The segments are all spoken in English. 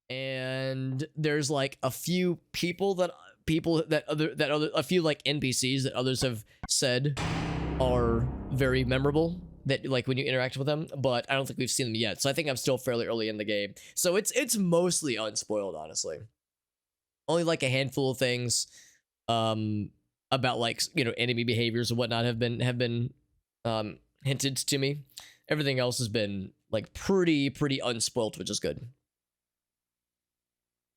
and there's like a few a few like NPCs that others have said are very memorable, that like when you interact with them, but I don't think we've seen them yet. So I think I'm still fairly early in the game. So it's mostly unspoiled, honestly. Only like a handful of things about like, you know, enemy behaviors and whatnot have been hinted to me. Everything else has been like pretty unspoiled, which is good.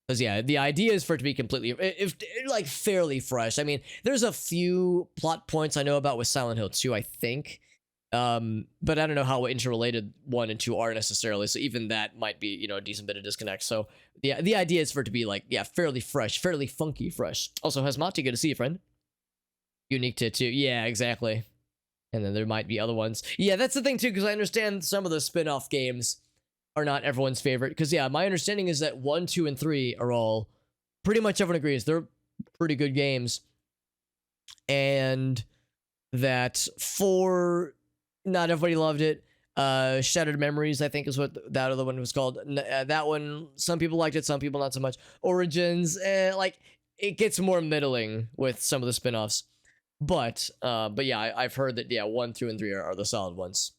Because yeah, the idea is for it to be completely, if like fairly fresh. I mean, there's a few plot points I know about with Silent Hill 2, I think, but I don't know how interrelated 1 and 2 are necessarily. So even that might be, you know, a decent bit of disconnect. So yeah, the idea is for it to be like, yeah, fairly fresh, fairly funky fresh. Also, Hasmati, good to see you, friend. Unique to 2, yeah, exactly. And then there might be other ones. Yeah, that's the thing too, because I understand some of the spin-off games are not everyone's favorite. Because yeah, my understanding is that 1, 2, and 3 are all pretty much everyone agrees they're pretty good games, and that 4, not everybody loved it. Shattered Memories, I think, is what that other one was called. That one, some people liked it, some people not so much. Origins, like it gets more middling with some of the spin-offs. But yeah, I've heard that yeah, 1, 2, and 3 are the solid ones.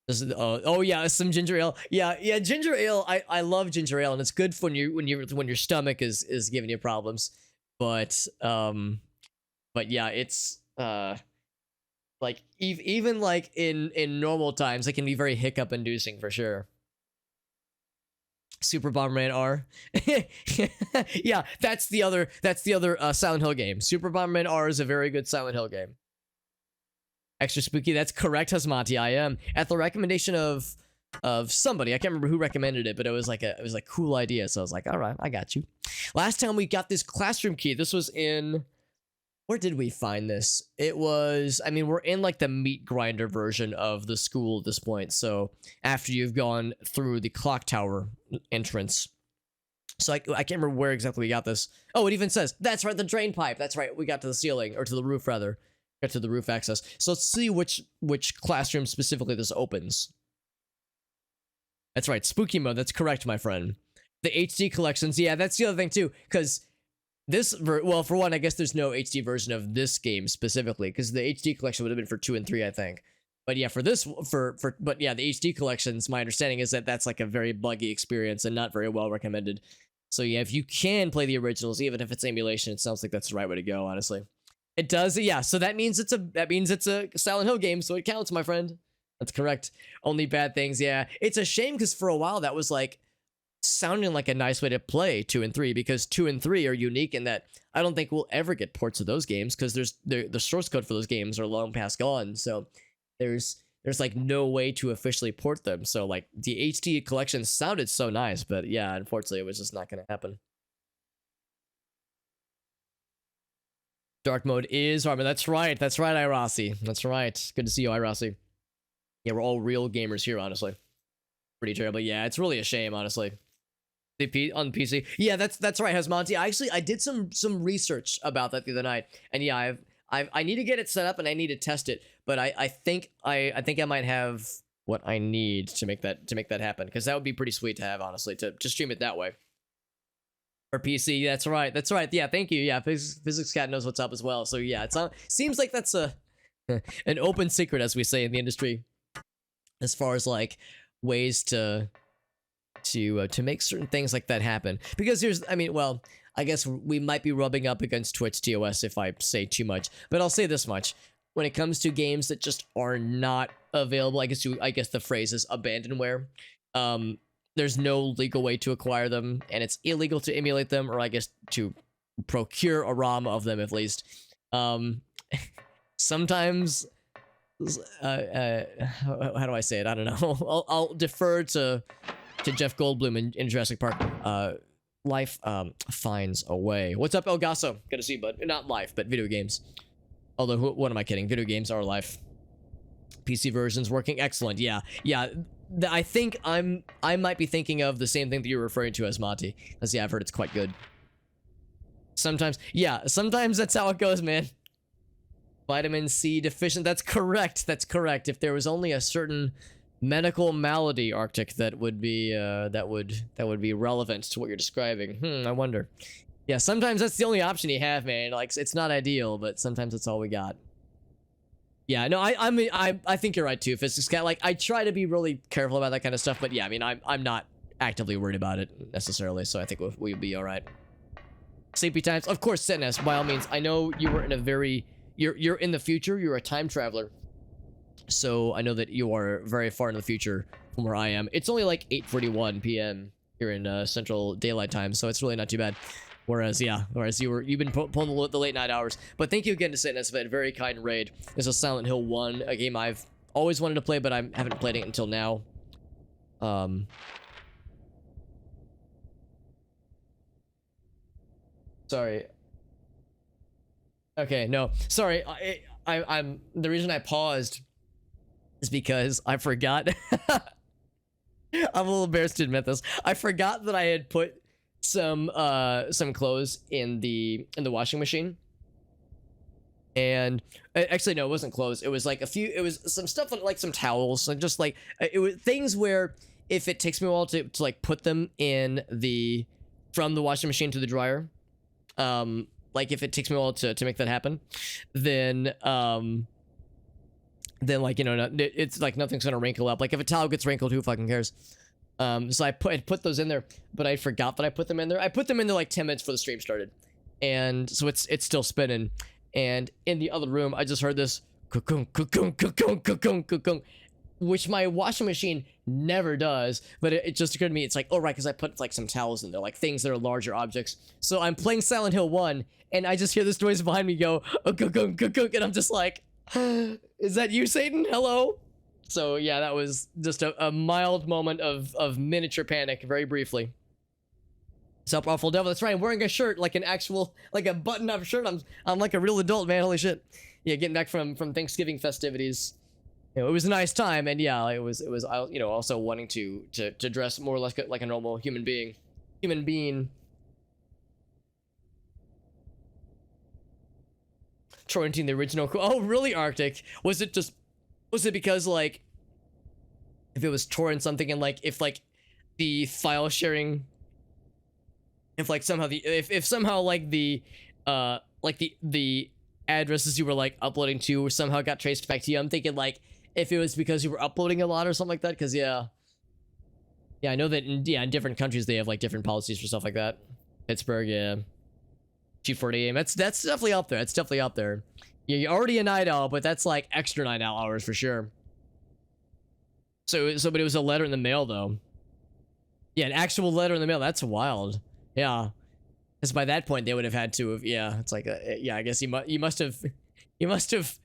This is, oh yeah, some ginger ale. Yeah, ginger ale. I love ginger ale, and it's good for when your stomach is giving you problems. But yeah, it's like even like in normal times, it can be very hiccup inducing for sure. Super Bomberman R. Yeah, that's the other Silent Hill game. Super Bomberman R is a very good Silent Hill game. Extra spooky. That's correct, Hasmati. I am at the recommendation of somebody. I can't remember who recommended it, but it was like a cool idea. So I was like, all right, I got you. Last time we got this classroom key. This was in, where did we find this? It was, I mean, we're in like the meat grinder version of the school at this point. So after you've gone through the clock tower entrance. So I can't remember where exactly we got this. Oh, it even says, that's right, the drain pipe. That's right, we got to the ceiling, or to the roof rather. Got to the roof access. So let's see which classroom specifically this opens. That's right, spooky mode. That's correct, my friend. The HD collections, yeah, that's the other thing too, because this, well, for one, I guess there's no HD version of this game specifically, because the HD collection would have been for 2 and 3, I think. But yeah, for this, but yeah, the HD collections, my understanding is that that's like a very buggy experience and not very well recommended. So yeah, if you can play the originals, even if it's emulation, it sounds like that's the right way to go, honestly. It does, yeah. So that means it's a Silent Hill game, so it counts, my friend. That's correct. Only bad things, yeah. It's a shame because for a while that was like sounding like a nice way to play 2 and 3, because 2 and 3 are unique in that I don't think we'll ever get ports of those games because the source code for those games are long past gone. So there's like no way to officially port them. So like the HD collection sounded so nice, but yeah, unfortunately it was just not going to happen. Dark mode is armor. That's right, Irasi. That's right. Good to see you, Irasi. Yeah, we're all real gamers here, honestly. Pretty terrible. Yeah, it's really a shame, honestly. On PC. Yeah, that's right, Hasmonti. I did some research about that the other night, and yeah, I need to get it set up and I need to test it. But I think I might have what I need to make that happen, because that would be pretty sweet to have, honestly, to stream it that way. Or PC, that's right. Yeah, thank you. Yeah, Physics Cat knows what's up as well. So yeah, seems like that's an open secret, as we say in the industry, as far as like ways to make certain things like that happen. Because I guess we might be rubbing up against Twitch TOS if I say too much, but I'll say this much: when it comes to games that just are not available, I guess the phrase is abandonware. There's no legal way to acquire them, and it's illegal to emulate them, or I guess to procure a ROM of them at least. Sometimes, how do I say it? I don't know. I'll defer to Jeff Goldblum in Jurassic Park. Life finds a way. What's up, El Gasso? Good to see you, bud. Not life, but video games. Although, what am I kidding? Video games are life. PC version's working excellent. Yeah. I think I might be thinking of the same thing that you're referring to as Monty. Because yeah, I've heard it's quite good. Sometimes that's how it goes, man. Vitamin C deficient. That's correct. If there was only a certain medical malady, Arctic, that would be that would be relevant to what you're describing. I wonder. Yeah, sometimes that's the only option you have, man. Like, it's not ideal, but sometimes it's all we got. Yeah, no, I think you're right too. Physics cat, like, I try to be really careful about that kind of stuff, but yeah, I mean, I'm not actively worried about it necessarily, so I think we'll be all right. Sleepy times, of course, Setness, by all means. I know you were in a very, you're in the future. You're a time traveler, so I know that you are very far in the future from where I am. It's only like 8:41 p.m. here in Central Daylight Time, so it's really not too bad. Whereas you've been pulling the late night hours. But thank you again to Setness for that very kind raid. This is Silent Hill 1, a game I've always wanted to play, but I haven't played it until now. Sorry. Okay, no. Sorry, I'm the reason I paused is because I forgot. I'm a little embarrassed to admit this. I forgot that I had put some clothes in the washing machine. And actually no, it wasn't clothes. It was like it was some stuff like some towels, and just like it was things where if it takes me a while to like put them in from the washing machine to the dryer, like if it takes me a while to make that happen, then like, you know, it's like nothing's gonna wrinkle up. Like if a towel gets wrinkled, who fucking cares? So I put those in there, but I forgot that I put them in there. I put them in there like 10 minutes before the stream started, and so it's still spinning. And in the other room, I just heard this cocoon, cocoon, cocoon, cocoon, cocoon, which my washing machine never does. But it just occurred to me, it's like, oh right, because I put like some towels in there, like things that are larger objects. So I'm playing Silent Hill 1, and I just hear this noise behind me go, oh, cocoon, cocoon, and I'm just like, is that you, Satan? Hello? So yeah, that was just a mild moment of miniature panic, very briefly. What's up, Awful Devil? That's right, I'm wearing a shirt, like an actual, like a button-up shirt. I'm like a real adult, man, holy shit. Yeah, getting back from Thanksgiving festivities. You know, it was a nice time, and yeah, it was you know, also wanting to dress more like a normal human being. Torrenting the original. Oh, really, Arctic? Was it because, like, if it was torrent something, and like if like the file sharing, if like somehow if somehow like the addresses you were like uploading to somehow got traced back to you? I'm thinking like if it was because you were uploading a lot or something like that, because yeah, I know that in different countries they have like different policies for stuff like that. Pittsburgh, yeah. G40 that's definitely up there. It's definitely up there. Yeah, you're already a night owl, but that's like extra night owl hours for sure. So but it was a letter in the mail though. Yeah, an actual letter in the mail. That's wild. Yeah, because by that point they would have had to have. Yeah, it's like yeah. I guess you must have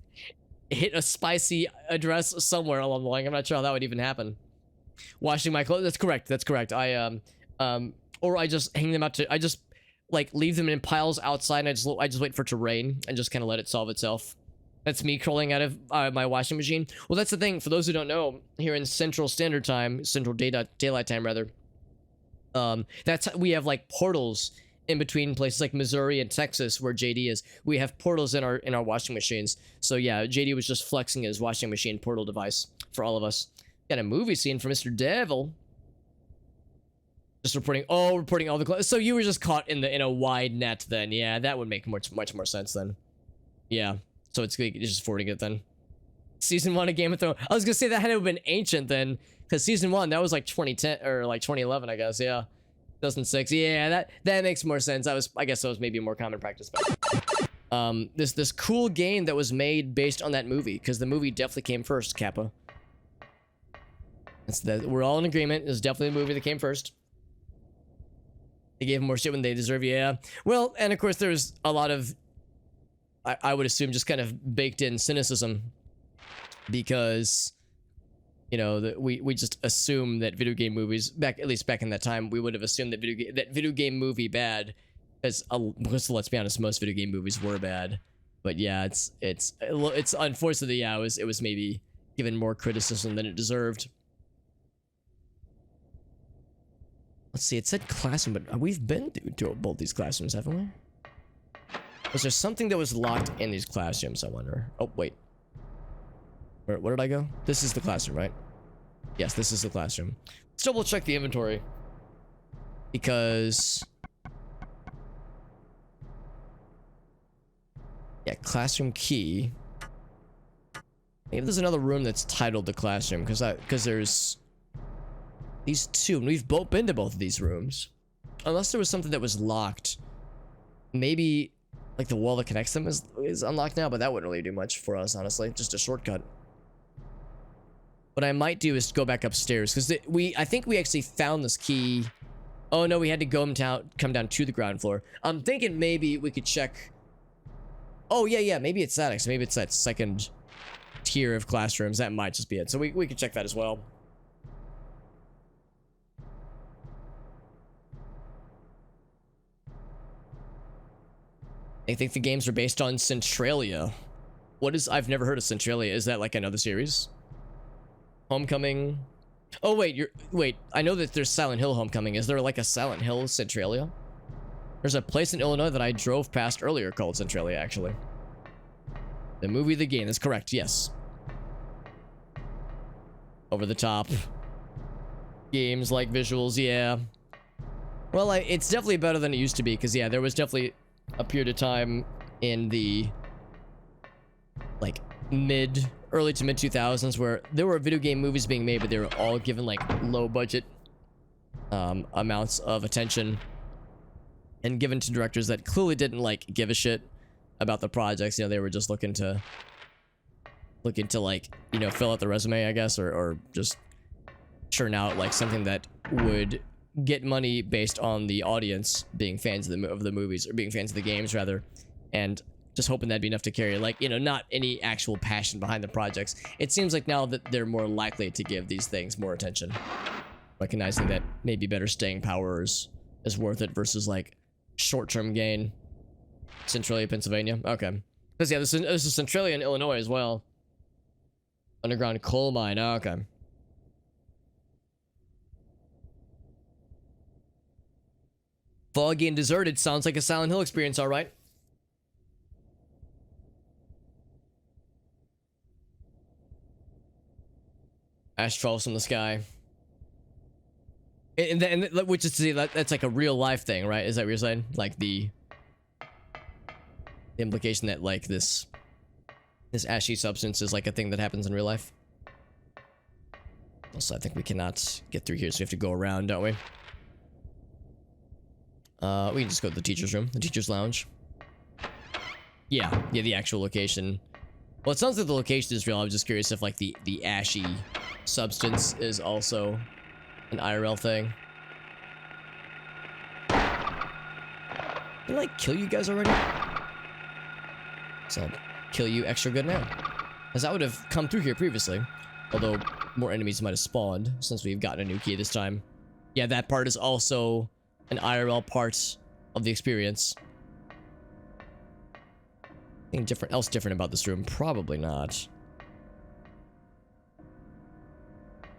hit a spicy address somewhere along the line. I'm not sure how that would even happen. Washing my clothes. That's correct. That's correct. Or I just hang them out to. I just like leave them in piles outside, and I just wait for it to rain and just kind of let it solve itself. That's me crawling out of my washing machine. Well, that's the thing. For those who don't know, here in Central Standard Time, Central Daylight Time rather, we have like portals in between places like Missouri and Texas where JD is. We have portals in our washing machines. So yeah, JD was just flexing his washing machine portal device for all of us. Got a movie scene for Mr. Devil. Just reporting all the clothes. So you were just caught in a wide net then. Yeah, that would make much more sense then. Yeah. So it's just forwarding it then. Season 1 of Game of Thrones. I was gonna say that had to have been ancient then, because season 1 that was like 2010 or like 2011, I guess. Yeah, 2006. Yeah, that makes more sense. I guess that was maybe a more common practice. But this cool game that was made based on that movie, because the movie definitely came first. Kappa. We're all in agreement. It was definitely the movie that came first. They gave them more shit when they deserve. Yeah. Well, and of course there's a lot of, I would assume, just kind of baked in cynicism, because, you know, that we just assume that video game movies at least back in that time, we would have assumed that video game movie bad, because let's be honest, most video game movies were bad. But yeah, it's unfortunately, yeah, it was maybe given more criticism than it deserved. Let's see, it said classroom, but we've been to both these classrooms, haven't we? Was there something that was locked in these classrooms, I wonder? Oh, wait. Where did I go? This is the classroom, right? Yes, this is the classroom. Let's double check the inventory. Because... yeah, classroom key. Maybe there's another room that's titled the classroom, because there's these two, and we've both been to both of these rooms. Unless there was something that was locked. Maybe, like, the wall that connects them is unlocked now, but that wouldn't really do much for us, honestly. Just a shortcut. What I might do is go back upstairs, because I think we actually found this key. Oh, no, we had to come down to the ground floor. I'm thinking maybe we could check... oh, yeah, maybe it's that, actually. Maybe it's that second tier of classrooms. That might just be it. So we could check that as well. I think the games are based on Centralia. I've never heard of Centralia. Is that like another series? Homecoming. Oh, wait, I know that there's Silent Hill Homecoming. Is there like a Silent Hill Centralia? There's a place in Illinois that I drove past earlier called Centralia, actually. The movie, the game. That's correct, yes. Over the top. Games like visuals, yeah. Well, it's definitely better than it used to be, because, yeah, there was definitely a period of time in the, like, early to mid 2000s where there were video game movies being made, but they were all given, like, low budget amounts of attention and given to directors that clearly didn't, like, give a shit about the projects. You know, they were just looking to like, you know, fill out the resume, I guess, or just churn out like something that would get money based on the audience being fans of the movies, or being fans of the games rather, and just hoping that'd be enough to carry, like, you know, not any actual passion behind the projects. It seems like now that they're more likely to give these things more attention, recognizing that maybe better staying power is worth it versus like short-term gain. Centralia, Pennsylvania. Okay. Because, yeah, this is Centralia in Illinois as well. Underground coal mine. Oh, okay. Foggy and deserted. Sounds like a Silent Hill experience, all right. Ash falls from the sky. And which is to say that's like a real life thing, right? Is that what you're saying? Like the implication that like this ashy substance is like a thing that happens in real life. Also, I think we cannot get through here, so we have to go around, don't we? We can just go to the teacher's room, the teacher's lounge. Yeah, the actual location. Well, it sounds like the location is real. I was just curious if like the ashy substance is also an IRL thing. Didn't I kill you guys already? So I'll kill you extra good now. As I would have come through here previously. Although more enemies might have spawned since we've gotten a new key this time. Yeah, that part is also an IRL part of the experience. Anything else different about this room? Probably not.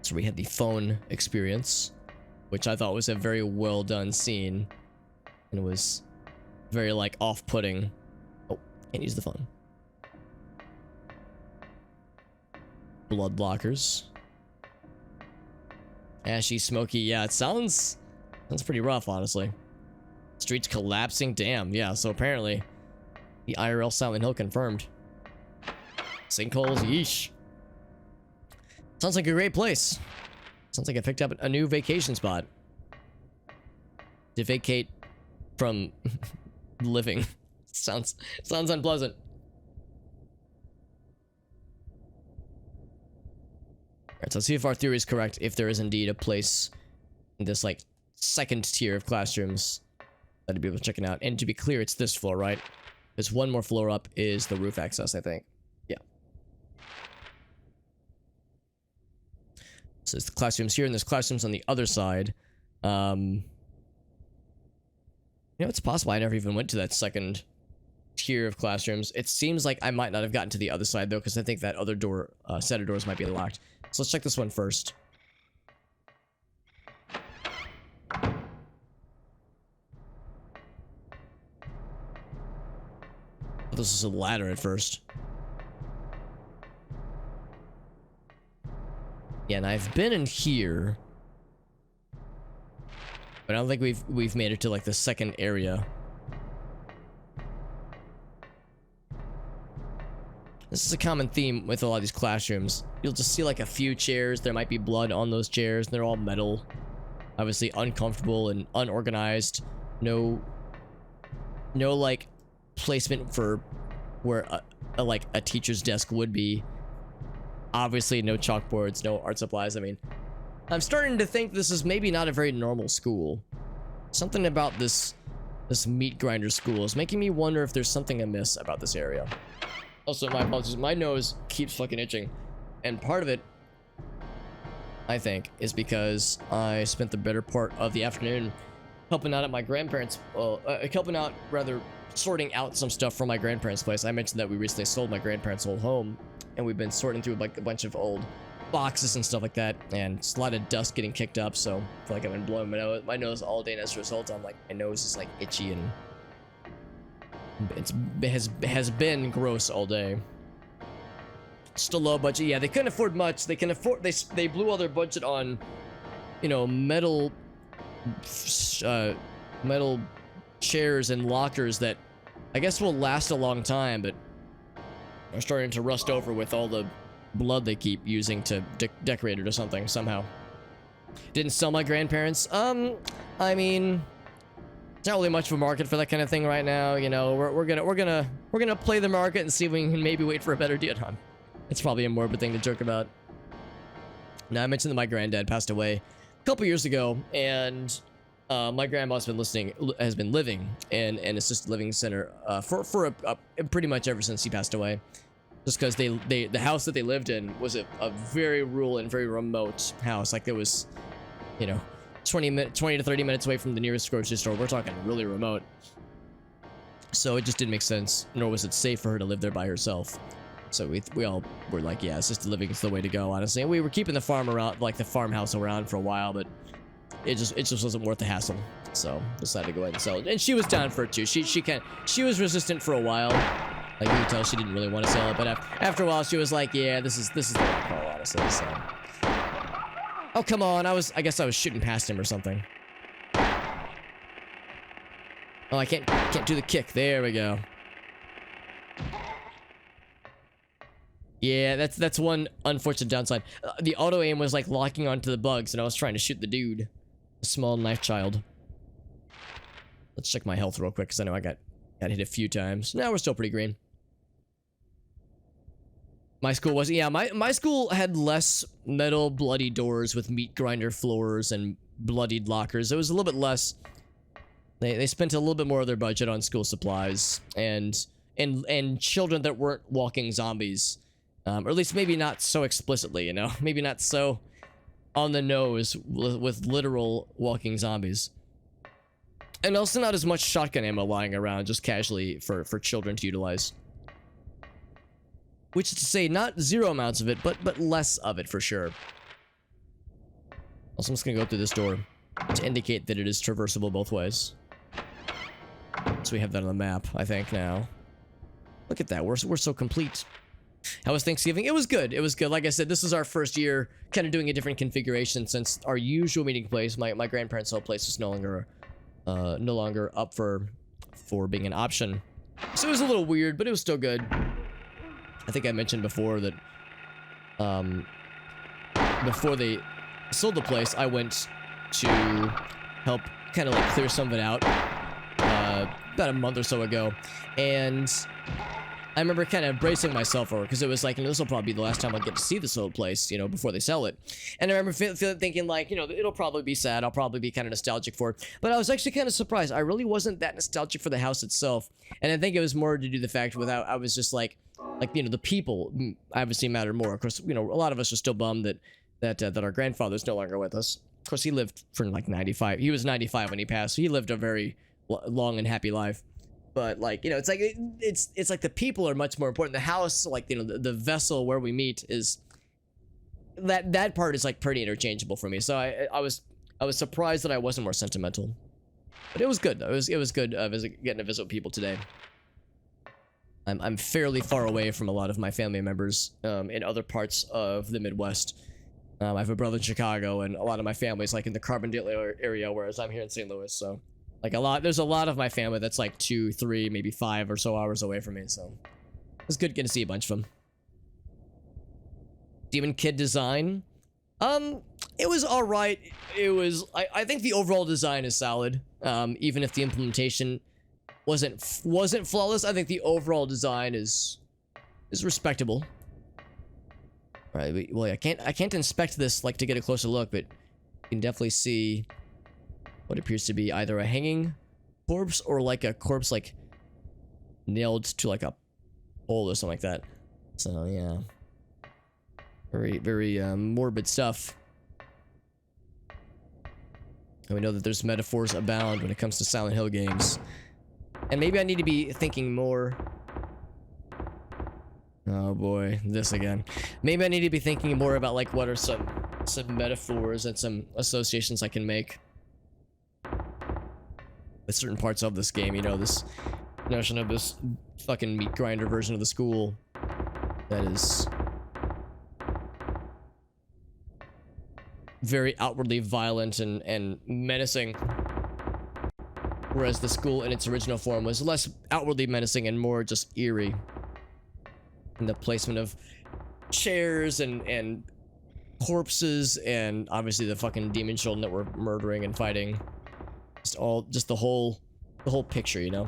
So we had the phone experience, which I thought was a very well done scene. And it was very like off-putting. Oh, can't use the phone. Blood blockers. Ashy, smoky. Yeah, it sounds pretty rough, honestly. Streets collapsing. Damn. Yeah, so apparently the IRL Silent Hill confirmed. Sinkholes. Yeesh. Sounds like a great place. Sounds like I picked up a new vacation spot. To vacate from living. Sounds unpleasant. Alright, so let's see if our theory is correct. If there is indeed a place in this, like, second tier of classrooms that I'd be able to check it out. And to be clear, it's this floor, right? There's one more floor up is the roof access, I think. Yeah. So there's the classrooms here, and there's classrooms on the other side. You know, it's possible I never even went to that second tier of classrooms. It seems like I might not have gotten to the other side, though, because I think that other door, set of doors might be locked. So let's check this one first. This is a ladder at first. Yeah, and I've been in here, but I don't think we've made it to like the second area. This is a common theme with a lot of these classrooms. You'll just see like a few chairs. There might be blood on those chairs. And they're all metal. Obviously uncomfortable and unorganized. No like placement for where like a teacher's desk would be. Obviously no chalkboards, no art supplies. I mean, I'm starting to think this is maybe not a very normal school. Something about this meat grinder school is making me wonder if there's something amiss about this area. Also, my apologies, my nose keeps fucking itching. And part of it, I think, is because I spent the better part of the afternoon helping out at my grandparents', helping out, rather, sorting out some stuff from my grandparents' place. I mentioned that we recently sold my grandparents' old home, and we've been sorting through like a bunch of old boxes and stuff like that, and it's a lot of dust getting kicked up, so I feel like I've been blowing my nose all day, and as a result, I'm like, my nose is like itchy and has been gross all day. Still low budget. Yeah, they couldn't afford much. They blew all their budget on, you know, metal chairs and lockers that I guess will last a long time, but are starting to rust over with all the blood they keep using to decorate it or something somehow. Didn't sell my grandparents. I mean, not really much of a market for that kind of thing right now. You know, we're gonna play the market and see if we can maybe wait for a better deal. It's probably a morbid thing to joke about. Now, I mentioned that my granddad passed away a couple years ago, and my grandma's has been living in an assisted living center for pretty much ever since he passed away. Just because the house that they lived in was a very rural and very remote house. Like, it was, you know, 20 to 30 minutes away from the nearest grocery store. We're talking really remote. So it just didn't make sense, nor was it safe for her to live there by herself. So we all were like, yeah, assisted living is the way to go, honestly. And we were keeping the farm around, like the farmhouse around for a while, but it just wasn't worth the hassle. So decided to go ahead and sell it. And she was down for it too. She was resistant for a while. Like, you can tell she didn't really want to sell it, but after a while she was like, yeah, this is the right call, honestly. So. Oh, come on. I guess I was shooting past him or something. Oh, I can't do the kick. There we go. Yeah, that's one unfortunate downside. The auto aim was like locking onto the bugs, and I was trying to shoot the dude, a small knife child. Let's check my health real quick, because I know I got hit a few times. Now we're still pretty green. My school wasn't. Yeah, my school had less metal bloody doors with meat grinder floors and bloodied lockers. It was a little bit less. They spent a little bit more of their budget on school supplies and children that weren't walking zombies. Or at least maybe not so explicitly, you know? Maybe not so on the nose with literal walking zombies. And also not as much shotgun ammo lying around just casually for children to utilize. Which is to say, not zero amounts of it, but less of it for sure. Also, I'm just gonna go through this door to indicate that it is traversable both ways. So we have that on the map, I think, now. Look at that, we're so complete. How was Thanksgiving? It was good. It was good. Like I said, this is our first year kind of doing a different configuration since our usual meeting place, my grandparents' old place, was no longer up for being an option. So it was a little weird, but it was still good. I think I mentioned before that before they sold the place, I went to help kind of like clear some of it out about a month or so ago, and I remember kind of bracing myself for it because it was like, you know, this will probably be the last time I'll get to see this old place, you know, before they sell it. And I remember thinking like, you know, it'll probably be sad. I'll probably be kind of nostalgic for it. But I was actually kind of surprised. I really wasn't that nostalgic for the house itself. And I think it was more to do the fact with I was just like, you know, the people obviously matter more. Of course, you know, a lot of us are still bummed that our grandfather's no longer with us. Of course, he lived for like 95. He was 95 when he passed. So he lived a very long and happy life. But like, you know, it's like it's like the people are much more important. The house, like, you know, the vessel where we meet is that part is like pretty interchangeable for me. So I was surprised that I wasn't more sentimental. But it was good though. It was good getting to visit people today. I'm fairly far away from a lot of my family members in other parts of the Midwest. I have a brother in Chicago, and a lot of my family's like in the Carbondale area, whereas I'm here in St. Louis. So, like there's a lot of my family that's like 2, 3, maybe 5 or so hours away from me. So, it's good getting to see a bunch of them. Demon Kid design, it was all right. It was, I think the overall design is solid. Even if the implementation wasn't flawless, I think the overall design is respectable. Right, well, I can't inspect this like to get a closer look, but you can definitely see what appears to be either a hanging corpse or like a corpse like nailed to like a pole or something like that. So yeah, very morbid stuff. And we know that there's metaphors abound when it comes to Silent Hill games, and maybe I need to be thinking more. Oh boy, this again. Maybe I need to be thinking more about like what are some metaphors and some associations I can make with certain parts of this game. You know, this notion of this fucking meat grinder version of the school that is very outwardly violent and menacing, whereas the school in its original form was less outwardly menacing and more just eerie. And the placement of chairs and corpses, and obviously the fucking demon children that were murdering and fighting. Just the whole picture, you know.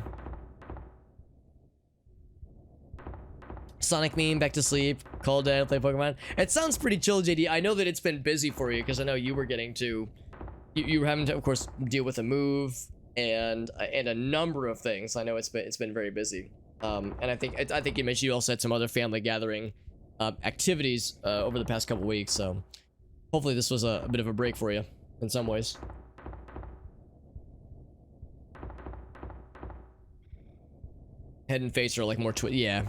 Sonic meme, back to sleep, call dad, play Pokemon. It sounds pretty chill, JD. I know that it's been busy for you because I know you were getting to, you were having to, of course, deal with a move and a number of things. I know it's been very busy. And I think you mentioned you also had some other family gathering activities over the past couple weeks, so hopefully this was a bit of a break for you in some ways. Head and face are like more yeah.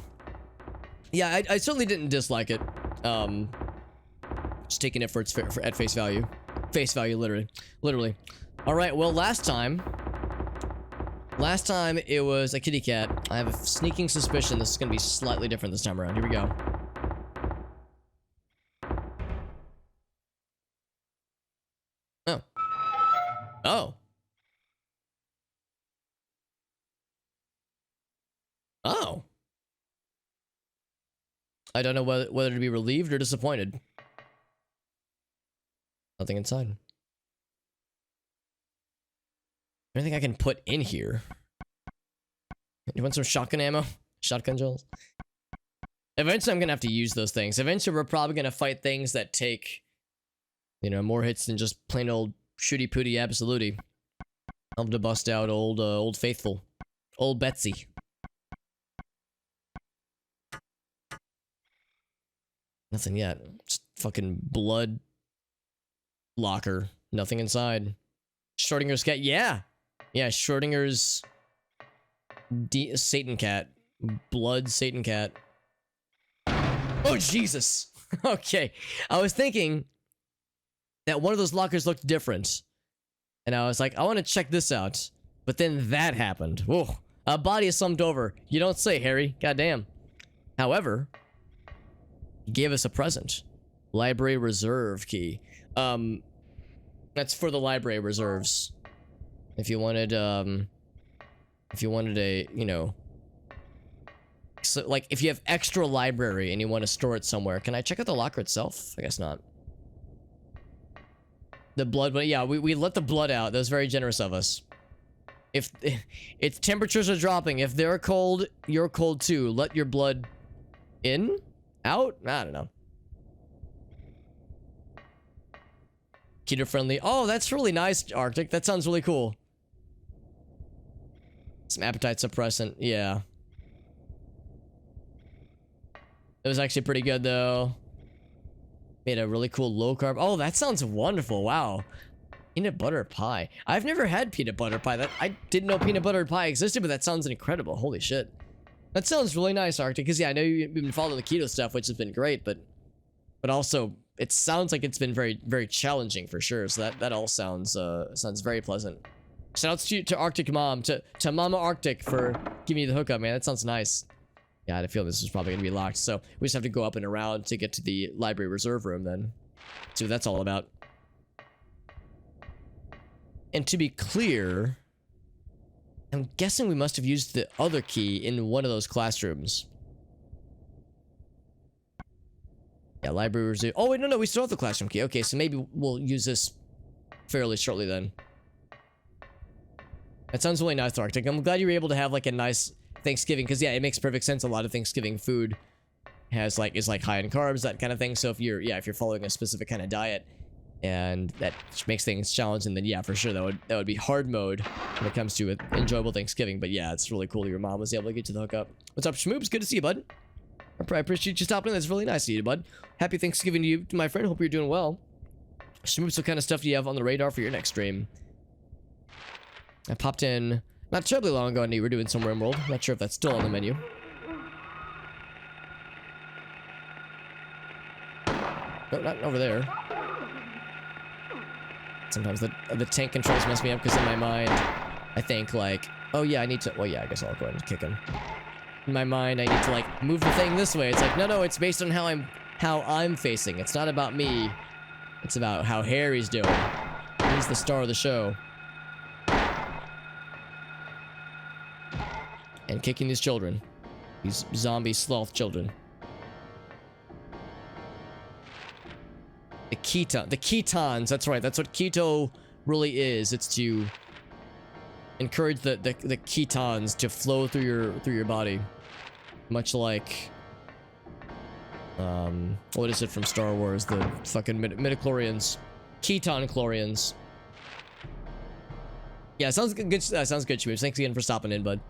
I certainly didn't dislike it. Just taking it for its at face value. Face value, literally. All right, well, last time it was a kitty cat. I have a sneaking suspicion this is gonna be slightly different this time around. Here we go. Oh. Oh. Oh. I don't know whether to be relieved or disappointed. Nothing inside. Anything I can put in here? You want some shotgun ammo? Shotgun shells? Eventually I'm gonna have to use those things. Eventually we're probably gonna fight things that take, you know, more hits than just plain old shooty pooty absolutely. I'll have to bust out old faithful. Old Betsy. Nothing yet. Just fucking blood locker. Nothing inside. Schrodinger's cat. Yeah. Yeah, Schrodinger's Satan cat. Blood Satan cat. Oh, Jesus. Okay. I was thinking that one of those lockers looked different. And I was like, I want to check this out. But then that happened. Whoa. A body is slumped over. You don't say, Harry. Goddamn. However, he gave us a present. Library reserve key. That's for the library reserves. If you wanted a, you know, so like if you have extra library and you want to store it somewhere, can I check out the locker itself? I guess not. The blood, but yeah, we let the blood out. That was very generous of us. If temperatures are dropping, if they're cold, you're cold too. Let your blood in? Out? I don't know. Keto friendly. Oh, that's really nice, Arctic. That sounds really cool. Some appetite suppressant. Yeah. It was actually pretty good, though. Made a really cool low carb. Oh, that sounds wonderful. Wow. Peanut butter pie. I've never had peanut butter pie. I didn't know peanut butter pie existed, but that sounds incredible. Holy shit. That sounds really nice, Arctic. Because, yeah, I know you've been following the keto stuff, which has been great, but also, it sounds like it's been very, very challenging for sure. So that all sounds very pleasant. Shout outs to Arctic Mom, to Mama Arctic for giving me the hookup, man. That sounds nice. Yeah, I had a feeling this was probably gonna be locked, so we just have to go up and around to get to the library reserve room then. See what that's all about. And to be clear, I'm guessing we must have used the other key in one of those classrooms. Yeah, library resume. Oh, wait, no, we still have the classroom key. Okay, so maybe we'll use this fairly shortly then. That sounds really nice, Arctic. I'm glad you were able to have, like, a nice Thanksgiving, because, yeah, it makes perfect sense. A lot of Thanksgiving food is like high in carbs, that kind of thing. So if you're following a specific kind of diet, and that makes things challenging, then yeah, for sure, that would be hard mode when it comes to an enjoyable Thanksgiving. But yeah, it's really cool that your mom was able to get you the hookup. What's up, Schmoops? Good to see you, bud. I appreciate you stopping in. That's really nice of you, bud. Happy Thanksgiving to you, my friend. Hope you're doing well. Schmoops, what kind of stuff do you have on the radar for your next stream? I popped in not terribly long ago, and we were doing some RimWorld. Not sure if that's still on the menu. No, not over there. Sometimes the tank controls mess me up because in my mind, I think like, oh yeah, I need to, well yeah, I guess I'll go ahead and kick him. In my mind, I need to like move the thing this way. It's like, no, it's based on how I'm facing. It's not about me. It's about how Harry's doing. He's the star of the show. And kicking these children. These zombie sloth children. The ketons, that's right. That's what keto really is. It's to encourage the ketons to flow through your body. Much like what is it from Star Wars? The fucking midichlorians. Keton chlorians. Yeah, sounds good. Sounds good, Shmoops. Thanks again for stopping in, bud.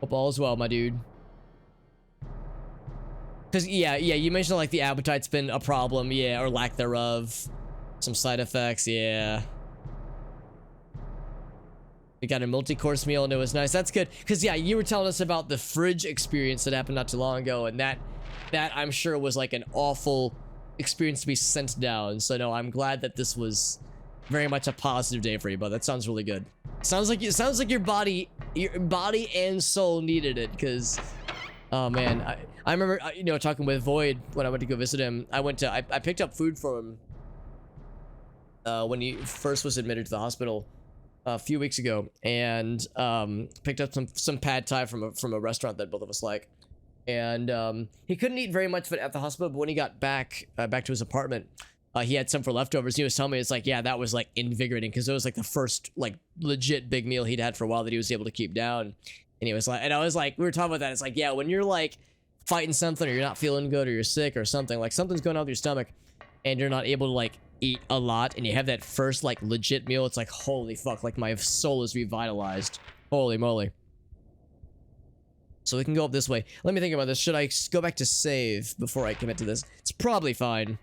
Hope all is well, my dude. Because, yeah, you mentioned, like, the appetite's been a problem, yeah, or lack thereof. Some side effects, yeah. We got a multi-course meal, and it was nice. That's good. Because, yeah, you were telling us about the fridge experience that happened not too long ago, and that I'm sure was, like, an awful experience to be sent down. So, no, I'm glad that this was very much a positive day for you, but that sounds really good. Sounds like your body and soul needed it, because... Oh man, I remember talking with Void when I went to go visit him. I picked up food from him when he first was admitted to the hospital a few weeks ago, and picked up some pad thai from a restaurant that both of us like. And he couldn't eat very much of it at the hospital, but when he got back to his apartment, he had some for leftovers. He was telling me, it's like, yeah, that was like invigorating, because it was like the first like legit big meal he'd had for a while that he was able to keep down. And he was like, and I was like, we were talking about that. It's like, yeah, when you're like fighting something, or you're not feeling good, or you're sick or something, like something's going on with your stomach, and you're not able to like eat a lot, and you have that first like legit meal, it's like, holy fuck, like my soul is revitalized. Holy moly. So we can go up this way. Let me think about this. Should I go back to save before I commit to this? It's probably fine.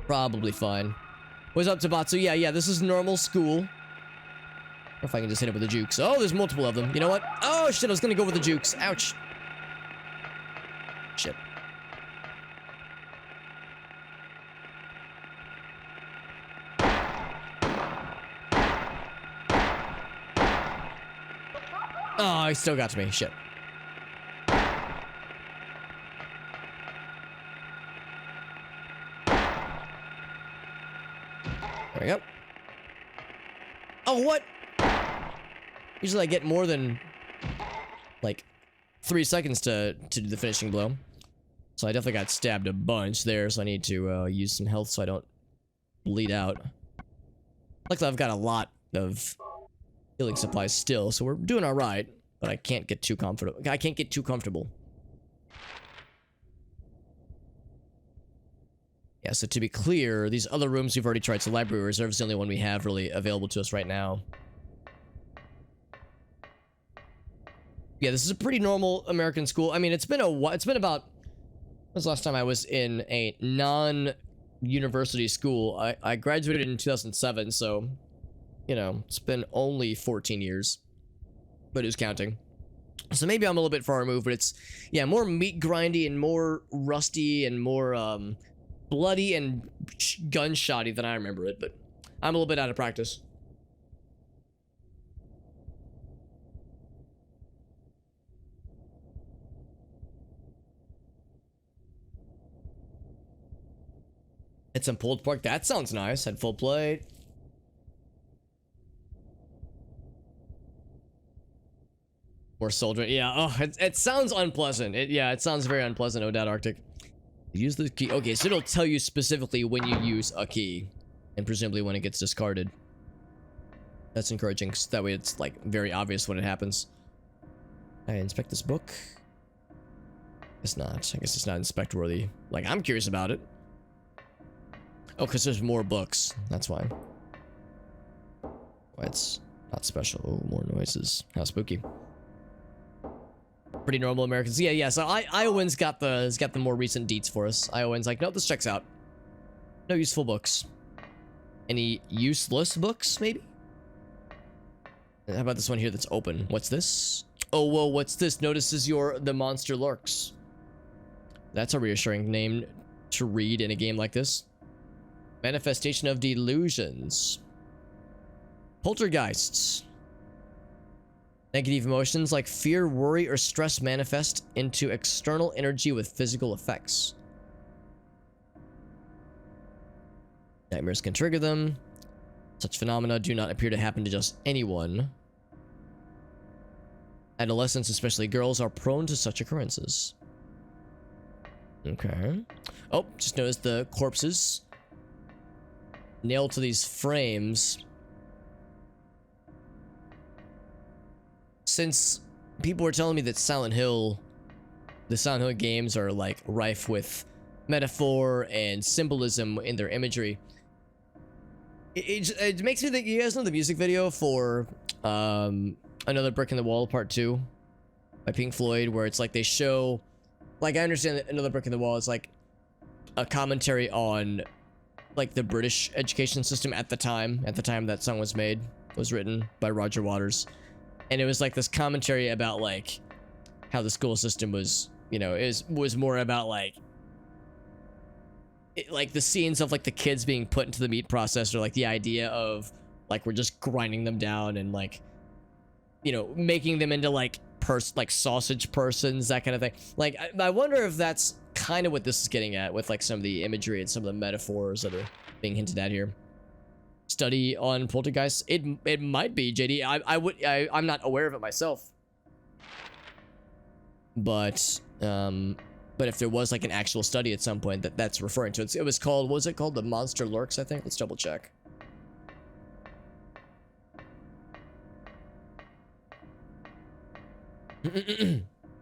Probably fine. What's up, Tabatsu? Yeah, this is normal school. Or if I can just hit it with the jukes. Oh, there's multiple of them. You know what? Oh, shit, I was gonna go with the jukes. Ouch. Shit. Oh, he still got to me. Shit. There we go. Oh, what? Usually I get more than, like, 3 seconds to do the finishing blow. So I definitely got stabbed a bunch there, so I need to use some health so I don't bleed out. Luckily, I've got a lot of healing supplies still, so we're doing alright. But I can't get too comfortable. Yeah, so to be clear, these other rooms we've already tried, so Library Reserve is the only one we have really available to us right now. Yeah, this is a pretty normal American school. I mean, it's been about... When was the last time I was in a non-university school? I graduated in 2007, so... You know, it's been only 14 years. But who's counting? So maybe I'm a little bit far removed, but it's... Yeah, more meat-grindy and more rusty and more, bloody and gunshotty than I remember it, but I'm a little bit out of practice. Had some pulled pork. That sounds nice. Had full plate. More soldier. Yeah. Oh, it sounds unpleasant. It sounds very unpleasant. No doubt, Arctic. Use the key. Okay, so it'll tell you specifically when you use a key, and presumably when it gets discarded. That's encouraging. So that way, it's like very obvious when it happens. I inspect this book. It's not. I guess it's not inspect worthy. Like, I'm curious about it. Oh, because there's more books. That's why. Why it's not special. Oh, more noises. How spooky. Pretty normal Americans. Yeah. So Iowan's got the more recent deets for us. Iowan's like, no, this checks out. No useful books. Any useless books, maybe? How about this one here that's open? What's this? Oh, whoa, what's this? Notices the monster lurks. That's a reassuring name to read in a game like this. Manifestation of delusions. Poltergeists. Negative emotions like fear, worry, or stress manifest into external energy with physical effects. Nightmares can trigger them. Such phenomena do not appear to happen to just anyone. Adolescents, especially girls, are prone to such occurrences. Okay. Oh, just noticed the corpses nailed to these frames. Since people were telling me that the Silent Hill games are like rife with metaphor and symbolism in their imagery, it makes me think. You guys know the music video for Another Brick in the Wall Part 2 by Pink Floyd, where it's like they show, like, I understand that Another Brick in the Wall is like a commentary on like the British education system at the time that song was written by Roger Waters. And it was like this commentary about like how the school system was, you know, was more about like like the scenes of like the kids being put into the meat processor, like the idea of like we're just grinding them down and like, you know, making them into like sausage persons, that kind of thing. Like I wonder if that's kind of what this is getting at with like some of the imagery and some of the metaphors that are being hinted at here. Study on poltergeists. It might be, JD. I'm not aware of it myself. But if there was like an actual study at some point that's referring to it, it was called, what was it called? The Monster Lurks, I think. Let's double check.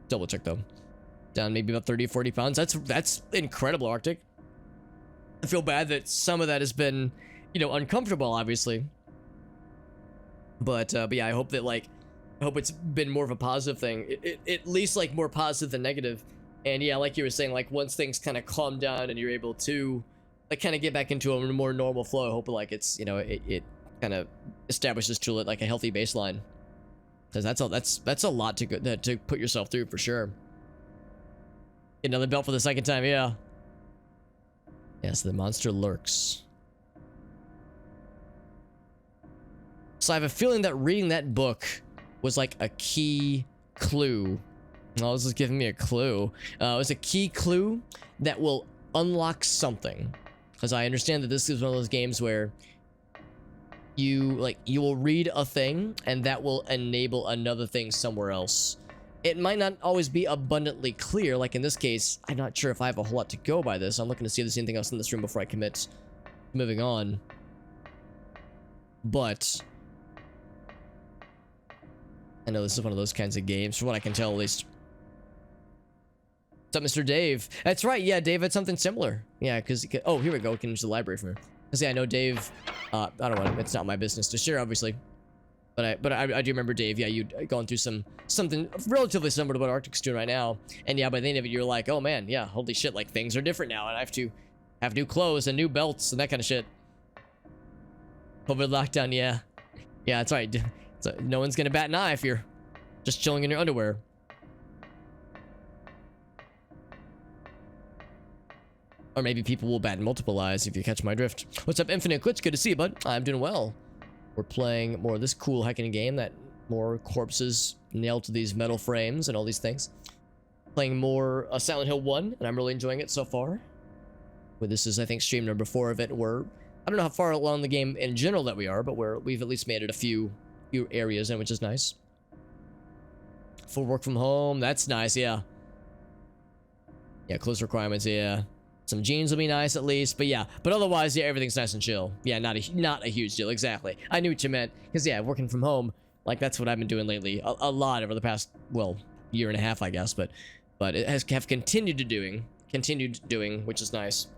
Double check though. Down maybe about 30 or 40 pounds. That's incredible, Arctic. I feel bad that some of that has been, you know, uncomfortable, obviously. But yeah, I hope it's been more of a positive thing. At least like more positive than negative. And yeah, like you were saying, like once things kind of calm down and you're able to like kind of get back into a more normal flow, I hope like it's, you know, it kind of establishes to it like a healthy baseline. Because that's a lot to put yourself through for sure. Get another belt for the second time, yeah. Yes, the monster lurks. So I have a feeling that reading that book was like a key clue. Oh, this is giving me a clue. It was a key clue that will unlock something. Because I understand that this is one of those games where you will read a thing and that will enable another thing somewhere else. It might not always be abundantly clear. Like in this case, I'm not sure if I have a whole lot to go by this. I'm looking to see if there's anything else in this room before I commit to moving on. But I know this is one of those kinds of games, from what I can tell at least. What's up, Mr. Dave? That's right, yeah, Dave had something similar. Yeah, because, oh, here we go, we can use the library from here. Because, yeah, I know Dave, I don't want to, it's not my business to share, obviously. But I do remember, Dave, yeah, you'd gone through something relatively similar to what Arctic's doing right now. And yeah, by the end of it, you're like, oh man, yeah, holy shit, like things are different now. And I have to have new clothes and new belts and that kind of shit. COVID lockdown, yeah. Yeah, that's right. So no one's gonna bat an eye if you're just chilling in your underwear. Or maybe people will bat multiple eyes if you catch my drift. What's up, Infinite Glitch? Good to see you, bud. I'm doing well. We're playing more of this cool hacking game that more corpses nailed to these metal frames and all these things. Playing more Silent Hill 1, and I'm really enjoying it so far. Well, this is, I think, stream number 4 of it. We're, I don't know how far along the game in general that we are, but we've at least made it a few areas in, which is nice. Full work from home, that's nice, yeah. Yeah, close requirements, yeah. Some jeans will be nice at least, but yeah. But otherwise, yeah, everything's nice and chill. Yeah, not a huge deal, exactly. I knew what you meant, because yeah, working from home, like that's what I've been doing lately. A lot over the past, well, year and a half, I guess, but it has continued doing, which is nice.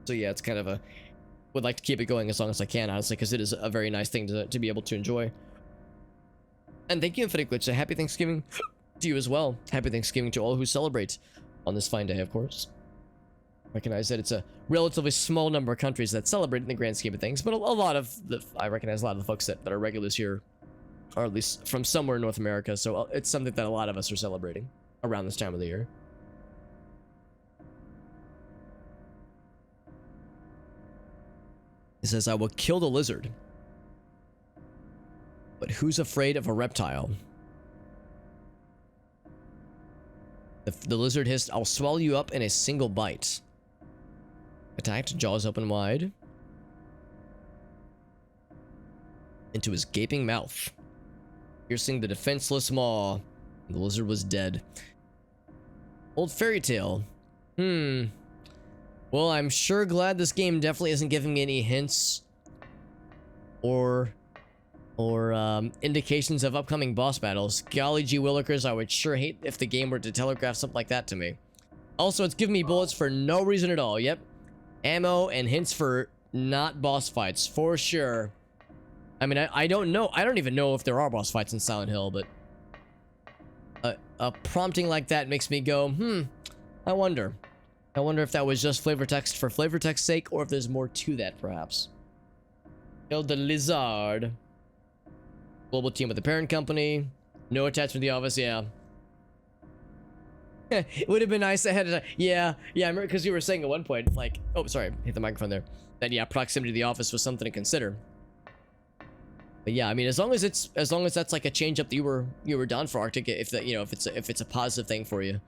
So yeah, it's kind of a, would like to keep it going as long as I can, honestly, because it is a very nice thing to be able to enjoy. And thank you, Infinite Glitch. Happy Thanksgiving to you as well. Happy Thanksgiving to all who celebrate on this fine day, of course. Recognize that it's a relatively small number of countries that celebrate in the grand scheme of things, but a lot of I recognize a lot of the folks that are regulars here are at least from somewhere in North America, so it's something that a lot of us are celebrating around this time of the year. It says, I will kill the lizard. But who's afraid of a reptile? The lizard hissed, I'll swallow you up in a single bite. Attacked, jaws open wide. Into his gaping mouth. Piercing the defenseless maw. The lizard was dead. Old fairy tale. Well, I'm sure glad this game definitely isn't giving me any hints or indications of upcoming boss battles. Golly gee willikers, I would sure hate if the game were to telegraph something like that to me. Also, it's giving me bullets for no reason at all. Yep. Ammo and hints for not boss fights, for sure. I mean, I don't know. I don't even know if there are boss fights in Silent Hill, but a prompting like that makes me go, I wonder. I wonder if that was just flavor text for flavor text's sake, or if there's more to that, perhaps. Killed the lizard. Global team with the parent company. No attachment to the office, yeah. It would have been nice ahead of time. Yeah, I remember because you were saying at one point, like, oh, sorry, hit the microphone there. That yeah, proximity to the office was something to consider. But yeah, I mean, as long as that's like a change up that you were down for, Arctic, if that, you know, if it's a positive thing for you.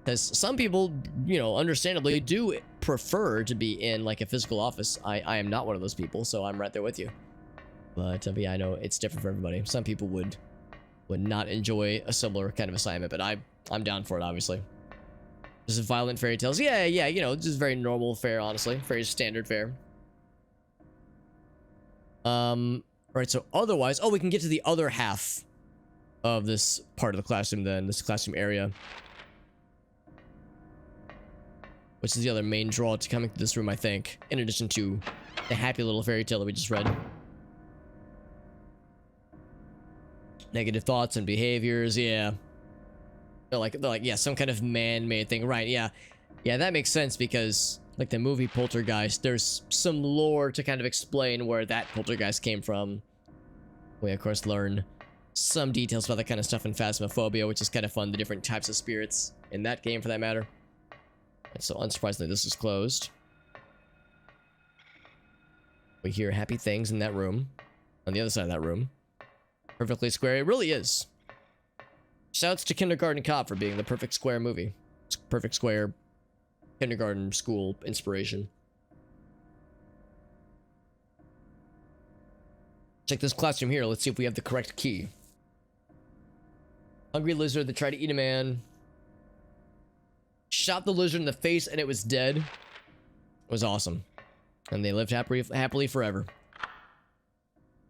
Because some people, you know, understandably do prefer to be in like a physical office. I am not one of those people, so I'm right there with you. But yeah, I know it's different for everybody. Some people would not enjoy a similar kind of assignment, but I'm down for it, obviously. Just violent fairy tales. Yeah, you know, just very normal fare, honestly. Very standard fare. Right, so otherwise, oh, we can get to the other half of this part of the classroom then, this classroom area. Which is the other main draw to coming to this room, I think. In addition to the happy little fairy tale that we just read. Negative thoughts and behaviors, yeah. They're like, yeah, some kind of man-made thing. Right, yeah. Yeah, that makes sense because, like the movie Poltergeist, there's some lore to kind of explain where that poltergeist came from. We, of course, learn some details about that kind of stuff in Phasmophobia, which is kind of fun. The different types of spirits in that game, for that matter. And so, unsurprisingly, this is closed. We hear happy things in that room. On the other side of that room. Perfectly square. It really is. Shouts to Kindergarten Cop for being the perfect square movie. Perfect square kindergarten school inspiration. Check this classroom here. Let's see if we have the correct key. Hungry lizard that tried to eat a man. Shot the lizard in the face and it was dead. It was awesome. And they lived happily forever.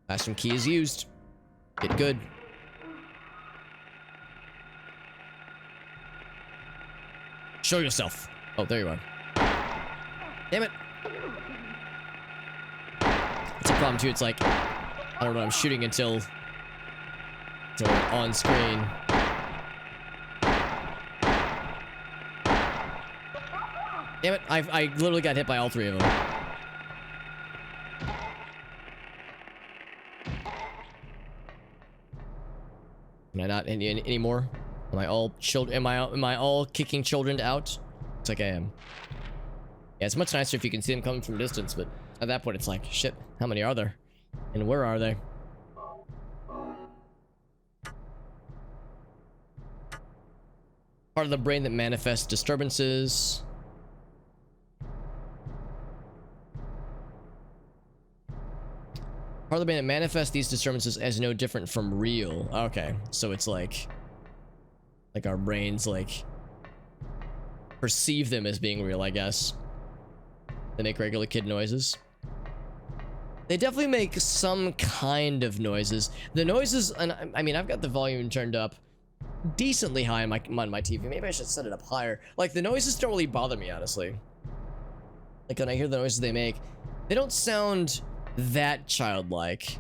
Classroom key is used. Get good. Show yourself. Oh, there you are. Damn it. It's a problem too. It's like, I don't know, I'm shooting until on screen. Damn it, I literally got hit by all three of them. Can I not any more? Am I all kicking children out? Looks like I am. Yeah, it's much nicer if you can see them coming from a distance, but at that point it's like, shit, how many are there? And where are they? Part of the brain that manifests disturbances. Part of the brain that manifests these disturbances as no different from real. Okay, so it's like our brains like perceive them as being real, I guess. They make regular kid noises. They definitely make some kind of noises. The noises, and I mean, I've got the volume turned up decently high on my TV. Maybe I should set it up higher. Like, the noises don't really bother me, honestly. Like, when I hear the noises they make, they don't sound that childlike.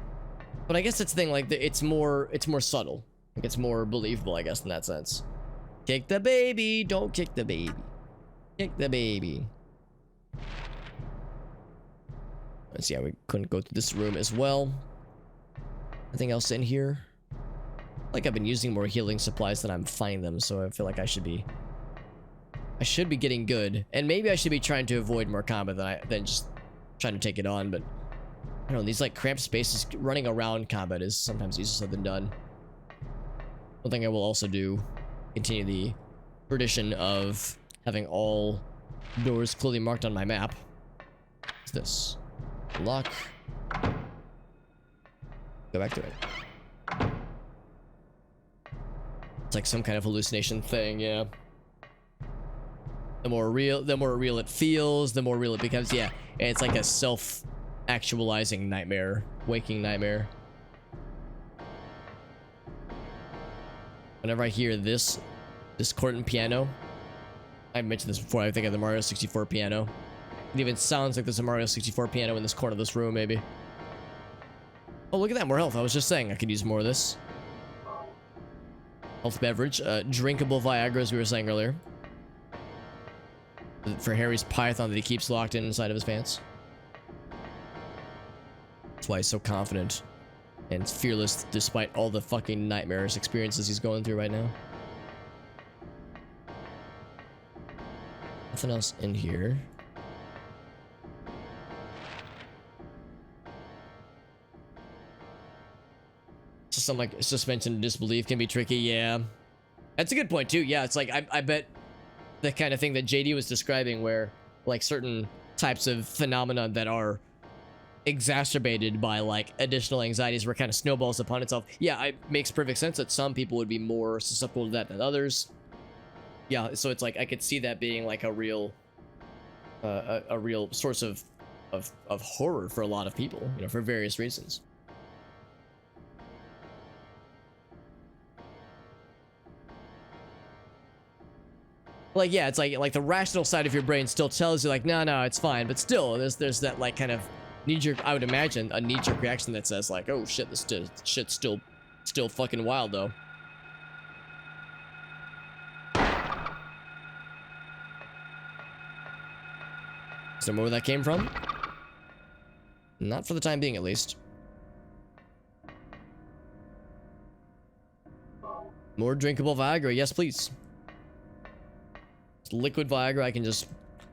But I guess it's the thing, like, it's more subtle. Like, it's more believable, I guess, in that sense. Kick the baby, don't kick the baby. Kick the baby. Let's see how we couldn't go through this room as well. Anything else in here? Like, I've been using more healing supplies than I'm finding them, so I feel like I should be getting good. And maybe I should be trying to avoid more combat than just trying to take it on, but I don't know, these like cramped spaces, running around combat is sometimes easier said than done. One thing I will also do, continue the tradition of having all doors clearly marked on my map. What's this? Lock. Go back to it. It's like some kind of hallucination thing, yeah. The more real it feels, the more real it becomes, yeah. And it's like a self-actualizing nightmare, waking nightmare. Whenever I hear this discordant piano, I mentioned this before, I think of the Mario 64 piano. It even sounds like there's a Mario 64 piano in this corner of this room, maybe. Oh, look at that, more health. I was just saying I could use more of this. Health beverage, drinkable Viagra, as we were saying earlier. For Harry's python that he keeps locked inside of his pants. That's why he's so confident and fearless despite all the fucking nightmares experiences he's going through right now. Nothing else in here. So something like suspension of disbelief can be tricky, yeah. That's a good point too, yeah. It's like, I bet the kind of thing that JD was describing where like certain types of phenomena that are exacerbated by like additional anxieties where it kind of snowballs upon itself. Yeah, it makes perfect sense that some people would be more susceptible to that than others. Yeah, so it's like I could see that being like a real source of horror for a lot of people, you know, for various reasons. Like, yeah, it's like the rational side of your brain still tells you like, no, it's fine, but still there's that like kind of knee-jerk, I would imagine a knee-jerk reaction that says like, oh shit, this shit's still fucking wild though. Is there more where that came from? Not for the time being, at least. More drinkable Viagra, yes please. Liquid Viagra, I can just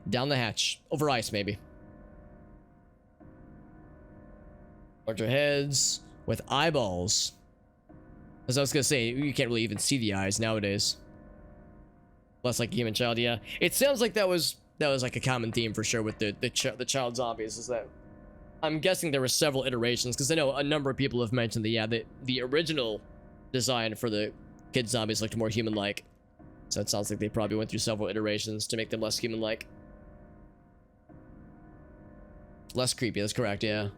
down the hatch. Over ice, maybe. Larger heads with eyeballs. As I was gonna say, you can't really even see the eyes nowadays. Less like a human child, yeah. It sounds like that was like a common theme for sure with the child zombies, is that I'm guessing there were several iterations, because I know a number of people have mentioned that, yeah, the original design for the kid zombies looked more human-like. So it sounds like they probably went through several iterations to make them less human-like. Less creepy, that's correct, yeah.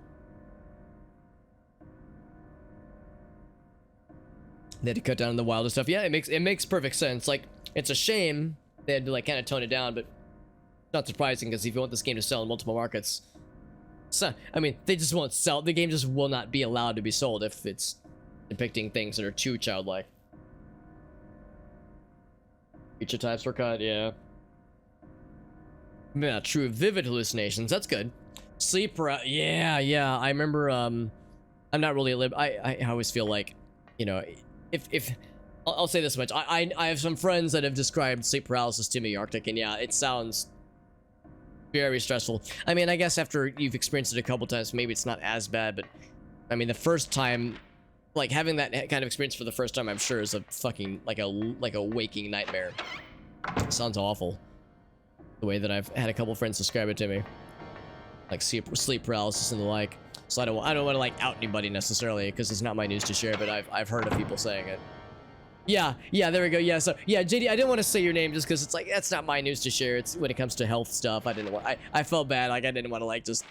They had to cut down on the wilder stuff. Yeah, it makes perfect sense. Like, it's a shame they had to like kind of tone it down, but not surprising, because if you want this game to sell in multiple markets, so I mean, they just won't sell. The game just will not be allowed to be sold if it's depicting things that are too childlike. Feature types were cut, yeah. Yeah, true vivid hallucinations. That's good. Sleep yeah. I remember. I'm not really I always feel like, you know, if I'll say this much. I have some friends that have described sleep paralysis to me, Arctic, and yeah, it sounds very stressful. I mean, I guess after you've experienced it a couple times, maybe it's not as bad, but I mean, the first time, like having that kind of experience for the first time, I'm sure is a fucking like a waking nightmare. Sounds awful. The way that I've had a couple friends describe it to me, like sleep paralysis and the like. So I don't want to like out anybody necessarily because it's not my news to share, but I've heard of people saying it. Yeah, there we go. Yeah, so yeah, JD, I didn't want to say your name just because it's like that's not my news to share. It's when it comes to health stuff. I felt bad, like I didn't want to like just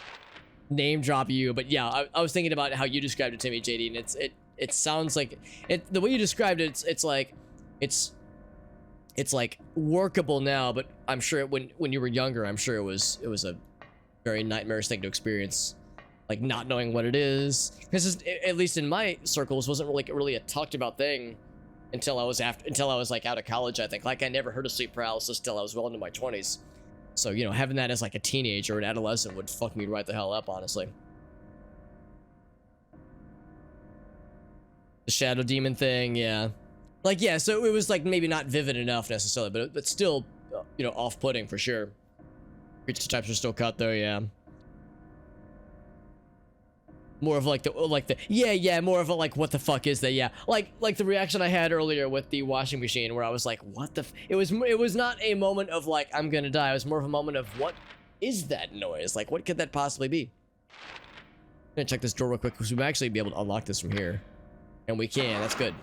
name drop you, but yeah, I was thinking about how you described it to me, JD, and it sounds like the way you described it. It's like workable now, but I'm sure when you were younger, I'm sure it was a very nightmarish thing to experience, like not knowing what it is. Because at least in my circles, wasn't really a talked about thing until I was like out of college. I think like I never heard of sleep paralysis till I was well into my 20s. So you know, having that as like a teenager or an adolescent would fuck me right the hell up, honestly. The shadow demon thing, yeah. Like, yeah, so it was like maybe not vivid enough necessarily, but still, you know, off-putting for sure. Creature types are still cut though, yeah. More of like the yeah, more of a like what the fuck is that, yeah. Like the reaction I had earlier with the washing machine where I was like, what the it was not a moment of like I'm gonna die. It was more of a moment of what is that noise? Like what could that possibly be? I'm gonna check this door real quick because we might actually be able to unlock this from here. And we can, that's good.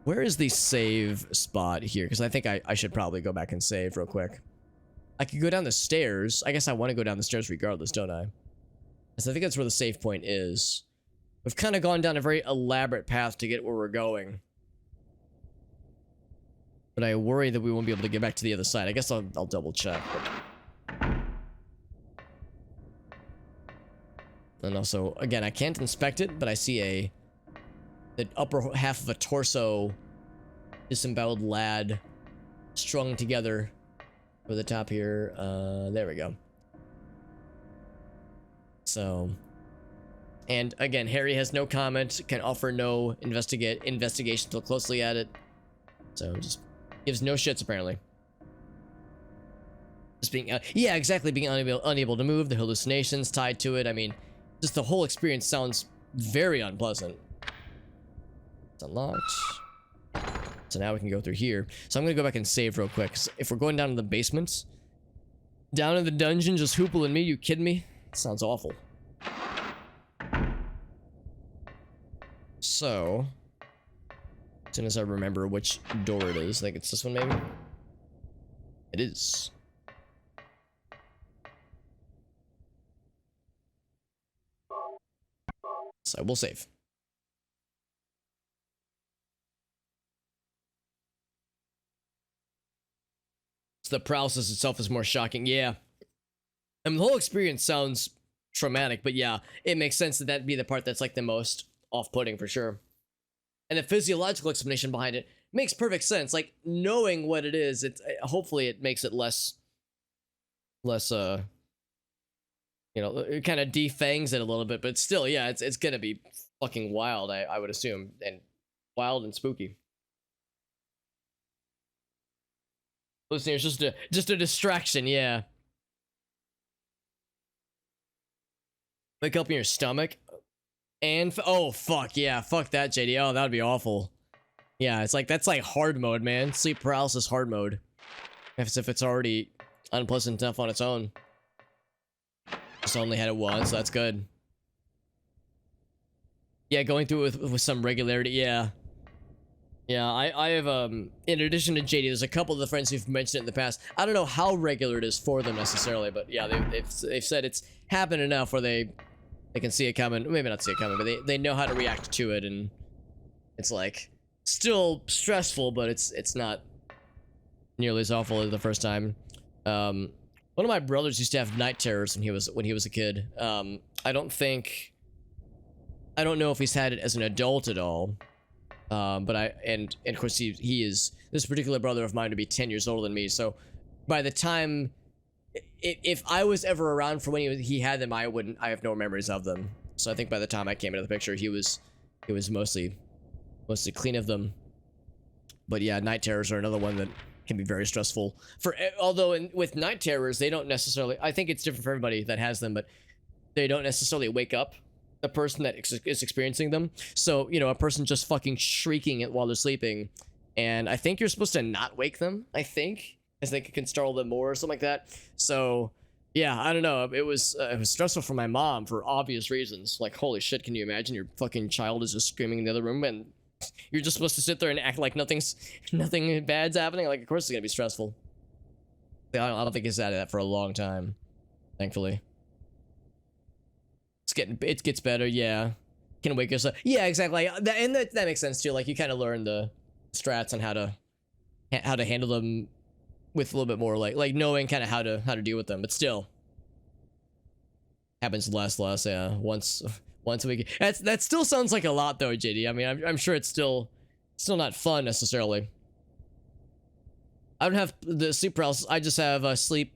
Where is the save spot here? Because I think I should probably go back and save real quick. I could go down the stairs. I guess I want to go down the stairs regardless, don't I? So I think that's where the save point is. We've kind of gone down a very elaborate path to get where we're going. But I worry that we won't be able to get back to the other side. I guess I'll double check. But... And also, again, I can't inspect it, but I see the upper half of a torso, disemboweled lad, strung together over the top here. There we go. So, and again, Harry has no comment, can offer no investigation to look closely at it. So just gives no shits apparently. Just being, yeah, exactly, being unable to move, the hallucinations tied to it. I mean, just the whole experience sounds very unpleasant. It's unlocked. So now we can go through here. So I'm gonna go back and save real quick. If we're going down to the basement, down in the dungeon, just Hoople and me, you kidding me? Sounds awful. So, as soon as I remember which door it is, I think it's this one maybe? It is. So we'll save. So the paralysis itself is more shocking, yeah. I mean, the whole experience sounds traumatic, but yeah, it makes sense that that'd be the part that's like the most off-putting for sure. And the physiological explanation behind it makes perfect sense. Like knowing what it is, hopefully it makes it less you know, it kind of defangs it a little bit, but still, yeah, it's gonna be fucking wild, I would assume, and wild and spooky. Listeners, just a distraction, yeah. Wake up in your stomach, and oh fuck yeah, fuck that, JD. Oh, that would be awful. Yeah, it's like that's like hard mode, man. Sleep paralysis hard mode. As if it's already unpleasant enough on its own. Just only had it once, so that's good. Yeah, going through it with some regularity, yeah. Yeah, I have, in addition to JD, there's a couple of the friends who've mentioned it in the past. I don't know how regular it is for them necessarily, but yeah, they've said it's happened enough where they can see it coming. Maybe not see it coming, but they know how to react to it, and it's like still stressful, but it's not nearly as awful as the first time. One of my brothers used to have night terrors when he was a kid. I don't know if he's had it as an adult at all. But and of course he is, this particular brother of mine to be 10 years older than me, so by the time if I was ever around for when he had them, I have no memories of them. So I think by the time I came into the picture, he was mostly clean of them. But yeah, night terrors are another one that can be very stressful. Although with night terrors, they don't necessarily, I think it's different for everybody that has them, but they don't necessarily wake up the person that is experiencing them. So, you know, a person just fucking shrieking it while they're sleeping, and I think you're supposed to not wake them, I think, as they can startle them more or something like that. So Yeah, I don't know. It was stressful for my mom for obvious reasons. Like, holy shit, can you imagine your fucking child is just screaming in the other room and you're just supposed to sit there and act like nothing bad's happening? Like, of course it's gonna be stressful. I don't think it's out of that for a long time, thankfully. It gets better, yeah. Can wake us up. Yeah, exactly. And that makes sense too. Like, you kind of learn the strats on how to handle them with a little bit more like knowing kind of how to deal with them, but still happens less, yeah. Once a week. That still sounds like a lot though, JD. I mean, I'm sure it's still not fun necessarily. I don't have the sleep paralysis. I just have sleep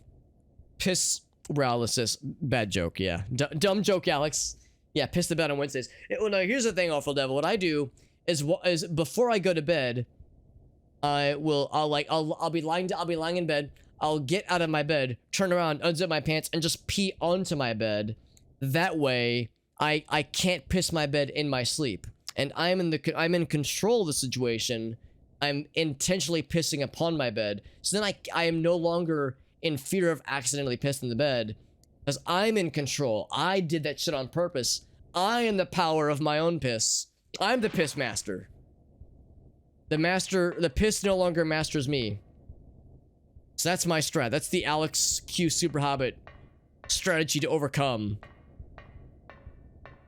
piss paralysis. Bad joke, yeah. Dumb joke, Alex. Yeah, piss the bed on Wednesdays. Well, no, here's the thing, Awful Devil. What I do is before I go to bed, I'll be lying in bed. I'll get out of my bed, turn around, unzip my pants, and just pee onto my bed. That way, I can't piss my bed in my sleep, and I'm in control of the situation. I'm intentionally pissing upon my bed, so then I am no longer in fear of accidentally pissing the bed, because I'm in control. I did that shit on purpose. I am the power of my own piss. I'm the piss master. The piss no longer masters me. So that's my strat. That's the Alex Q Super Hobbit strategy to overcome.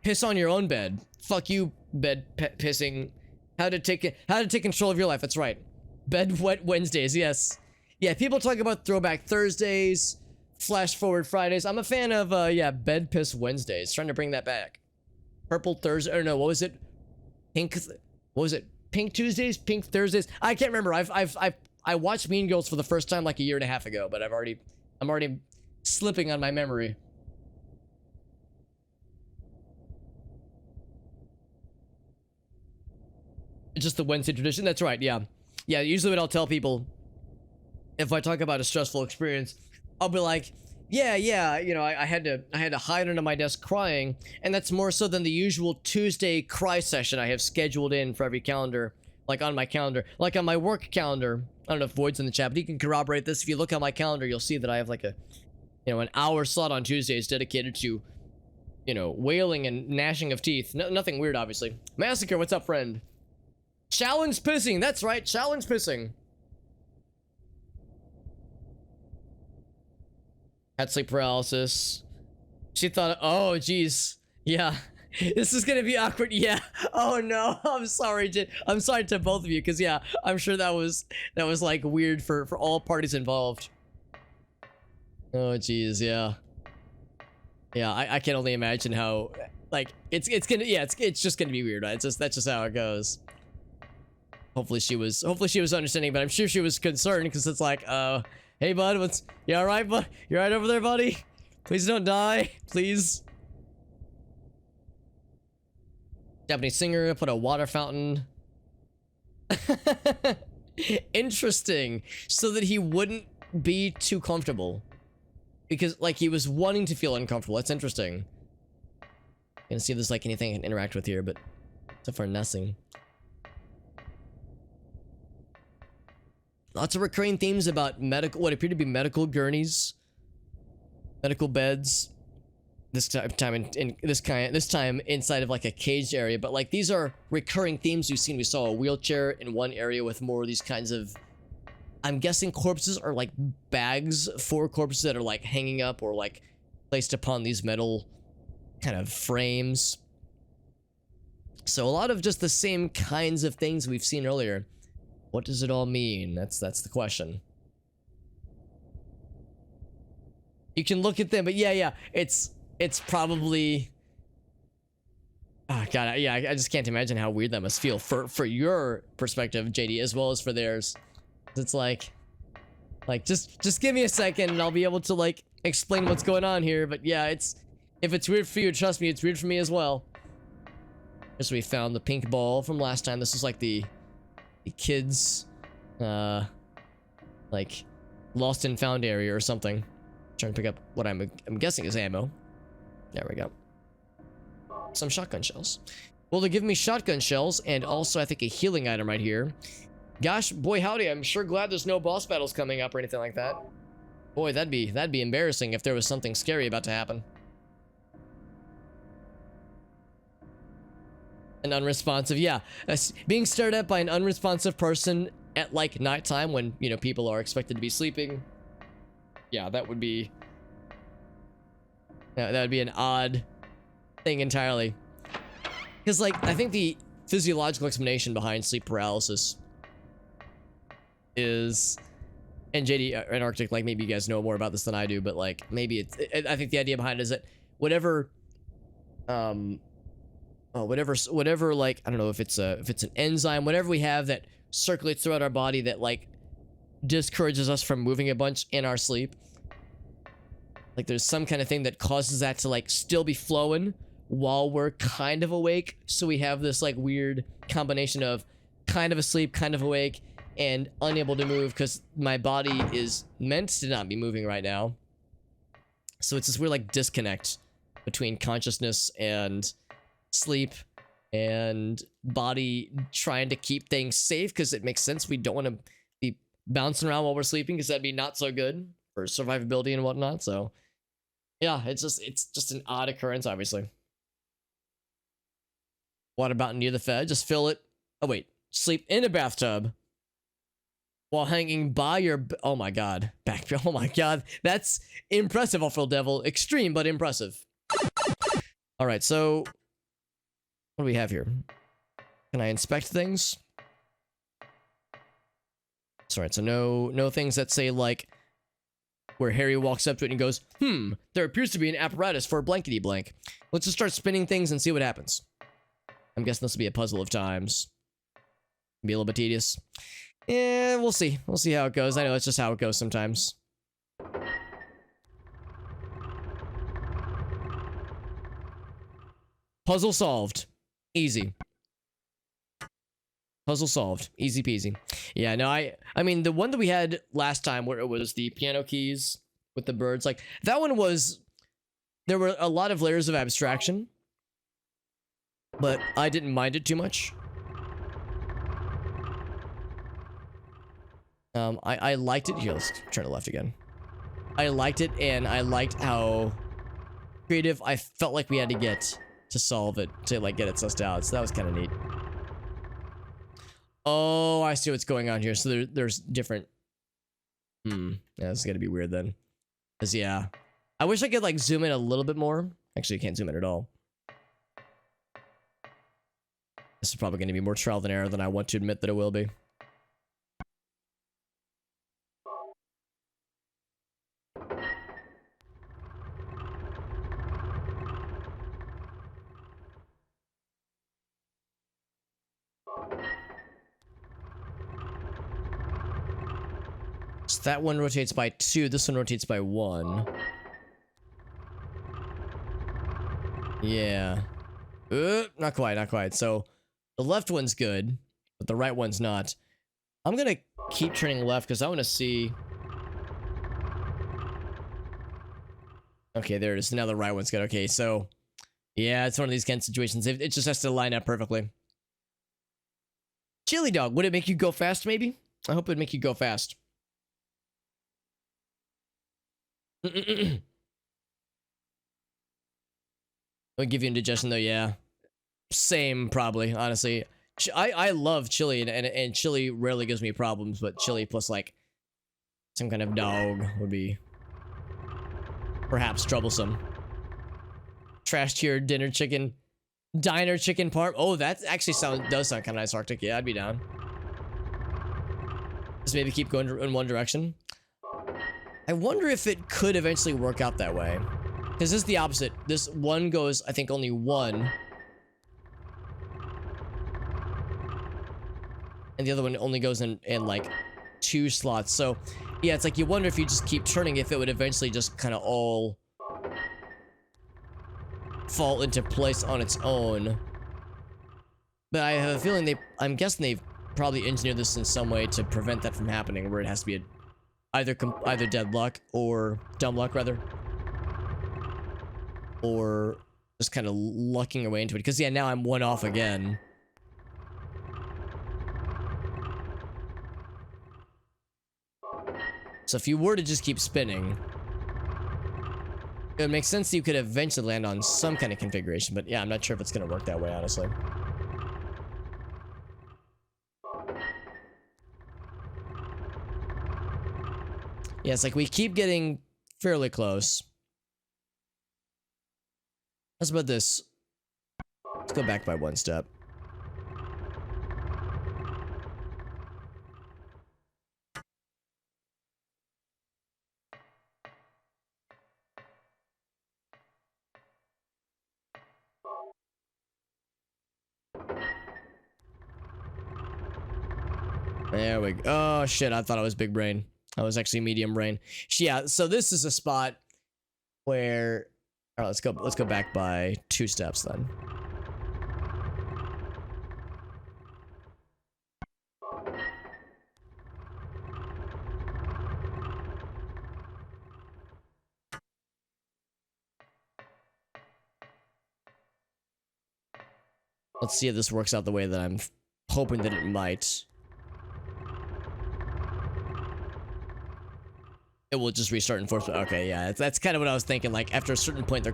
Piss on your own bed. Fuck you, bed pissing. How to take control of your life. That's right. Bed wet Wednesdays. Yes. Yeah. People talk about Throwback Thursdays, Flash Forward Fridays. I'm a fan of bed piss Wednesdays. Trying to bring that back. Purple Thursday. Or no, what was it? Pink. What was it? Pink Tuesdays, Pink Thursdays. I can't remember. I watched Mean Girls for the first time like a year and a half ago, but I'm already slipping on my memory. It's just the Wednesday tradition. That's right. Yeah. Yeah. Usually what I'll tell people if I talk about a stressful experience, I'll be like, yeah, you know, I had to hide under my desk crying, and that's more so than the usual Tuesday cry session I have scheduled in for every calendar, like on my calendar, like on my work calendar. I don't know if Void's in the chat, but he can corroborate this. If you look on my calendar, you'll see that I have like an hour slot on Tuesdays dedicated to, wailing and gnashing of teeth. Nothing weird, obviously. Massacre, what's up, friend? Challenge pissing, that's right, challenge pissing. Had sleep paralysis. She thought, oh, geez. Yeah. This is gonna be awkward. Yeah. Oh, no. I'm sorry, I'm sorry to both of you, because, yeah, I'm sure that was like, weird for all parties involved. Oh, geez, yeah. Yeah, I can only imagine how, like, it's just gonna be weird, right? That's just how it goes. Hopefully she was understanding, but I'm sure she was concerned, because it's like, hey, bud, you alright, bud? You alright over there, buddy? Please don't die, please. Japanese singer put a water fountain. Interesting. So that he wouldn't be too comfortable. Because, like, he was wanting to feel uncomfortable. That's interesting. Gonna see if there's, like, anything I can interact with here, but so far, nothing. Lots of recurring themes about what appear to be medical gurneys, medical beds. This time inside of like a caged area, but like these are recurring themes we've seen. We saw a wheelchair in one area with more of these kinds of, I'm guessing corpses are like bags for corpses that are like hanging up or like placed upon these metal kind of frames. So a lot of just the same kinds of things we've seen earlier. What does it all mean? That's the question. You can look at them, but yeah, it's probably. Oh god, yeah, I just can't imagine how weird that must feel for your perspective, JD, as well as for theirs. It's like just give me a second and I'll be able to like explain what's going on here. But yeah, if it's weird for you, trust me, it's weird for me as well. Just we found the pink ball from last time. This is like the kids like lost and found area or something. Trying to pick up what I'm guessing is ammo. There we go. Some shotgun shells. Well, they give me shotgun shells and also I think a healing item right here. Gosh, boy howdy, I'm sure glad there's no boss battles coming up or anything like that. Boy, that'd be embarrassing if there was something scary about to happen. An unresponsive, yeah. Being stared at by an unresponsive person at like nighttime when, you know, people are expected to be sleeping. Yeah, that would be... Yeah, that would be an odd thing entirely. Because, like, I think the physiological explanation behind sleep paralysis is... And JD and Arctic, like, maybe you guys know more about this than I do, but, like, maybe it's... I think the idea behind it is that whatever... whatever, like, I don't know if it's an enzyme, whatever we have that circulates throughout our body that, like, discourages us from moving a bunch in our sleep. Like, there's some kind of thing that causes that to, like, still be flowing while we're kind of awake. So we have this, like, weird combination of kind of asleep, kind of awake, and unable to move because my body is meant to not be moving right now. So it's this weird, like, disconnect between consciousness and sleep and body trying to keep things safe because it makes sense. We don't want to be bouncing around while we're sleeping because that'd be not so good for survivability and whatnot. So yeah, it's just an odd occurrence, obviously. Water fountain near the Fed, just fill it. Oh wait, sleep in a bathtub while hanging by your... Oh my god, back. Oh my god, that's impressive, Awful Devil. Extreme, but impressive. All right, so what do we have here? Can I inspect things? That's right, so no things that say, like, where Harry walks up to it and goes, there appears to be an apparatus for blankety blank. Let's just start spinning things and see what happens. I'm guessing this will be a puzzle of times. Be a little bit tedious. Yeah, we'll see. We'll see how it goes. I know it's just how it goes sometimes. Puzzle solved. Easy. Puzzle solved. Easy peasy. Yeah, no, I mean, the one that we had last time where it was the piano keys with the birds, like, that one was... There were a lot of layers of abstraction, but I didn't mind it too much. I liked it. Here, let's turn to the left again. I liked it, and I liked how creative I felt like we had to get to solve it, to, like, get it sussed out. So that was kind of neat. Oh, I see what's going on here. So there's different... Yeah, this is gonna be weird then. Because, yeah. I wish I could, like, zoom in a little bit more. Actually, I can't zoom in at all. This is probably going to be more trial than error than I want to admit that it will be. So that one rotates by 2, this one rotates by 1. Yeah. Not quite, not quite. So, the left one's good, but the right one's not. I'm gonna keep turning left because I want to see... Okay, there it is. Now the right one's good. Okay, so... Yeah, it's one of these kind of situations. It just has to line up perfectly. Chili dog, would it make you go fast, maybe? I hope it'd make you go fast. I'll give you indigestion though, yeah. Same, probably, honestly. I love chili, and chili rarely gives me problems, but chili plus, like, some kind of dog would be perhaps troublesome. Trash tier dinner chicken. Diner chicken parm. Oh, that actually does sound kind of nice, Arctic. Yeah, I'd be down. Just maybe keep going in one direction. I wonder if it could eventually work out that way. Because this is the opposite. This one goes, I think, only 1. And the other one only goes in like 2 slots. So, yeah, it's like you wonder if you just keep turning if it would eventually just kind of all fall into place on its own. But I have a feeling I'm guessing they've probably engineered this in some way to prevent that from happening, where it has to be either dead luck or dumb luck, rather. Or just kind of lucking away into it. Because, yeah, now I'm 1 off again. So if you were to just keep spinning, it would make sense that you could eventually land on some kind of configuration, but yeah, I'm not sure if it's going to work that way, honestly. Yeah, it's like we keep getting fairly close. How's about this? Let's go back by one step. There we go. Oh shit, I thought I was big brain. I was actually medium brain. Yeah, so this is a spot where, all right, let's go back by 2 steps then. Let's see if this works out the way that I'm hoping that it might. It will just restart enforcement. Okay, yeah, that's kind of what I was thinking. Like after a certain point, there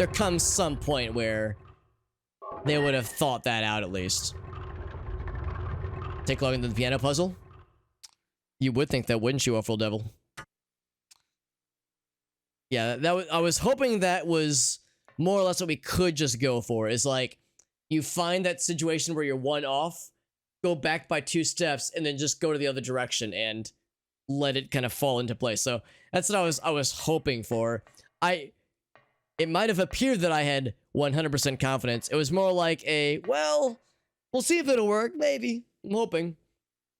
comes some point where they would have thought that out at least. Take longer than the piano puzzle. You would think that, wouldn't you, Awful Devil? Yeah, I was hoping that was more or less what we could just go for. Is like you find that situation where you're one off, go back by 2 steps, and then just go to the other direction and let it kind of fall into place. So that's what I was hoping for. It might have appeared that I had 100% confidence. It was more like a, well, we'll see if it'll work. Maybe. I'm hoping.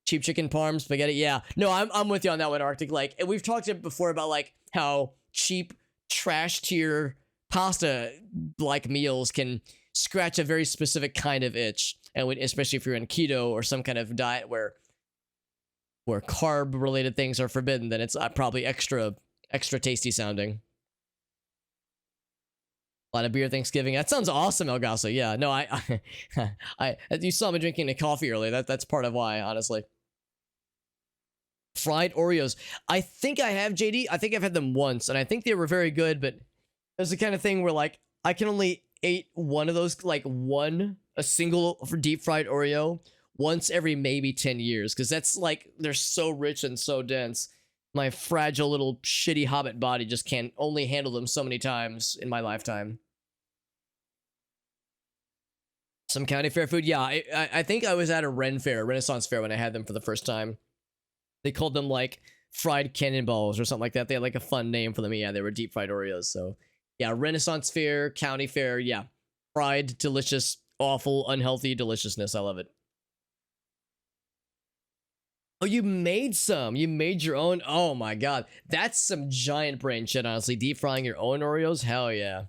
Cheap chicken parm spaghetti. Yeah. No, I'm with you on that one, Arctic. Like, and we've talked before about like how cheap trash tier pasta like meals can scratch a very specific kind of itch, and especially if you're in keto or some kind of diet where carb related things are forbidden, then it's probably extra tasty sounding. A lot of beer Thanksgiving. That sounds awesome, Elgaso. Yeah, no, you saw me drinking a coffee earlier. That's part of why, honestly. Fried Oreos. I think I have, JD. I think I've had them once, and I think they were very good, but it's the kind of thing where like I can only eat one of those, like a single deep fried Oreo once every maybe 10 years, because that's like, they're so rich and so dense. My fragile little shitty hobbit body just can only handle them so many times in my lifetime. Some county fair food? Yeah, I think I was at a Renaissance fair when I had them for the first time. They called them like fried cannonballs or something like that. They had like a fun name for them. Yeah, they were deep fried Oreos. So yeah, Renaissance fair, county fair, yeah. Fried, delicious, awful, unhealthy deliciousness. I love it. Oh, you made some. You made your own. Oh my god. That's some giant brain shit, honestly. Deep frying your own Oreos? Hell yeah.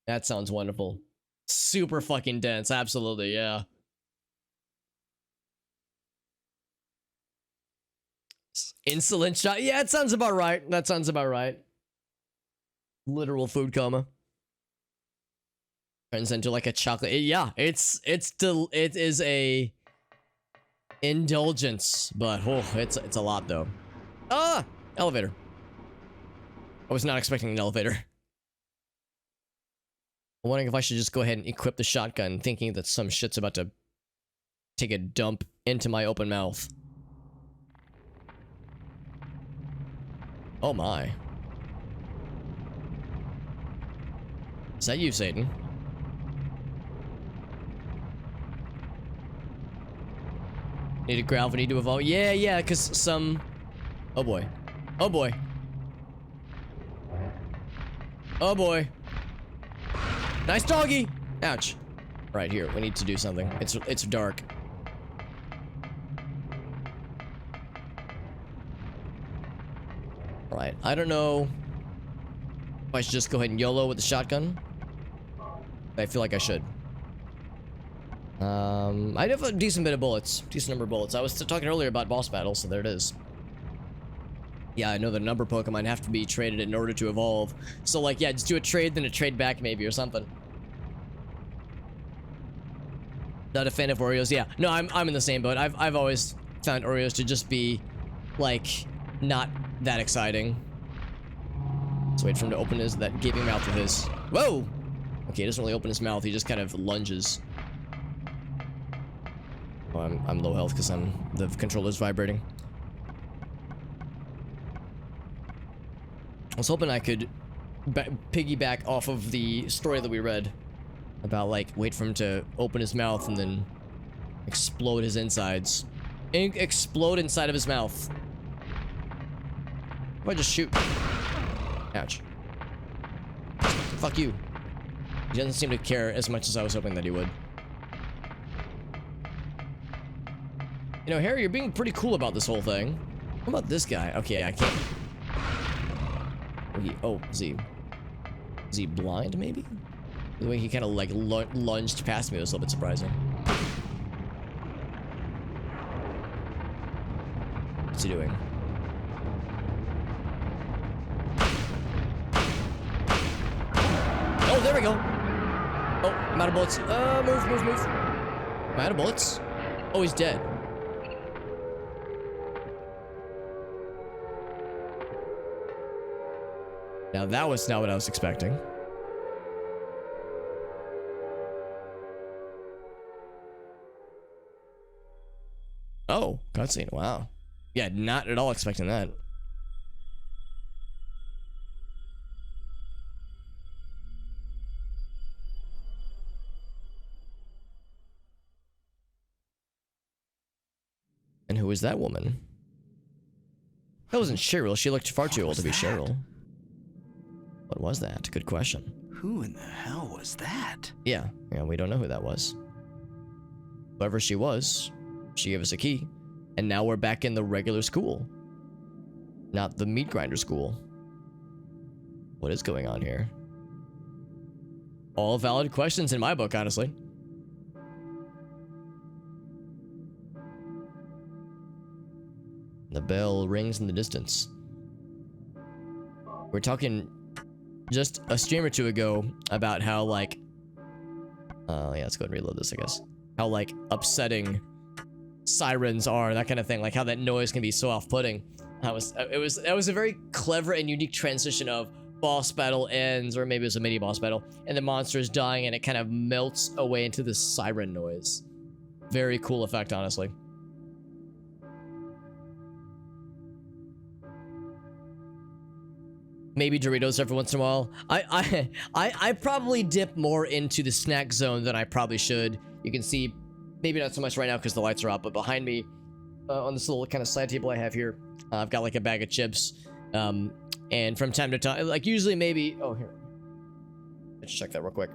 That sounds wonderful. Super fucking dense. Absolutely, yeah. Insulin shot. Yeah, it sounds about right. That sounds about right. Literal food coma. Turns into like a chocolate. Yeah, it is a indulgence, but oh, it's a lot though. Ah, elevator. I was not expecting an elevator. I'm wondering if I should just go ahead and equip the shotgun, thinking that some shit's about to take a dump into my open mouth. Oh my. Is that you, Satan? Need a growl, need to evolve. Yeah, because some... Oh boy. Oh boy. Oh boy. Nice doggy! Ouch. Right here, we need to do something. It's dark. Right, I don't know if I should just go ahead and YOLO with the shotgun. I feel like I should. I have a decent bit of bullets. Decent number of bullets. I was talking earlier about boss battles, so there it is. Yeah, I know the number Pokemon have to be traded in order to evolve. So, like, yeah, just do a trade, then a trade back maybe, or something. Not a fan of Oreos. Yeah, no, I'm in the same boat. I've always found Oreos to just be, like, not that exciting. Let's wait for him to open that gaping mouth of his. Whoa! Okay, he doesn't really open his mouth. He just kind of lunges. Oh, I'm low health because the controller's vibrating. I was hoping I could piggyback off of the story that we read about, like, wait for him to open his mouth and then explode his insides. Explode inside of his mouth. If I just shoot. Ouch. Fuck you. He doesn't seem to care as much as I was hoping that he would. You know, Harry, you're being pretty cool about this whole thing. What about this guy? Okay, I can't. Oh, is he blind, maybe? The way he kind of, like, lunged past me was a little bit surprising. What's he doing? Oh, there we go. Oh, I'm out of bullets. Move. I'm out of bullets. Oh, he's dead. Now that was not what I was expecting. Oh, cutscene. Wow. Yeah, not at all expecting that. And who is that woman? That wasn't Cheryl. She looked far too old to be Cheryl. What was that? Good question. Who in the hell was that? Yeah, we don't know who that was. Whoever she was, she gave us a key. And now we're back in the regular school. Not the meat grinder school. What is going on here? All valid questions in my book, honestly. The bell rings in the distance. We're talking just a stream or two ago about how, like, yeah, let's go and reload this, I guess. How, like, upsetting sirens are, that kind of thing, like how that noise can be so off-putting. That was a very clever and unique transition of boss battle ends, or maybe it was a mini boss battle, and the monster is dying and it kind of melts away into this siren noise. Very cool effect, honestly. Maybe Doritos every once in a while. I probably dip more into the snack zone than I probably should. You can see, maybe not so much right now because the lights are out, but behind me, on this little kind of side table I have here, I've got like a bag of chips. And from time to time, like usually maybe, oh here, let's check that real quick.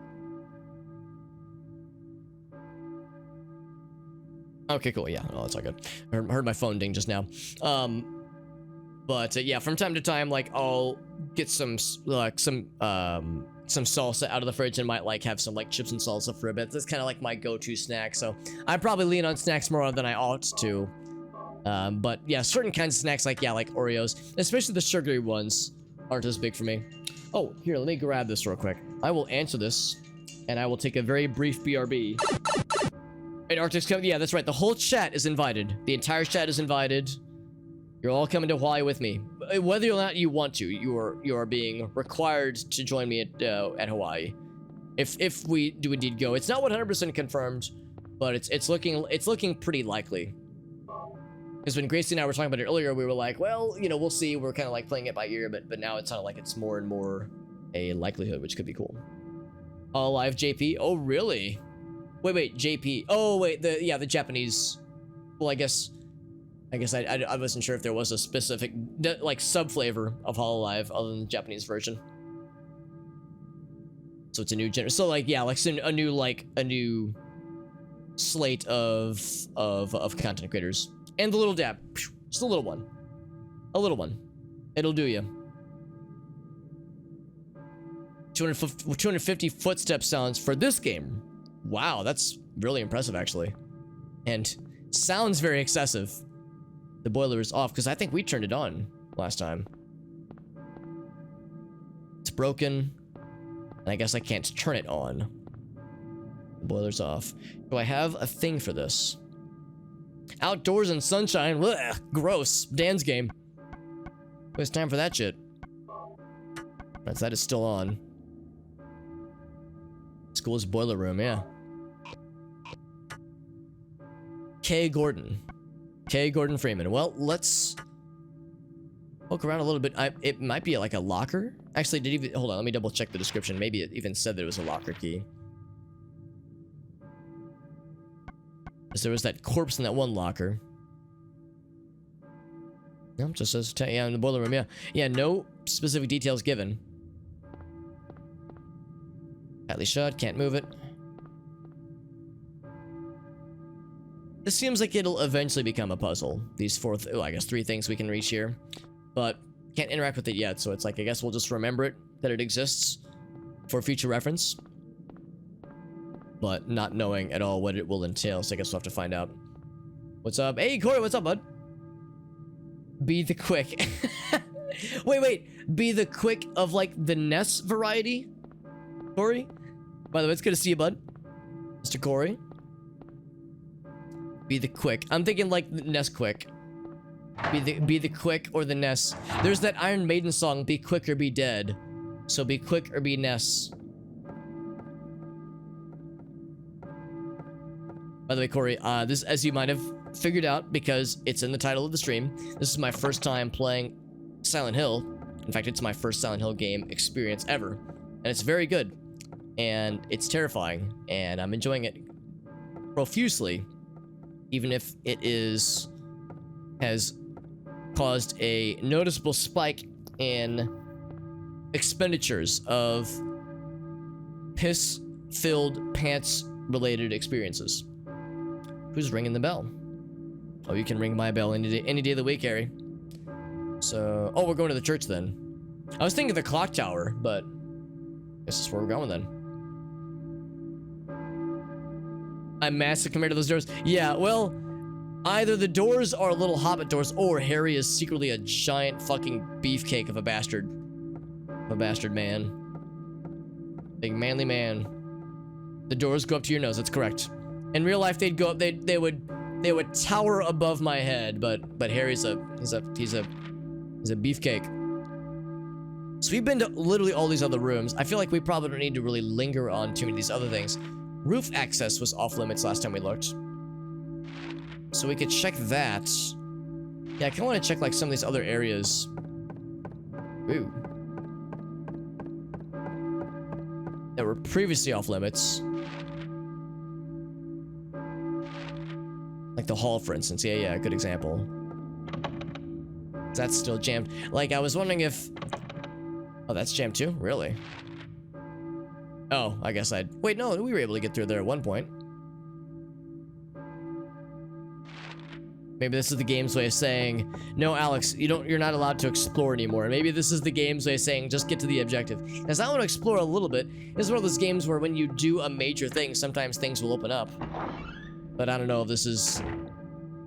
Okay, cool, yeah, oh, that's all good. I heard my phone ding just now. But yeah, from time to time, like I'll get some salsa out of the fridge and might like have some like chips and salsa for a bit. That's kind of like my go-to snack. So I probably lean on snacks more than I ought to. But yeah, certain kinds of snacks like Oreos, especially the sugary ones, aren't as big for me. Oh, here, let me grab this real quick. I will answer this, and I will take a very brief BRB. And Arctic's coming. Yeah, that's right. The whole chat is invited. The entire chat is invited. You're all coming to Hawaii with me. Whether or not you want to, you are being required to join me at Hawaii. If we do indeed go, it's not 100% confirmed, but it's looking pretty likely. Because when Gracie and I were talking about it earlier, we were like, well, you know, we'll see. We're kind of like playing it by ear, but now it's kind of like it's more and more a likelihood, which could be cool. Live JP. Oh, really? Wait, JP. Oh, wait, the Japanese. Well, I guess I wasn't sure if there was a specific like sub flavor of Hololive other than the Japanese version. So it's a new so like yeah, like a new slate of content creators. And the little dab, just a little one, it'll do you. 250 footstep sounds for this game. Wow, that's really impressive actually, and sounds very excessive. The boiler is off because I think we turned it on last time. It's broken, and I guess I can't turn it on. The boiler's off. Do I have a thing for this? Outdoors and sunshine. Blech, gross. Dan's game. It's time for that shit. That is still on. School's boiler room, yeah. K. Gordon Freeman. Well, let's look around a little bit. It might be like a locker. Actually, hold on, let me double check the description. Maybe it even said that it was a locker key. Because there was that corpse in that one locker. No, just says, yeah, in the boiler room, yeah. Yeah, no specific details given. Tightly shut, can't move it. This seems like it'll eventually become a puzzle. These I guess 3 things we can reach here. But can't interact with it yet, so it's like, I guess we'll just remember it, that it exists for future reference. But not knowing at all what it will entail, so I guess we'll have to find out. What's up? Hey, Corey, what's up, bud? Be the quick. Wait. Be the quick of, like, the Ness variety? Corey? By the way, it's good to see you, bud. Mr. Corey. Be the quick. I'm thinking, like, Ness quick. Be the quick or the Ness. There's that Iron Maiden song, Be Quick or Be Dead. So be quick or be Ness. By the way, Corey, this, as you might have figured out, because it's in the title of the stream, this is my first time playing Silent Hill. In fact, it's my first Silent Hill game experience ever. And it's very good. And it's terrifying. And I'm enjoying it profusely. Even if it has caused a noticeable spike in expenditures of piss-filled pants-related experiences. Who's ringing the bell? Oh, you can ring my bell any day of the week, Harry. So, oh, we're going to the church then. I was thinking the clock tower, but I guess that's where we're going then. I'm massive compared to those doors. Yeah, well, either the doors are little hobbit doors, or Harry is secretly a giant fucking beefcake of a bastard. A bastard man. Big manly man. The doors go up to your nose, that's correct. In real life, they'd go up, they would tower above my head, but Harry's a beefcake. So we've been to literally all these other rooms. I feel like we probably don't need to really linger on too many of these other things. Roof access was off limits last time we looked. So we could check that. Yeah, I kinda wanna check like some of these other areas. Ooh. That were previously off limits. Like the hall, for instance. Yeah, good example. That's still jammed. Like, I was wondering if... Oh, that's jammed too? Really? Oh, I guess I'd... Wait, no, we were able to get through there at one point. Maybe this is the game's way of saying, no, Alex, you're not allowed to explore anymore. Maybe this is the game's way of saying, just get to the objective. Because I want to explore a little bit. This is one of those games where when you do a major thing, sometimes things will open up. But I don't know if this is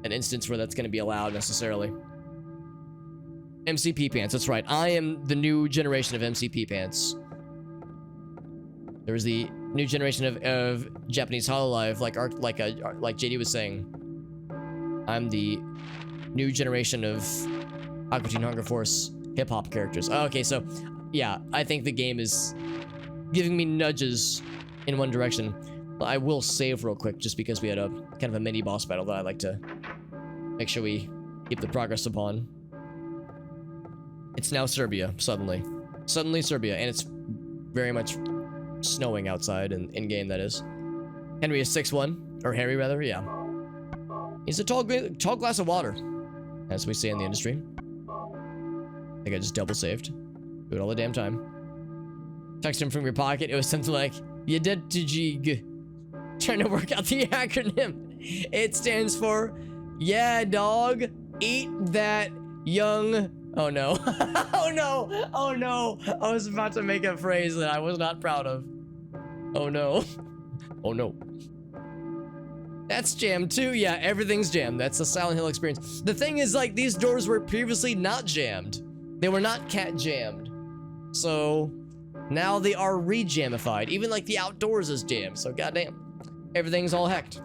an instance where that's going to be allowed necessarily. MCP pants, that's right. I am the new generation of MCP pants. There's the new generation of Japanese Hololive, like JD was saying. I'm the new generation of Aqua Teen Hunger Force hip-hop characters. Oh, okay, so, yeah, I think the game is giving me nudges in one direction. I will save real quick, just because we had a kind of a mini boss battle that I like to make sure we keep the progress upon. It's now Serbia, suddenly. Suddenly Serbia, and it's very much snowing outside, in-game, that is. Henry is 6'1", or Harry, rather, yeah. He's a tall glass of water, as we say in the industry. I think I just double saved. Do it all the damn time. Text him from your pocket. It was something like, you did to jig. Trying to work out the acronym. It stands for, yeah, dog, eat that young... Oh no. Oh no. Oh no. I was about to make a phrase that I was not proud of. Oh no. Oh no. That's jammed too. Yeah, everything's jammed. That's a Silent Hill experience. The thing is, like, these doors were previously not jammed. They were not cat jammed. So now they are re-jamified. Even like the outdoors is jammed. So goddamn. Everything's all hecked.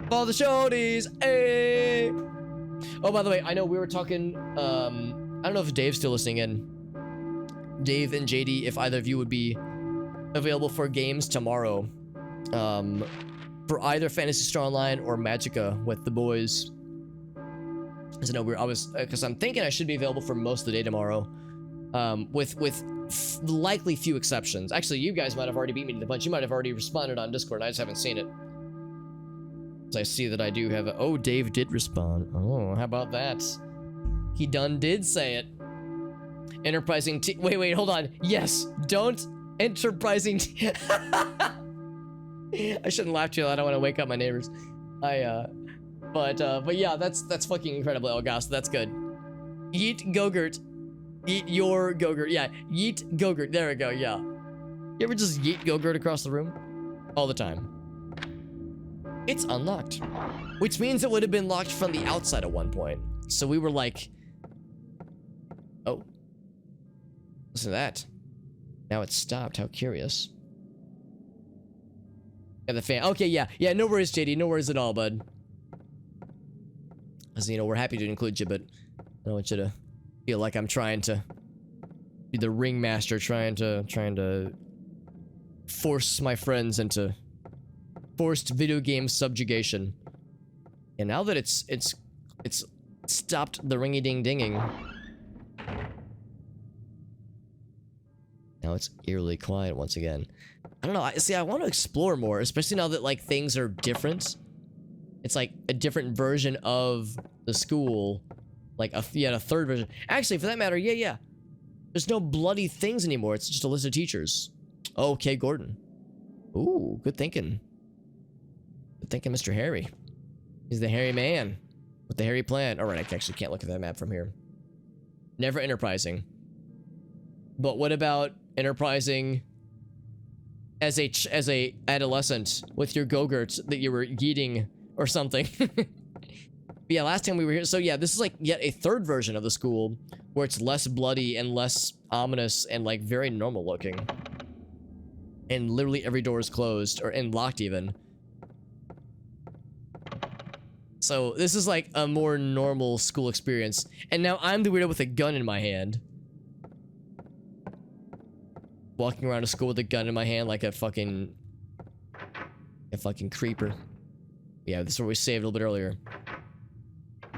Follow the shorties. Hey. Oh, by the way, I know we were talking I don't know if Dave's still listening in. Dave and JD, if either of you would be available for games tomorrow, for either Phantasy Star Online or Magicka with the boys. Because because I'm thinking I should be available for most of the day tomorrow, with likely few exceptions. Actually, you guys might have already beat me to the punch. You might have already responded on Discord. I just haven't seen it. So I see that I do have oh, Dave did respond. Oh, how about that? He did say it. Enterprising wait, hold on. Yes, don't enterprising I shouldn't laugh too loud. I don't want to wake up my neighbors. But yeah, that's fucking incredible, Elgas. That's good. Yeet Gogurt. Yeet your Gogurt. Yeah, yeet Gogurt. There we go. Yeah. You ever just yeet Gogurt across the room? All the time. It's unlocked, which means it would have been locked from the outside at one point. So we were like, oh, listen to that. Now it's stopped. How curious. Yeah, the fan. Okay, yeah. No worries, JD. No worries at all, bud. As you know, we're happy to include you, but I don't want you to feel like I'm trying to be the ringmaster, trying to force my friends into forced video game subjugation. And now that it's stopped the ringy ding dinging, now it's eerily quiet once again. I don't know. I want to explore more, especially now that like things are different. It's like a different version of the school, like a third version. Actually, for that matter, yeah. There's no bloody things anymore. It's just a list of teachers. Okay, Gordon. Ooh, good thinking. Good thinking, Mr. Harry. He's the hairy man with the hairy plan. All right, I actually can't look at that map from here. Never enterprising. But what about enterprising as a adolescent with your Go-Gurts that you were yeeting or something? But yeah, last time we were here. So yeah, this is like yet a third version of the school where it's less bloody and less ominous and like very normal looking. And literally every door is closed and locked even. So this is like a more normal school experience. And now I'm the weirdo with a gun in my hand. Walking around a school with a gun in my hand like a fucking creeper. Yeah, this is what we saved a little bit earlier.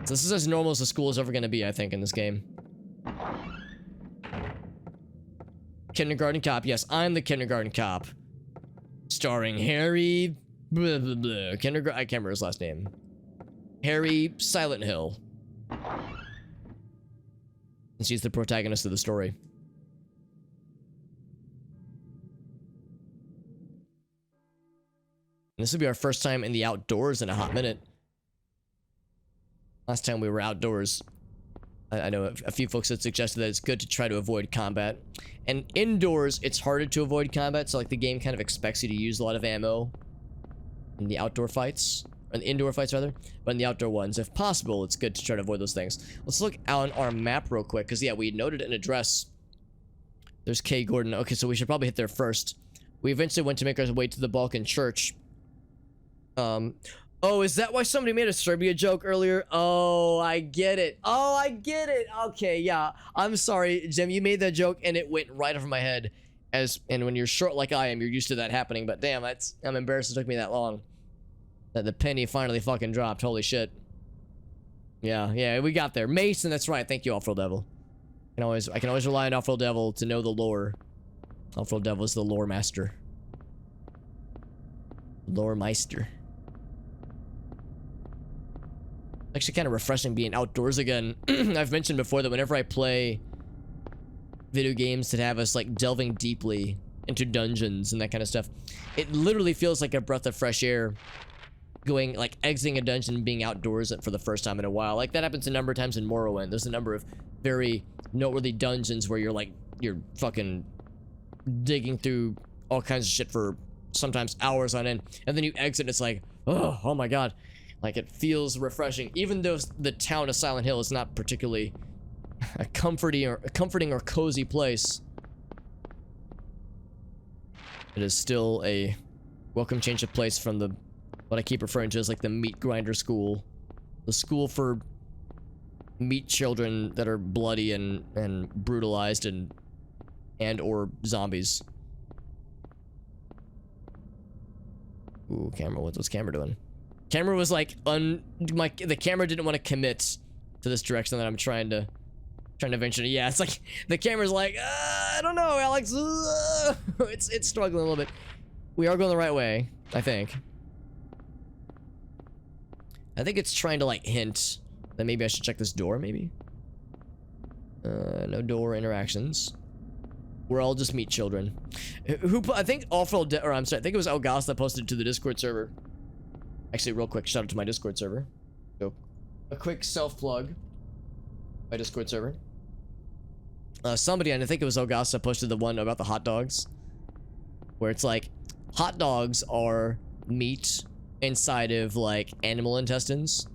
So this is as normal as the school is ever going to be, I think, in this game. Kindergarten Cop. Yes, I'm the Kindergarten Cop. Starring Harry... Blah, blah, blah. I can't remember his last name. Harry Silent Hill. And she's the protagonist of the story. And this will be our first time in the outdoors in a hot minute. Last time we were outdoors, I know a few folks had suggested that it's good to try to avoid combat. And indoors, it's harder to avoid combat, so like the game kind of expects you to use a lot of ammo in the outdoor fights. Or the indoor fights, rather. But in the outdoor ones, if possible, it's good to try to avoid those things. Let's look on our map real quick, because yeah, we noted an address. There's K. Gordon. Okay, so we should probably hit there first. We eventually went to make our way to the Balkan Church. Oh, is that why somebody made a Serbia joke earlier? Oh, I get it. Oh, I get it. Okay, yeah. I'm sorry, Jim. You made that joke and it went right over my head. And when you're short like I am, you're used to that happening. But damn, I'm embarrassed it took me that long. That the penny finally fucking dropped. Holy shit. Yeah, we got there. Mason, that's right. Thank you, Off-Road Devil. I can always rely on Off-Road Devil to know the lore. Off-Road Devil is the lore master. Lore meister. Actually kind of refreshing being outdoors again. I've mentioned before that whenever I play video games that have us like delving deeply into dungeons and that kind of stuff, it literally feels like a breath of fresh air going, like exiting a dungeon and being outdoors for the first time in a while. Like that happens a number of times in Morrowind. There's a number of very noteworthy dungeons where you're fucking digging through all kinds of shit for sometimes hours on end, and then you exit and it's like, oh my god. Like, it feels refreshing, even though the town of Silent Hill is not particularly a comforting or cozy place. It is still a welcome change of place from what I keep referring to as like the meat grinder school. The school for meet children that are bloody and brutalized and or zombies. Ooh, camera, what's camera doing? Camera was like the camera didn't want to commit to this direction that I'm trying to venture. Yeah, it's like the camera's like, I don't know, Alex. It's struggling a little bit. We are going the right way, I think. I think it's trying to like hint that maybe I should check this door, maybe. No door interactions. We're all just meet children. I think I'm sorry, I think it was Elgas that posted it to the Discord server. Actually, real quick, shout out to my Discord server. So, a quick self-plug. My Discord server. Somebody, and I think it was Elgas that posted the one about the hot dogs. Where it's like, hot dogs are meat inside of like animal intestines.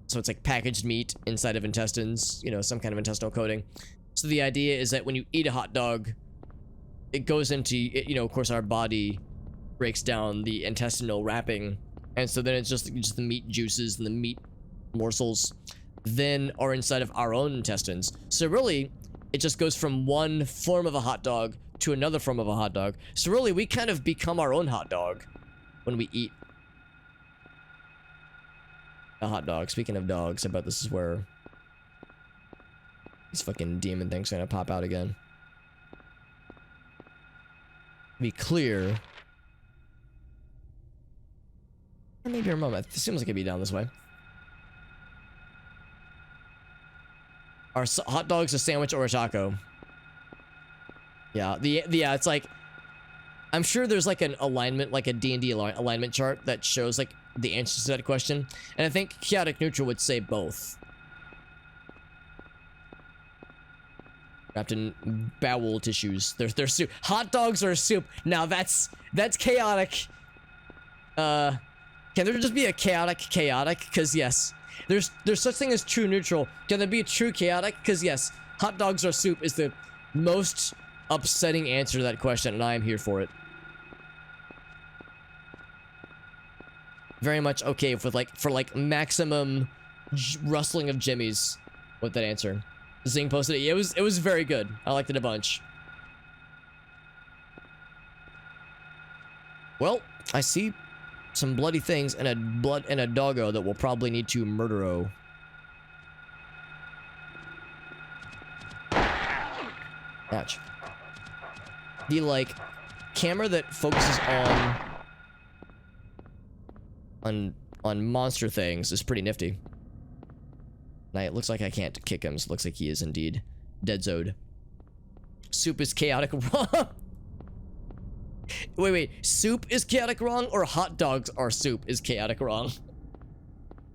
So it's like packaged meat inside of intestines, you know, some kind of intestinal coating. So the idea is that when you eat a hot dog, it goes into, you know, of course our body breaks down the intestinal wrapping. And so then it's just the meat juices and the meat morsels then are inside of our own intestines. So really, it just goes from one form of a hot dog to another form of a hot dog. So really, we kind of become our own hot dog when we eat a hot dog. Speaking of dogs, I bet this is where these fucking demon things are gonna pop out again. Be clear. Or maybe I'm wrong. It seems like it'd be down this way. Are hot dogs a sandwich or a taco? Yeah, yeah, it's like, I'm sure there's like an alignment, like a D&D alignment chart that shows like the answers to that question. And I think chaotic neutral would say both. Wrapped in bowel tissues. They're soup. Hot dogs are soup. Now that's chaotic. Can there just be a chaotic? Because yes. There's such thing as true neutral. Can there be a true chaotic? Because yes, hot dogs are soup is the most upsetting answer to that question, and I am here for it. Very much okay with for maximum rustling of jimmies with that answer. Zing posted it. It was very good. I liked it a bunch. Well, I see some bloody things and a doggo that will probably need to murder-o. Ouch. The like camera that focuses on monster things is pretty nifty. And it looks like I can't kick him, so it looks like he is indeed dead-zoed. Soup is chaotic wrong. Wait. Soup is chaotic wrong, or hot dogs are soup is chaotic wrong?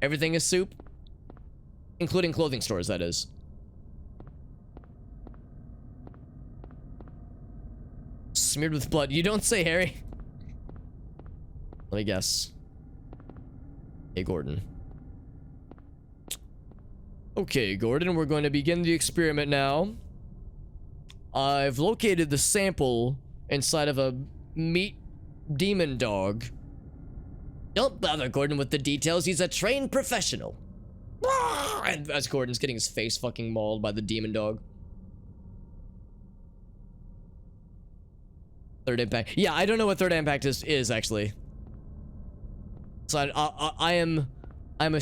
Everything is soup? Including clothing stores, that is. Smeared with blood. You don't say, Harry. Let me guess. Hey, Gordon. Okay, Gordon, we're going to begin the experiment now. I've located the sample inside of a meat demon dog. Don't bother Gordon with the details. He's a trained professional. And as Gordon's getting his face fucking mauled by the demon dog. Third impact. Yeah, I don't know what third impact is actually. So I'm a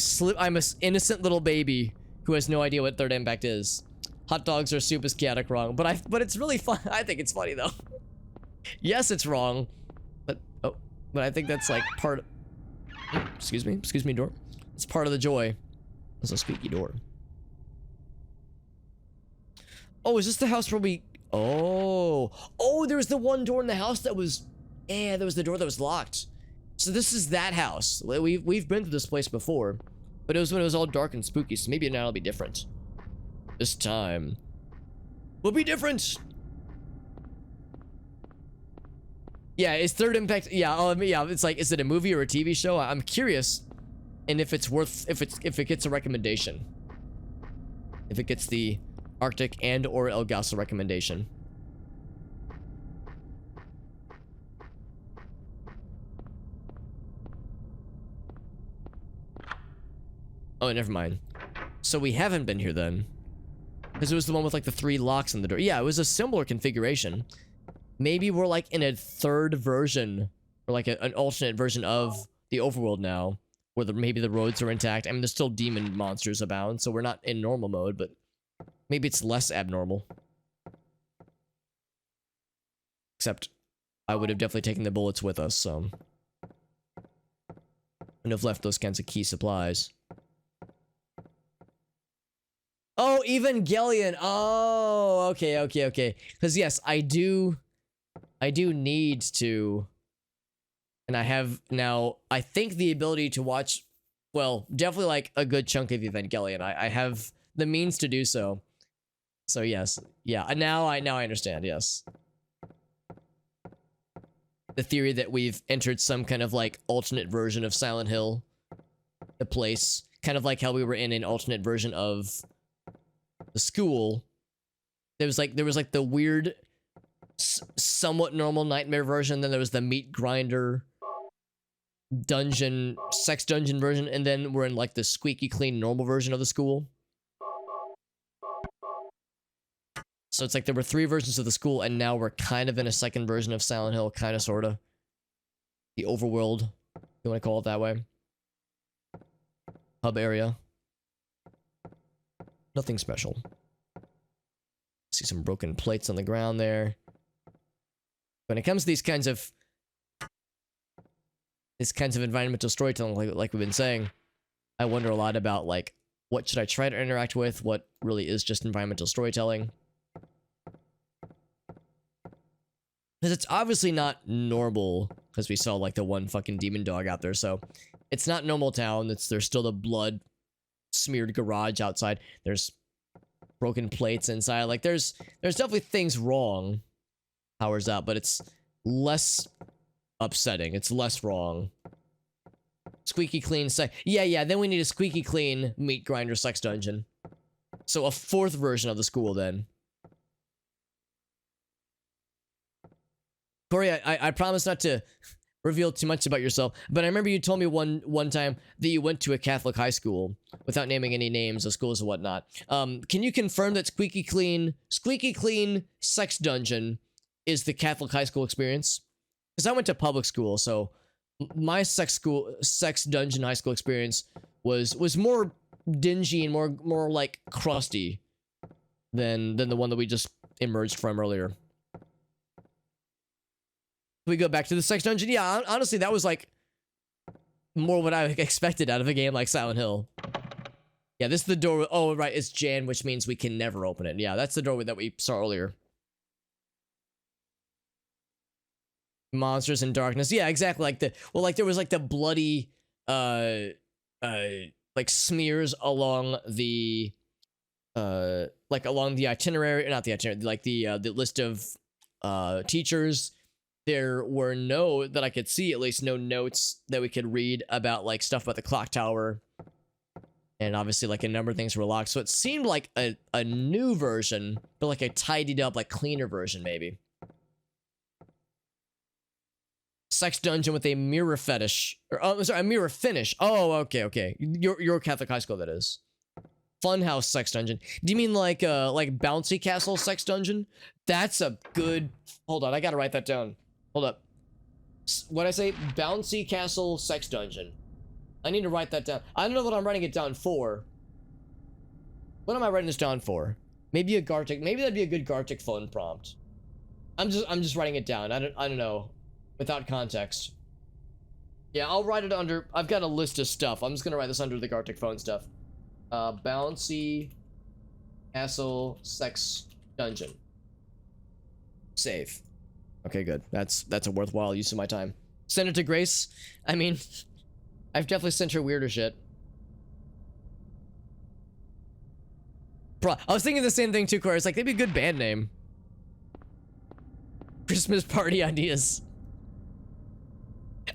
innocent little baby who has no idea what third impact is. Hot dogs are soup is chaotic wrong, but it's really fun. I think it's funny though. Yes, it's wrong, but I think that's like part. Excuse me, door. It's part of the joy. It's a squeaky door. Oh, is this the house where we? Oh, there was the one door in the house that was. Yeah, there was the door that was locked. So this is that house. We've been to this place before, but it was when it was all dark and spooky. So maybe now it'll be different. This time will be different. Yeah, is third impact? Yeah, yeah. It's like, is it a movie or a TV show? I'm curious, and if it's worth, if it gets a recommendation, if it gets the Arctic and or Elgaso recommendation. Oh, never mind. So we haven't been here then. Because it was the one with like the 3 locks on the door. Yeah, it was a similar configuration. Maybe we're like in a third version, or like an alternate version of the overworld now, where maybe the roads are intact. I mean, there's still demon monsters abound, so we're not in normal mode, but maybe it's less abnormal. Except, I would have definitely taken the bullets with us, so... and have left those kinds of key supplies. Oh, Evangelion! Oh, okay. Because yes, I do need to... and I have now, I think, the ability to watch, well, definitely like a good chunk of Evangelion. I have the means to do so. So yes, yeah. Now I understand. Yes, the theory that we've entered some kind of like alternate version of Silent Hill, the place, kind of like how we were in an alternate version of the school. There was like the weird, somewhat normal nightmare version. Then there was the meat grinder dungeon, sex dungeon version, and then we're in like the squeaky clean normal version of the school. So it's like there were 3 versions of the school, and now we're kind of in a second version of Silent Hill, kind of, sort of. The overworld, if you want to call it that way. Hub area. Nothing special. See some broken plates on the ground there. When it comes to these kinds of environmental storytelling, like we've been saying, I wonder a lot about, like, what should I try to interact with? What really is just environmental storytelling? Because it's obviously not normal, because we saw, like, the one fucking demon dog out there, so it's not normal town. There's still the blood smeared garage outside. There's broken plates inside. Like, there's definitely things wrong. Power's out, but it's less upsetting. It's less wrong. Squeaky clean sex. Yeah, then we need a squeaky clean meat grinder sex dungeon. So a 4th version of the school then. Corey, I promise not to reveal too much about yourself, but I remember you told me one time that you went to a Catholic high school, without naming any names of schools and whatnot. Can you confirm that squeaky clean sex dungeon is the Catholic high school experience? Because I went to public school, so my sex dungeon high school experience was more dingy and more like crusty than the one that we just emerged from earlier. We go back to the sex dungeon. Yeah, honestly, that was like more what I expected out of a game like Silent Hill. Yeah, this is the door. Oh, right, it's Jan, which means we can never open it. Yeah, that's the door that we saw earlier. Monsters in darkness. Yeah, exactly. Like there was like the bloody, like smears along the, along the itinerary, not the itinerary, like the list of, teachers. There were that I could see, at least no notes that we could read about, like, stuff about the clock tower. And obviously, like, a number of things were locked. So it seemed like a new version, but like a tidied up, like, cleaner version, maybe. Sex dungeon with a mirror fetish. Or, oh, sorry, a mirror finish. Oh, okay. Your Catholic high school, that is. Funhouse sex dungeon. Do you mean like bouncy castle sex dungeon? That's a good... Hold on, I gotta write that down. Hold up. What'd I say? Bouncy castle sex dungeon. I need to write that down. I don't know what I'm writing it down for. What am I writing this down for? Maybe a Gartic. Maybe that'd be a good Gartic phone prompt. I'm just writing it down. I don't know. Without context. Yeah, I'll write it under... I've got a list of stuff. I'm just gonna write this under the Gartic phone stuff. Bouncy castle sex dungeon. Save. Okay, good. That's a worthwhile use of my time. Send it to Grace. I mean, I've definitely sent her weirder shit. Bro, I was thinking the same thing too, Corey. It's like, they'd be a good band name. Christmas party ideas.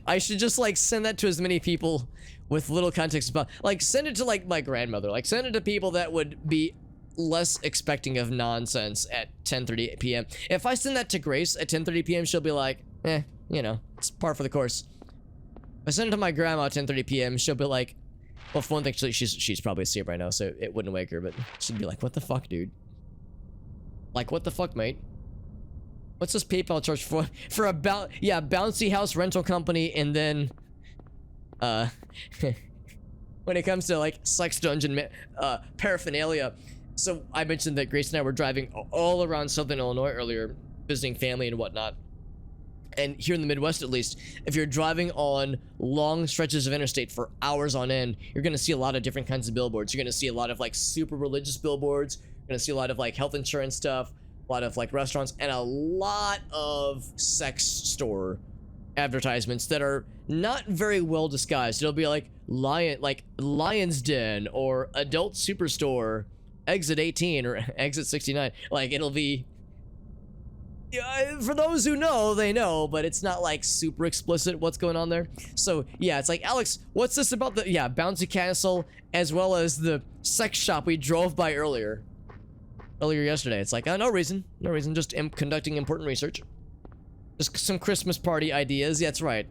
I should just, like, send that to as many people with little context about, like, send it to, like, my grandmother. Like, send it to people that would be less expecting of nonsense at 10:30 p.m. If I send that to Grace at 10:30 p.m., she'll be like, you know, it's par for the course. If I send it to my grandma at 10:30 p.m., she'll be like, Well, for one thing, she's probably asleep right now, so it wouldn't wake her, but she'd be like, what the fuck, dude? Like, what the fuck, mate? What's this PayPal charge for a bouncy house rental company, and then when it comes to like sex dungeon paraphernalia. So I mentioned that Grace and I were driving all around Southern Illinois earlier, visiting family and whatnot. And here in the Midwest, at least, if you're driving on long stretches of interstate for hours on end, you're going to see a lot of different kinds of billboards. You're going to see a lot of like super religious billboards. You're going to see a lot of like health insurance stuff, a lot of like restaurants, and a lot of sex store advertisements that are not very well disguised. It'll be like Lion's Den or Adult Superstore, Exit 18 or Exit 69. Like, it'll be, for those who know, they know, but it's not like super explicit what's going on there. So yeah, it's like, Alex, what's this about the bouncy castle as well as the sex shop we drove by earlier yesterday? It's like, no reason, just conducting important research. Just some Christmas party ideas. Yeah, that's right.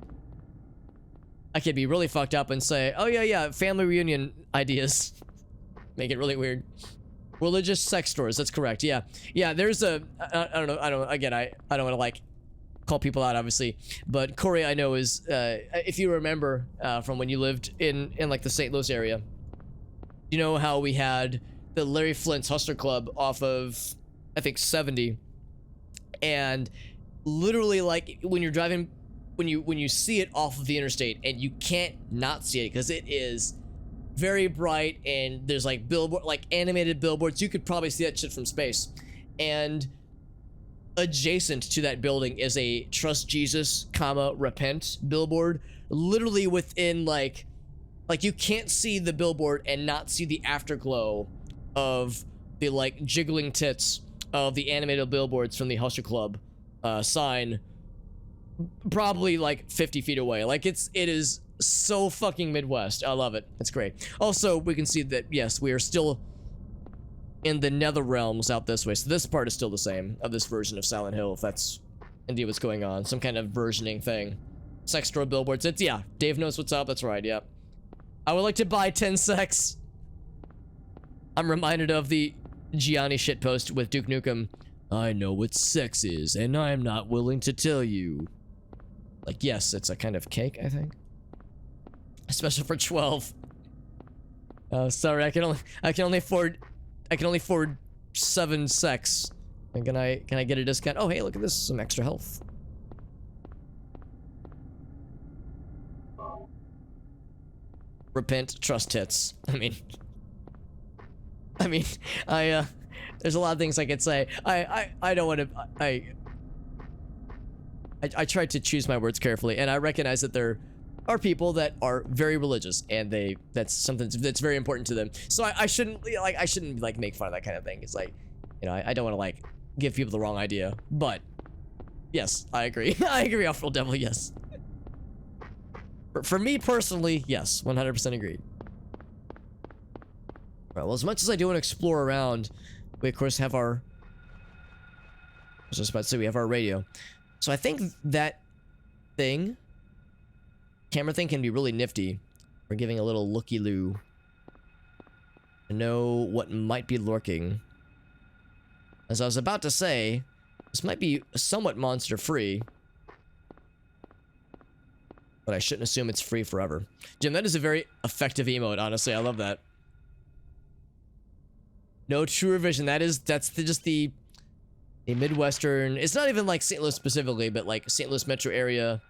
I could be really fucked up and say, oh yeah, family reunion ideas. Make it really weird. Religious sex stores, that's correct. Yeah, there's a, I don't know, I don't want to like call people out, obviously, but Corey, I know, is, if you remember from when you lived in like the St. Louis area, you know how we had the Larry Flint's Hustler Club off of, I think, 70, and literally, like, when you're driving, when you see it off of the interstate, and you can't not see it because it is very bright, and there's like billboard, like animated billboards. You could probably see that shit from space. And adjacent to that building is a Trust Jesus, repent billboard, literally within like you can't see the billboard and not see the afterglow of the like jiggling tits of the animated billboards from the Hustler Club sign, probably like 50 feet away. Like, it is so fucking Midwest. I love it. It's great. Also, we can see that, yes, we are still in the nether realms out this way. So this part is still the same of this version of Silent Hill, if that's indeed what's going on. Some kind of versioning thing. Sex store billboards. It's, yeah, Dave knows what's up. That's right, yeah. I would like to buy 10 sex. I'm reminded of the Gianni shitpost with Duke Nukem. I know what sex is, and I'm not willing to tell you. Like, yes, it's a kind of cake, I think. Especially for 12. Sorry, I can only afford 7 sex. And can I get a discount? Oh, hey, look at this, some extra health. Repent, trust tits. I mean, there's a lot of things I could say. I don't want to, I tried to choose my words carefully, and I recognize that there are people that are very religious, and that's something that's very important to them. So I shouldn't like make fun of that kind of thing. It's like, you know, I don't want to like give people the wrong idea. But yes, I agree. I agree, Awful Devil. Yes. For me personally, yes, 100% agreed. Right, well, as much as I do want to explore around, we of course have our, I was just about to say, we have our radio. So I think that camera thing can be really nifty. We're giving a little looky-loo to know what might be lurking. As I was about to say, this might be somewhat monster-free, but I shouldn't assume it's free forever. Jim, that is a very effective emote, honestly. I love that. No true vision. That's just the Midwestern. It's not even like St. Louis specifically, but like St. Louis metro area,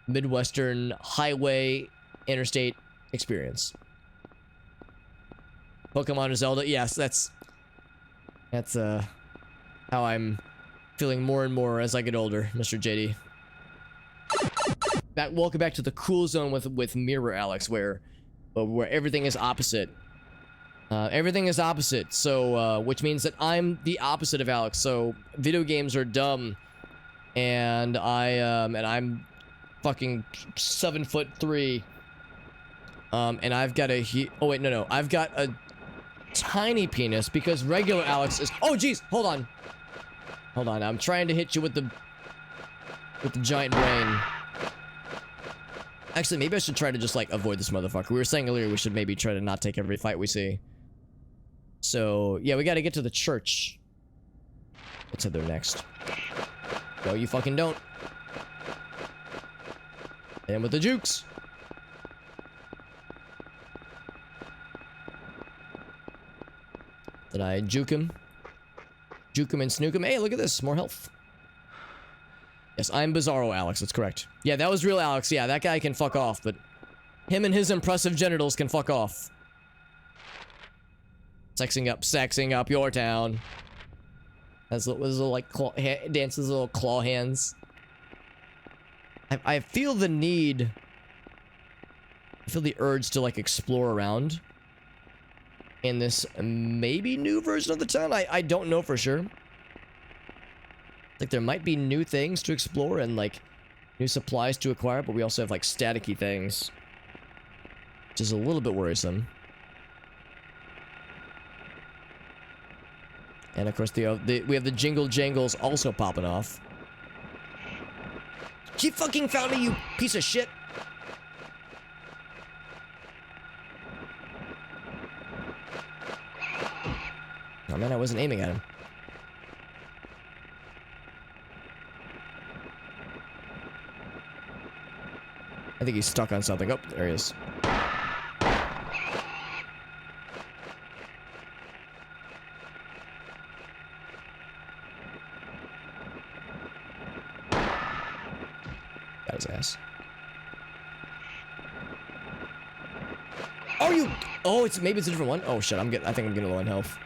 Midwestern highway interstate experience. Pokemon or Zelda. Yes, that's how I'm feeling more and more as I get older, Mr. JD. Welcome back to the cool zone with Mirror Alex, where everything is opposite. Everything is opposite, so which means that I'm the opposite of Alex. So video games are dumb, and I'm fucking 7'3", and I've got I've got a tiny penis because regular Alex is. Oh jeez, hold on. I'm trying to hit you with the giant brain. Actually, maybe I should try to just, like, avoid this motherfucker. We were saying earlier we should maybe try to not take every fight we see. So, yeah, we gotta get to the church. Let's head there next. No, you fucking don't. And with the jukes. Did I juke him? Juke him and snook him. Hey, look at this. More health. Yes, I'm Bizarro Alex. That's correct. Yeah, that was real Alex. Yeah, that guy can fuck off, but him and his impressive genitals can fuck off. Sexing up your town. Has little like dances, little claw hands. I feel the need. I feel the urge to like explore around in this maybe new version of the town. I don't know for sure. Like there might be new things to explore and like new supplies to acquire, but we also have like staticky things, which is a little bit worrisome. And of course we have the jingle jangles also popping off. She fucking found me, you piece of shit. Oh man, I wasn't aiming at him. I think he's stuck on something. Oh, there he is. Got his ass. Are you? Oh, maybe it's a different one. Oh shit! I think I'm getting low on health.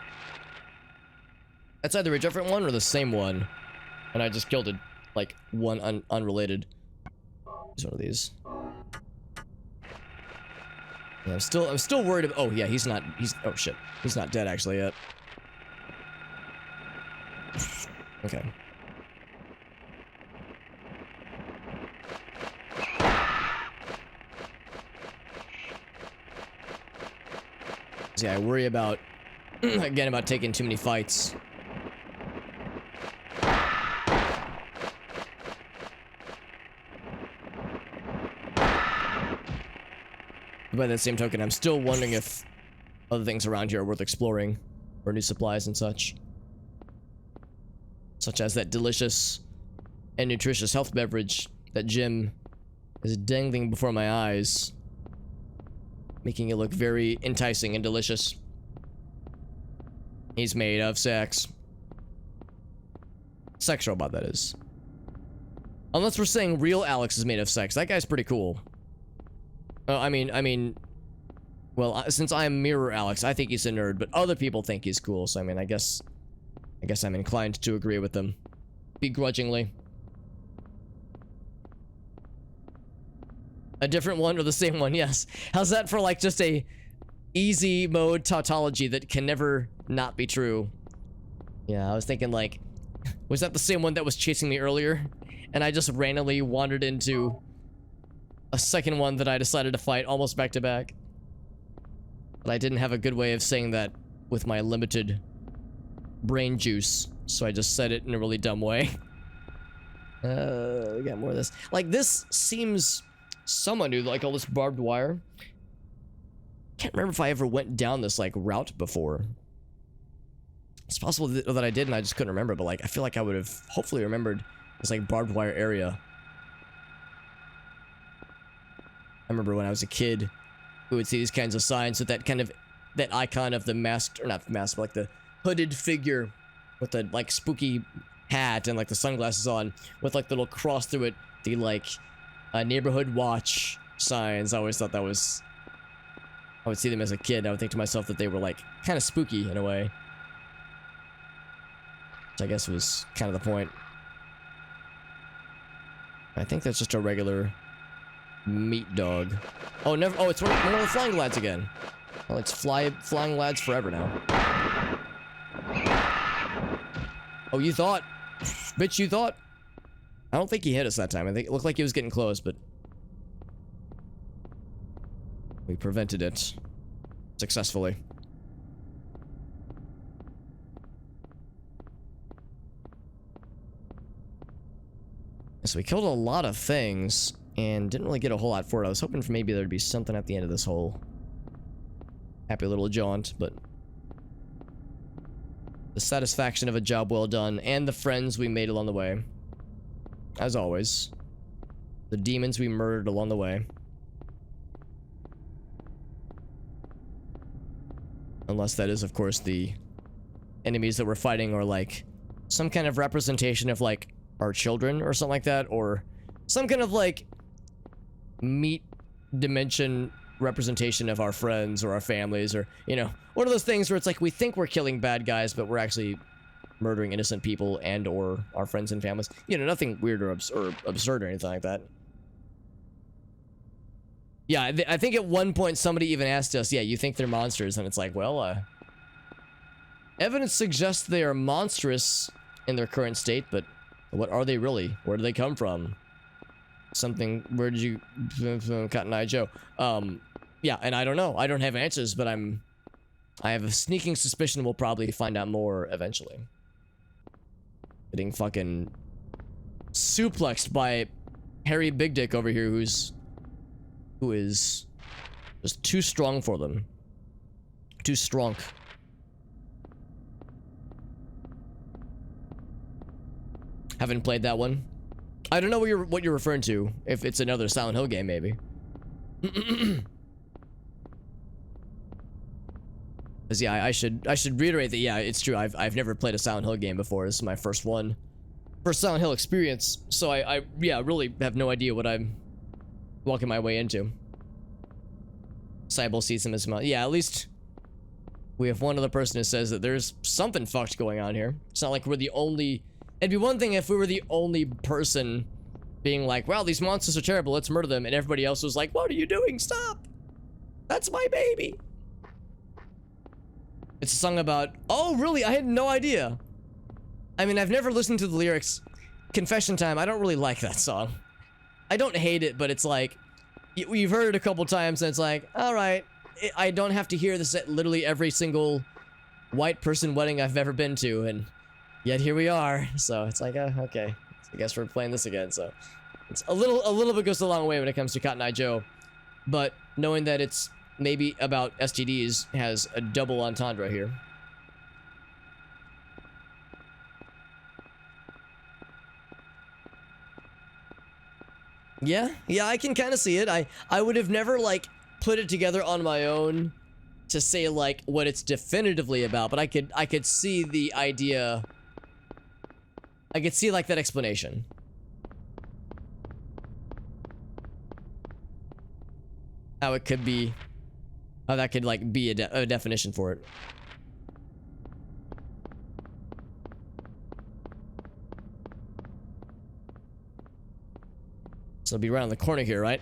That's either a different one or the same one, and I just killed it like one unrelated. Here's one of these. Yeah, I'm still worried about. Oh yeah, oh shit, he's not dead actually yet. Okay. Yeah, I worry about again about taking too many fights. By that same token, I'm still wondering if other things around here are worth exploring, or new supplies and such. Such as that delicious and nutritious health beverage that Jim is dangling before my eyes, making it look very enticing and delicious. He's made of sex. Sex robot, that is. Unless we're saying real Alex is made of sex. That guy's pretty cool. I mean, well, since I'm Mirror Alex, I think he's a nerd, but other people think he's cool, so I mean, I guess I'm inclined to agree with them. Begrudgingly. A different one or the same one, yes. How's that for, like, just a easy mode tautology that can never not be true? Yeah, I was thinking, like, was that the same one that was chasing me earlier? And I just randomly wandered into a second one that I decided to fight almost back to back. But I didn't have a good way of saying that with my limited brain juice, so I just said it in a really dumb way. We got more of this. Like, this seems somewhat new, like all this barbed wire. Can't remember if I ever went down this, like, route before. It's possible that I did and I just couldn't remember, but, like, I feel like I would have hopefully remembered this, like, barbed wire area. I remember when I was a kid, we would see these kinds of signs with that icon of the masked, or not masked, but like the hooded figure with the like spooky hat and like the sunglasses on with like the little cross through it, the like neighborhood watch signs. I always thought that was, I would see them as a kid. I would think to myself that they were like kind of spooky in a way. Which I guess was kind of the point. I think that's just a regular meat dog. Oh, never. Oh, it's one of the flying lads again. Well, it's flying lads forever now. Oh, you thought? Bitch, you thought? I don't think he hit us that time. I think it looked like he was getting close, but we prevented it successfully. So we killed a lot of things. And didn't really get a whole lot for it. I was hoping for maybe there'd be something at the end of this whole happy little jaunt, but the satisfaction of a job well done and the friends we made along the way. As always. The demons we murdered along the way. Unless that is, of course, the enemies that we're fighting are like some kind of representation of like our children or something like that, or some kind of like meat dimension representation of our friends or our families, or, you know, one of those things where it's like we think we're killing bad guys, but we're actually murdering innocent people and or our friends and families. You know, nothing weird or absurd or anything like that. Yeah, I think at one point somebody even asked us, yeah, you think they're monsters? And it's like, well, evidence suggests they are monstrous in their current state, but what are they really? Where do they come from? Something, where did you, Cotton Eye Joe? Yeah, and I don't know. I don't have answers, but I have a sneaking suspicion we'll probably find out more eventually. Getting fucking suplexed by Harry Big Dick over here, who is just too strong for them. Too strong. Haven't played that one. I don't know what you're referring to. If it's another Silent Hill game, maybe. Cause yeah, I should reiterate that, yeah, it's true. I've never played a Silent Hill game before. This is my first Silent Hill experience. So I yeah, really have no idea what I'm walking my way into. Cybele sees him as well. Yeah, at least we have one other person who says that there's something fucked going on here. It's not like we're the only. It'd be one thing if we were the only person being like, well, these monsters are terrible, let's murder them, and everybody else was like, what are you doing? Stop! That's my baby! It's a song about... Oh, really? I had no idea. I mean, I've never listened to the lyrics. Confession time, I don't really like that song. I don't hate it, but it's like... You've heard it a couple times, and it's like, alright, I don't have to hear this at literally every single white person wedding I've ever been to, and yet here we are. So it's like, okay, I guess we're playing this again. So it's a little bit goes a long way when it comes to Cotton Eye Joe, but knowing that it's maybe about STDs has a double entendre here. Yeah, I can kind of see it. I would have never like put it together on my own to say like what it's definitively about, but I could see the idea. I could see like that explanation. How it could be, how that could like be a definition for it. So it'll be right on the corner here, right?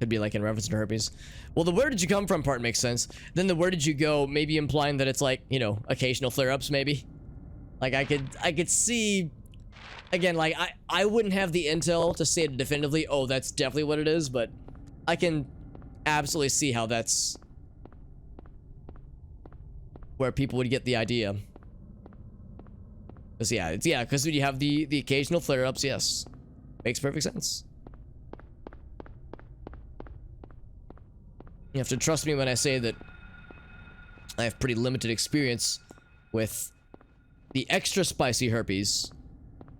Could be like in reference to herpes. Well, the where did you come from part makes sense. Then the where did you go, maybe implying that it's like, you know, occasional flare-ups maybe. Like I could see, again, like I wouldn't have the intel to say it definitively, oh, that's definitely what it is, but I can absolutely see how that's where people would get the idea. Cause yeah, because when you have the occasional flare-ups, yes. Makes perfect sense. You have to trust me when I say that I have pretty limited experience with the extra spicy herpes.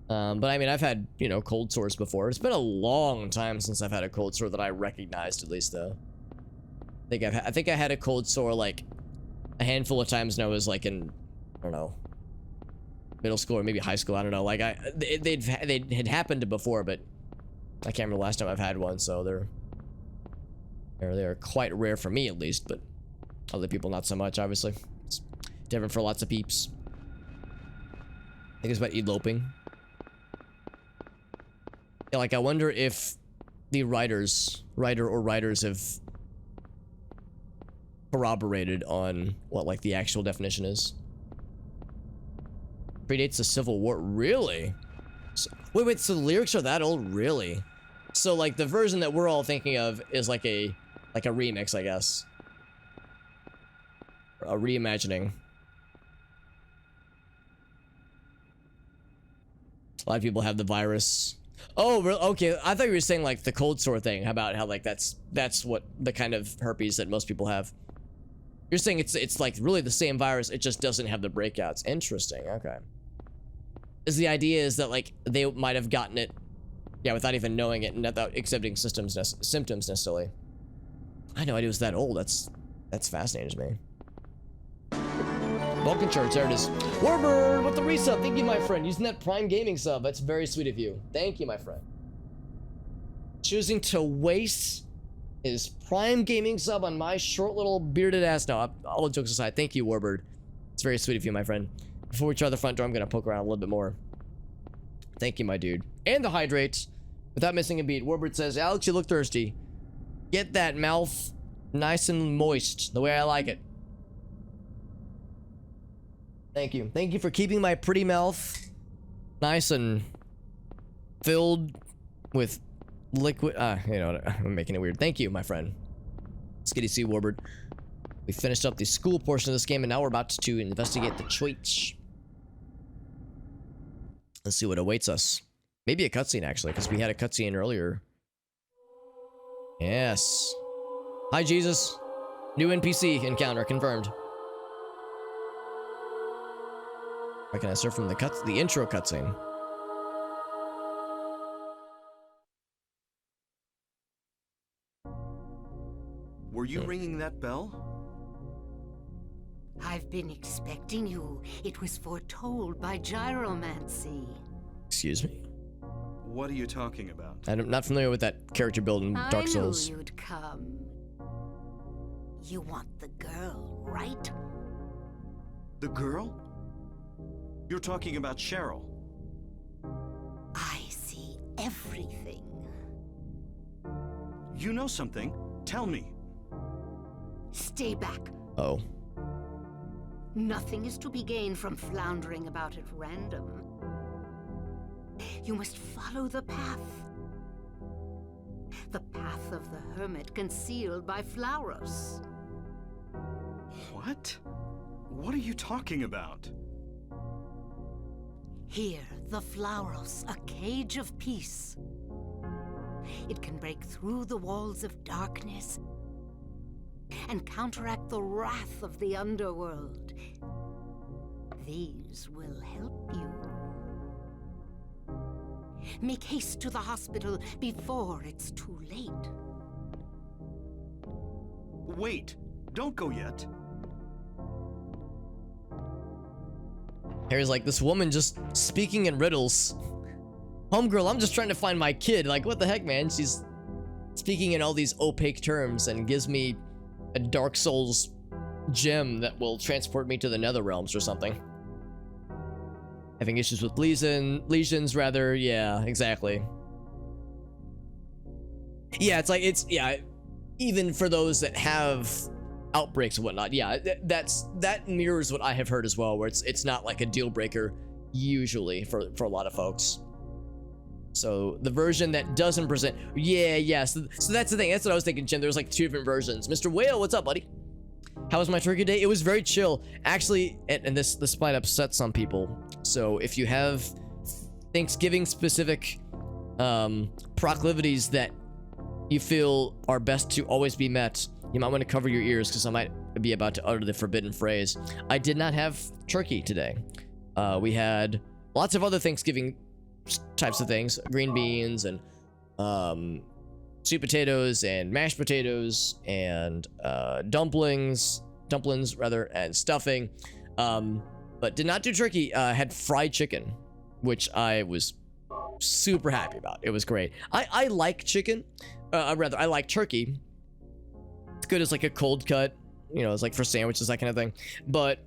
But I mean, I've had, you know, cold sores before. It's been a long time since I've had a cold sore that I recognized, at least, though. I think I had a cold sore, like, a handful of times when I was, like, in, I don't know, middle school or maybe high school. I don't know. Like, they had happened before, but I can't remember the last time I've had one, so they're quite rare for me, at least, but other people not so much, obviously. It's different for lots of peeps. I think it's about eloping. Yeah, like, I wonder if the writer or writers have corroborated on what, like, the actual definition is. Predates the Civil War. Really? So, wait, so the lyrics are that old? Really? So, like, the version that we're all thinking of is like a remix, I guess. A reimagining. A lot of people have the virus. Oh, okay. I thought you were saying like the cold sore thing. How about how like that's what the kind of herpes that most people have. You're saying it's like really the same virus. It just doesn't have the breakouts. Interesting. Okay. Is the idea is that like they might have gotten it, yeah, without even knowing it and without accepting symptoms necessarily. I had no idea it was that old. That's fascinating to me. Vulcan Church, there it is. Warbird with the resub. Thank you, my friend. Using that Prime Gaming sub. That's very sweet of you. Thank you, my friend. Choosing to waste his Prime Gaming sub on my short little bearded ass. No, all jokes aside, thank you, Warbird. It's very sweet of you, my friend. Before we try the front door, I'm gonna poke around a little bit more. Thank you, my dude. And the hydrates. Without missing a beat, Warbird says, Alex, you look thirsty. Get that mouth nice and moist, the way I like it. Thank you. Thank you for keeping my pretty mouth nice and filled with liquid. You know, I'm making it weird. Thank you, my friend. Skitty C Warbird. We finished up the school portion of this game, and now we're about to investigate the church. Let's see what awaits us. Maybe a cutscene, actually, because we had a cutscene earlier. Yes. Hi, Jesus. New NPC encounter confirmed. Recognize her from the intro cutscene. Were you ringing that bell? I've been expecting you. It was foretold by gyromancy. Excuse me? What are you talking about? I'm not familiar with that character build in Dark Souls. I knew you'd come. You want the girl, right? The girl? You're talking about Cheryl. I see everything. You know something? Tell me. Stay back. Oh. Nothing is to be gained from floundering about at random. You must follow the path. The path of the hermit concealed by Flauros. What? What are you talking about? Here, the Flauros, a cage of peace. It can break through the walls of darkness and counteract the wrath of the underworld. These will help you. Make haste to the hospital before it's too late. Wait, don't go yet. Harry's like, this woman just speaking in riddles. Homegirl, I'm just trying to find my kid. Like, what the heck, man? She's speaking in all these opaque terms and gives me a Dark Souls gem that will transport me to the Nether Realms or something. Having issues with lesions, rather. Yeah, exactly. Yeah, it's like, yeah, even for those that have outbreaks and whatnot, yeah, that mirrors what I have heard as well, where it's not like a deal breaker usually for a lot of folks. So the version that doesn't present, yeah, so that's the thing. That's what I was thinking, Jim. There's like two different versions. Mr. Whale, what's up, buddy? How was my turkey day? It was very chill, actually, and this might upset some people. So if you have Thanksgiving specific proclivities that you feel are best to always be met, you might want to cover your ears, because I might be about to utter the forbidden phrase. I did not have turkey today. We had lots of other Thanksgiving types of things, green beans and sweet potatoes and mashed potatoes and dumplings rather, and stuffing, but did not do turkey. Had fried chicken, which I was super happy about. It was great. I like chicken, rather I like turkey. It's good as like a cold cut, you know, it's like for sandwiches, that kind of thing. But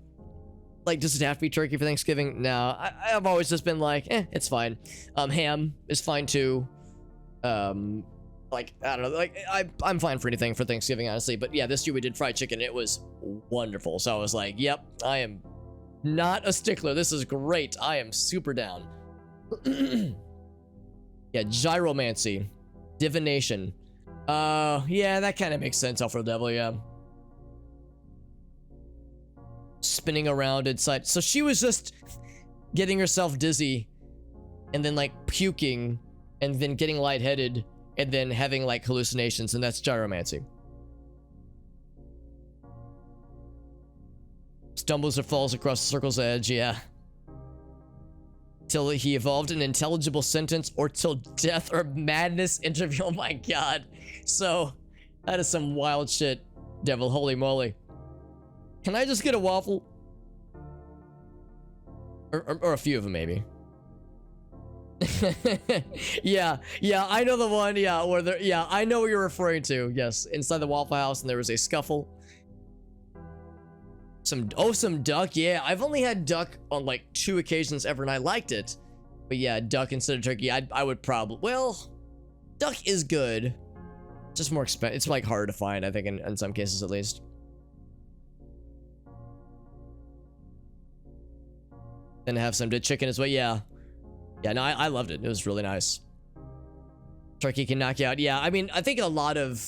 like, does it have to be turkey for Thanksgiving? No, I've always just been like, it's fine. Ham is fine too. Like, I don't know, like I'm fine for anything for Thanksgiving, honestly. But yeah, this year we did fried chicken. It was wonderful. So I was like, yep, I am not a stickler. This is great. I am super down. Yeah, gyromancy, divination. Yeah, that kind of makes sense, Alfred Devil, yeah. Spinning around inside. So she was just getting herself dizzy and then like puking, and then getting lightheaded, and then having like hallucinations, and that's gyromancy. Stumbles or falls across the circle's edge, yeah. Till he evolved an intelligible sentence, or till death or madness interview. Oh my god. So, that is some wild shit, devil. Holy moly. Can I just get a waffle? Or a few of them, maybe. yeah, I know the one, yeah, where there, yeah, I know what you're referring to. Yes, inside the Waffle House, and there was a scuffle. Some duck, yeah. I've only had duck on like 2 occasions ever, and I liked it. But yeah, duck instead of turkey, I would probably, well, duck is good. Just more expensive. It's like harder to find, I think, in some cases at least. And have some chicken as well, yeah. Yeah, no, I loved it. It was really nice. Turkey can knock you out. Yeah, I mean, I think a lot of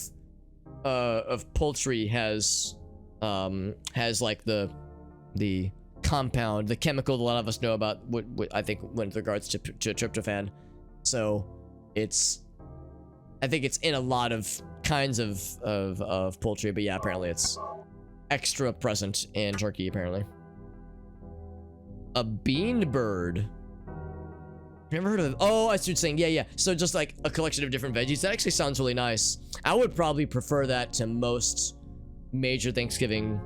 poultry has like the compound, the chemical that a lot of us know about. What I think with regards to tryptophan. So I think it's in a lot of kinds of poultry. But yeah, apparently it's extra present in turkey. Apparently, a bean bird. Never heard of it. Oh, I see what you're saying. Yeah. So just like a collection of different veggies. That actually sounds really nice. I would probably prefer that to most major Thanksgiving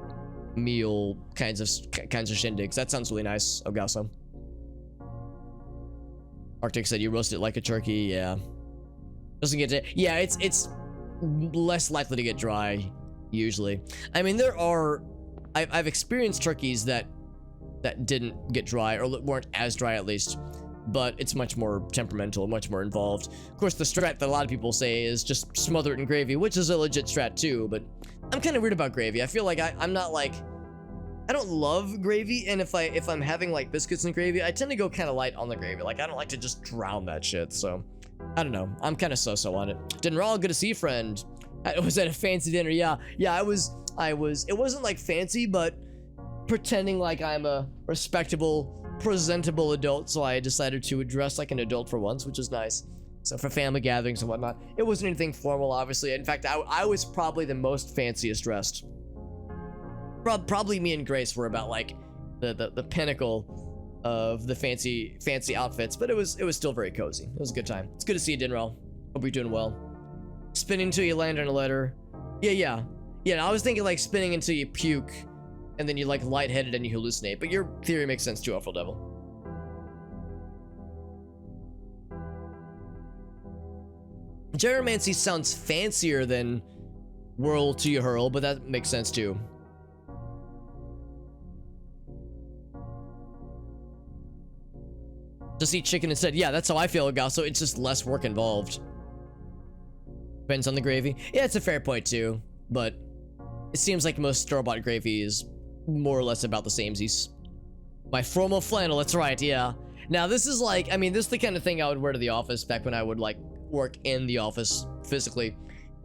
meal kinds of shindigs. That sounds really nice, Ogaso. Arctic said you roast it like a turkey. Yeah. Doesn't get to. Yeah, it's less likely to get dry usually. I mean, there are. I've experienced turkeys that didn't get dry or weren't as dry at least. But it's much more temperamental, much more involved. Of course, the strat that a lot of people say is just smother it in gravy, which is a legit strat too, but I'm kind of weird about gravy. I feel like I'm not like, I don't love gravy, and if I'm having like biscuits and gravy, I tend to go kind of light on the gravy. Like, I don't like to just drown that shit, so I don't know. I'm kind of so-so on it. Dinner all, good to see you, friend. I was at a fancy dinner, yeah, I was, it wasn't like fancy, but pretending like I'm a respectable, presentable adult, so I decided to dress like an adult for once, which is nice. So for family gatherings and whatnot, it wasn't anything formal, obviously. In fact, I was probably the most fanciest dressed. Probably me and Grace were about like the pinnacle of the fancy outfits, but it was still very cozy. It was a good time. It's good to see you, Dinrell. Hope you're doing well. Spinning until you land on a letter. Yeah. I was thinking like spinning until you puke, and then you like lightheaded and you hallucinate. But your theory makes sense too, Awful Devil. Gyromancy sounds fancier than whirl to you hurl, but that makes sense too. Just eat chicken instead. Yeah, that's how I feel, Gasso. It's just less work involved. Depends on the gravy. Yeah, it's a fair point too, but it seems like most store-bought gravy is more or less about the samesies. My formal flannel, that's right, yeah. Now this is like, I mean, this is the kind of thing I would wear to the office back when I would like work in the office physically,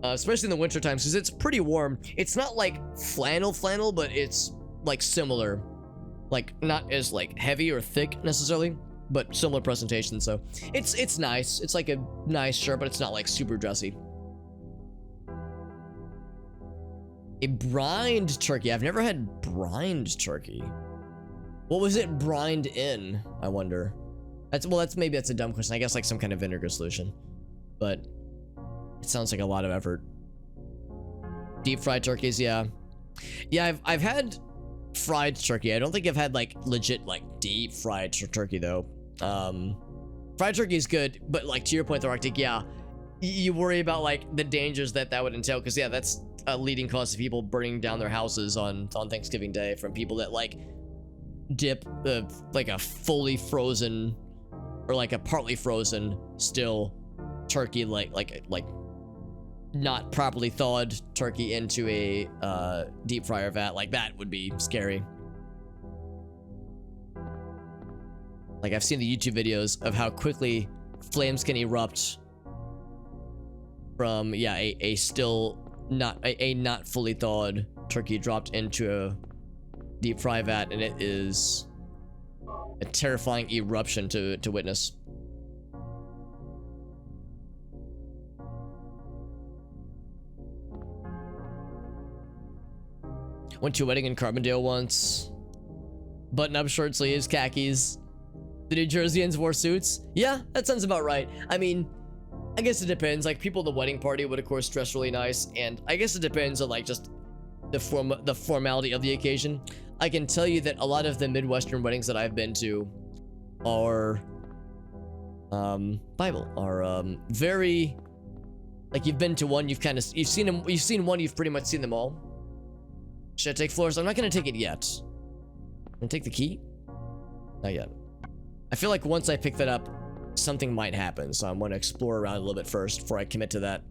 especially in the winter times, because it's pretty warm. It's not like flannel, but it's like similar, like not as like heavy or thick necessarily, but similar presentation. So it's nice. It's like a nice shirt, but it's not like super dressy. A brined turkey. I've never had brined turkey. What was it brined in, I wonder? Maybe that's a dumb question. I guess like some kind of vinegar solution. But it sounds like a lot of effort. Deep fried turkeys, yeah. Yeah, I've had fried turkey. I don't think I've had like legit like deep fried turkey though. Fried turkey is good, but like to your point, the Arctic, yeah. You worry about like the dangers that would entail, because yeah, that's a leading cause of people burning down their houses on Thanksgiving Day from people that like dip like a fully frozen or like a partly frozen still turkey, like not properly thawed turkey into a deep fryer vat. Like that would be scary. Like I've seen the YouTube videos of how quickly flames can erupt from a still not fully thawed turkey dropped into a deep fry vat, and it is a terrifying eruption to witness. Went to a wedding in Carbondale once. Button-up short sleeves, khakis. The New Jerseyans wore suits. Yeah, that sounds about right. I mean, I guess it depends. Like, people at the wedding party would, of course, dress really nice. And I guess it depends on, like, just the formality of the occasion. I can tell you that a lot of the Midwestern weddings that I've been to are very, like, you've been to one, you've seen them, you've seen one, you've pretty much seen them all. Should I take floors? I'm not gonna take it yet. Gonna take the key? Not yet. I feel like once I pick that up, something might happen, so I'm gonna explore around a little bit first before I commit to that.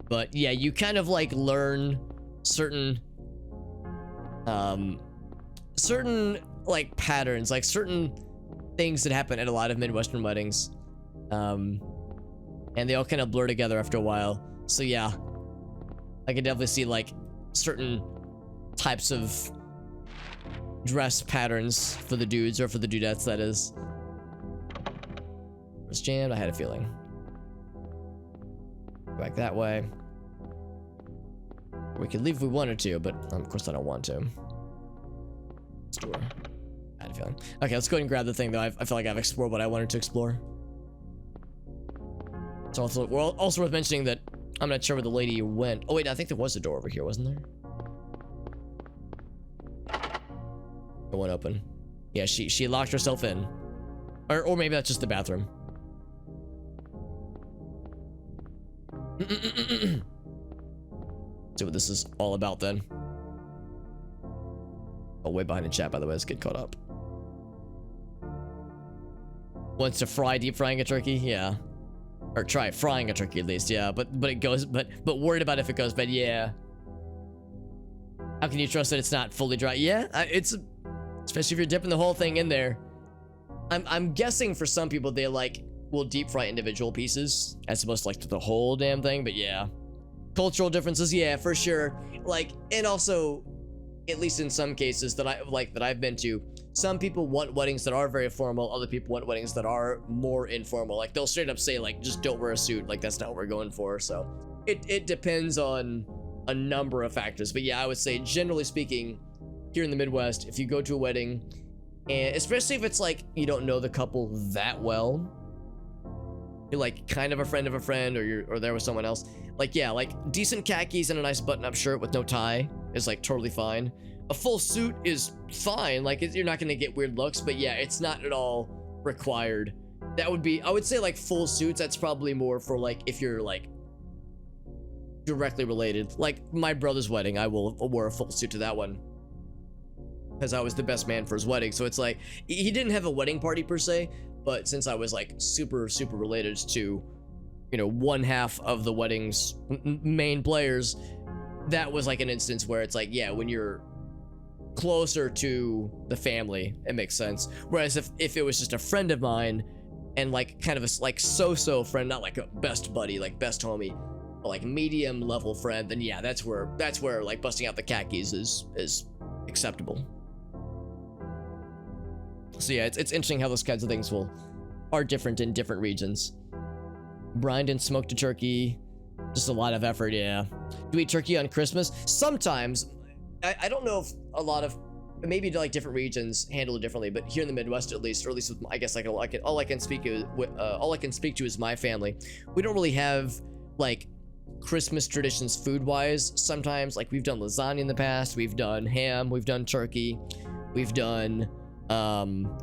But yeah, you kind of like learn certain like patterns, like certain things that happen at a lot of Midwestern weddings. And they all kind of blur together after a while. So yeah, I can definitely see like certain types of dress patterns for the dudes, or for the dudettes, that is. It was jammed, I had a feeling. Back that way. We could leave if we wanted to, but of course I don't want to. Store. I had a feeling. Okay, let's go ahead and grab the thing though. I feel like I've explored what I wanted to explore. It's also, well, also worth mentioning that I'm not sure where the lady went. Oh wait, I think there was a door over here, wasn't there? It went open. Yeah, she locked herself in. Or maybe that's just the bathroom. See what this is all about then. Oh, way behind the chat, by the way. Let's get caught up. Wants to fry, deep frying a turkey? Yeah. Or try frying a turkey at least, yeah. But it goes, but worried about if it goes bad, yeah. How can you trust that it's not fully dry? Yeah, it's, especially if you're dipping the whole thing in there. I'm guessing for some people they like will deep fry individual pieces as opposed to like the whole damn thing, but yeah. Cultural differences, yeah, for sure. Like, and also, at least in some cases that I've been to, some people want weddings that are very formal, other people want weddings that are more informal. Like, they'll straight up say, like, just don't wear a suit, like, that's not what we're going for. So it depends on a number of factors. But yeah, I would say, generally speaking, here in the Midwest, if you go to a wedding, and especially if it's like you don't know the couple that well, you're like kind of a friend, or there with someone else, like, yeah, like decent khakis and a nice button-up shirt with no tie is like totally fine. A full suit is fine, like you're not gonna get weird looks, but yeah, it's not at all required. That would be, I would say, like full suits, that's probably more for like if you're like directly related. Like my brother's wedding, I wore a full suit to that one because I was the best man for his wedding. So it's like, he didn't have a wedding party per se, but since I was like super related to, you know, one half of the wedding's main players, that was like an instance where it's like, yeah, when you're closer to the family, it makes sense. Whereas if it was just a friend of mine and like kind of a like so-so friend, not like a best buddy, like best homie, but like medium level friend, then yeah, that's where like busting out the khakis is acceptable. So yeah, it's interesting how those kinds of things are different in different regions. Brined and smoked a turkey, just a lot of effort, yeah. Do we eat turkey on Christmas? Sometimes. I don't know if a lot of, maybe like different regions handle it differently, but here in the Midwest at least, or at least with, I guess like all I can speak to is my family. We don't really have like Christmas traditions food-wise. Sometimes like we've done lasagna in the past, we've done ham, we've done turkey, we've done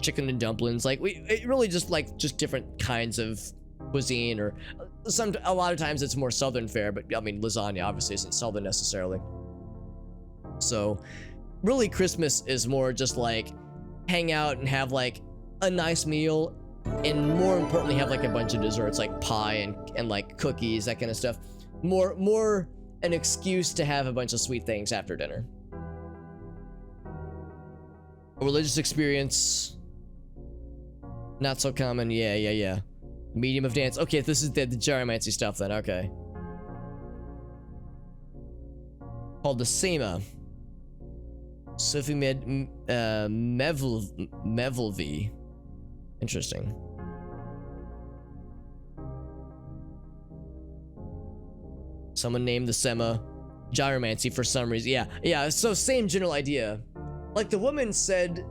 chicken and dumplings. Like it really just different kinds of cuisine, or a lot of times it's more southern fare, but I mean lasagna obviously isn't southern necessarily. So really Christmas is more just like hang out and have like a nice meal, and more importantly have like a bunch of desserts like pie and like cookies, that kind of stuff. More an excuse to have a bunch of sweet things after dinner. A religious experience, not so common. Yeah. Medium of dance. Okay, this is the gyromancy stuff then. Okay. Called the Sema. Sophie Mevelvy. Interesting. Someone named the Sema gyromancy for some reason. Yeah, so same general idea. Like, the woman said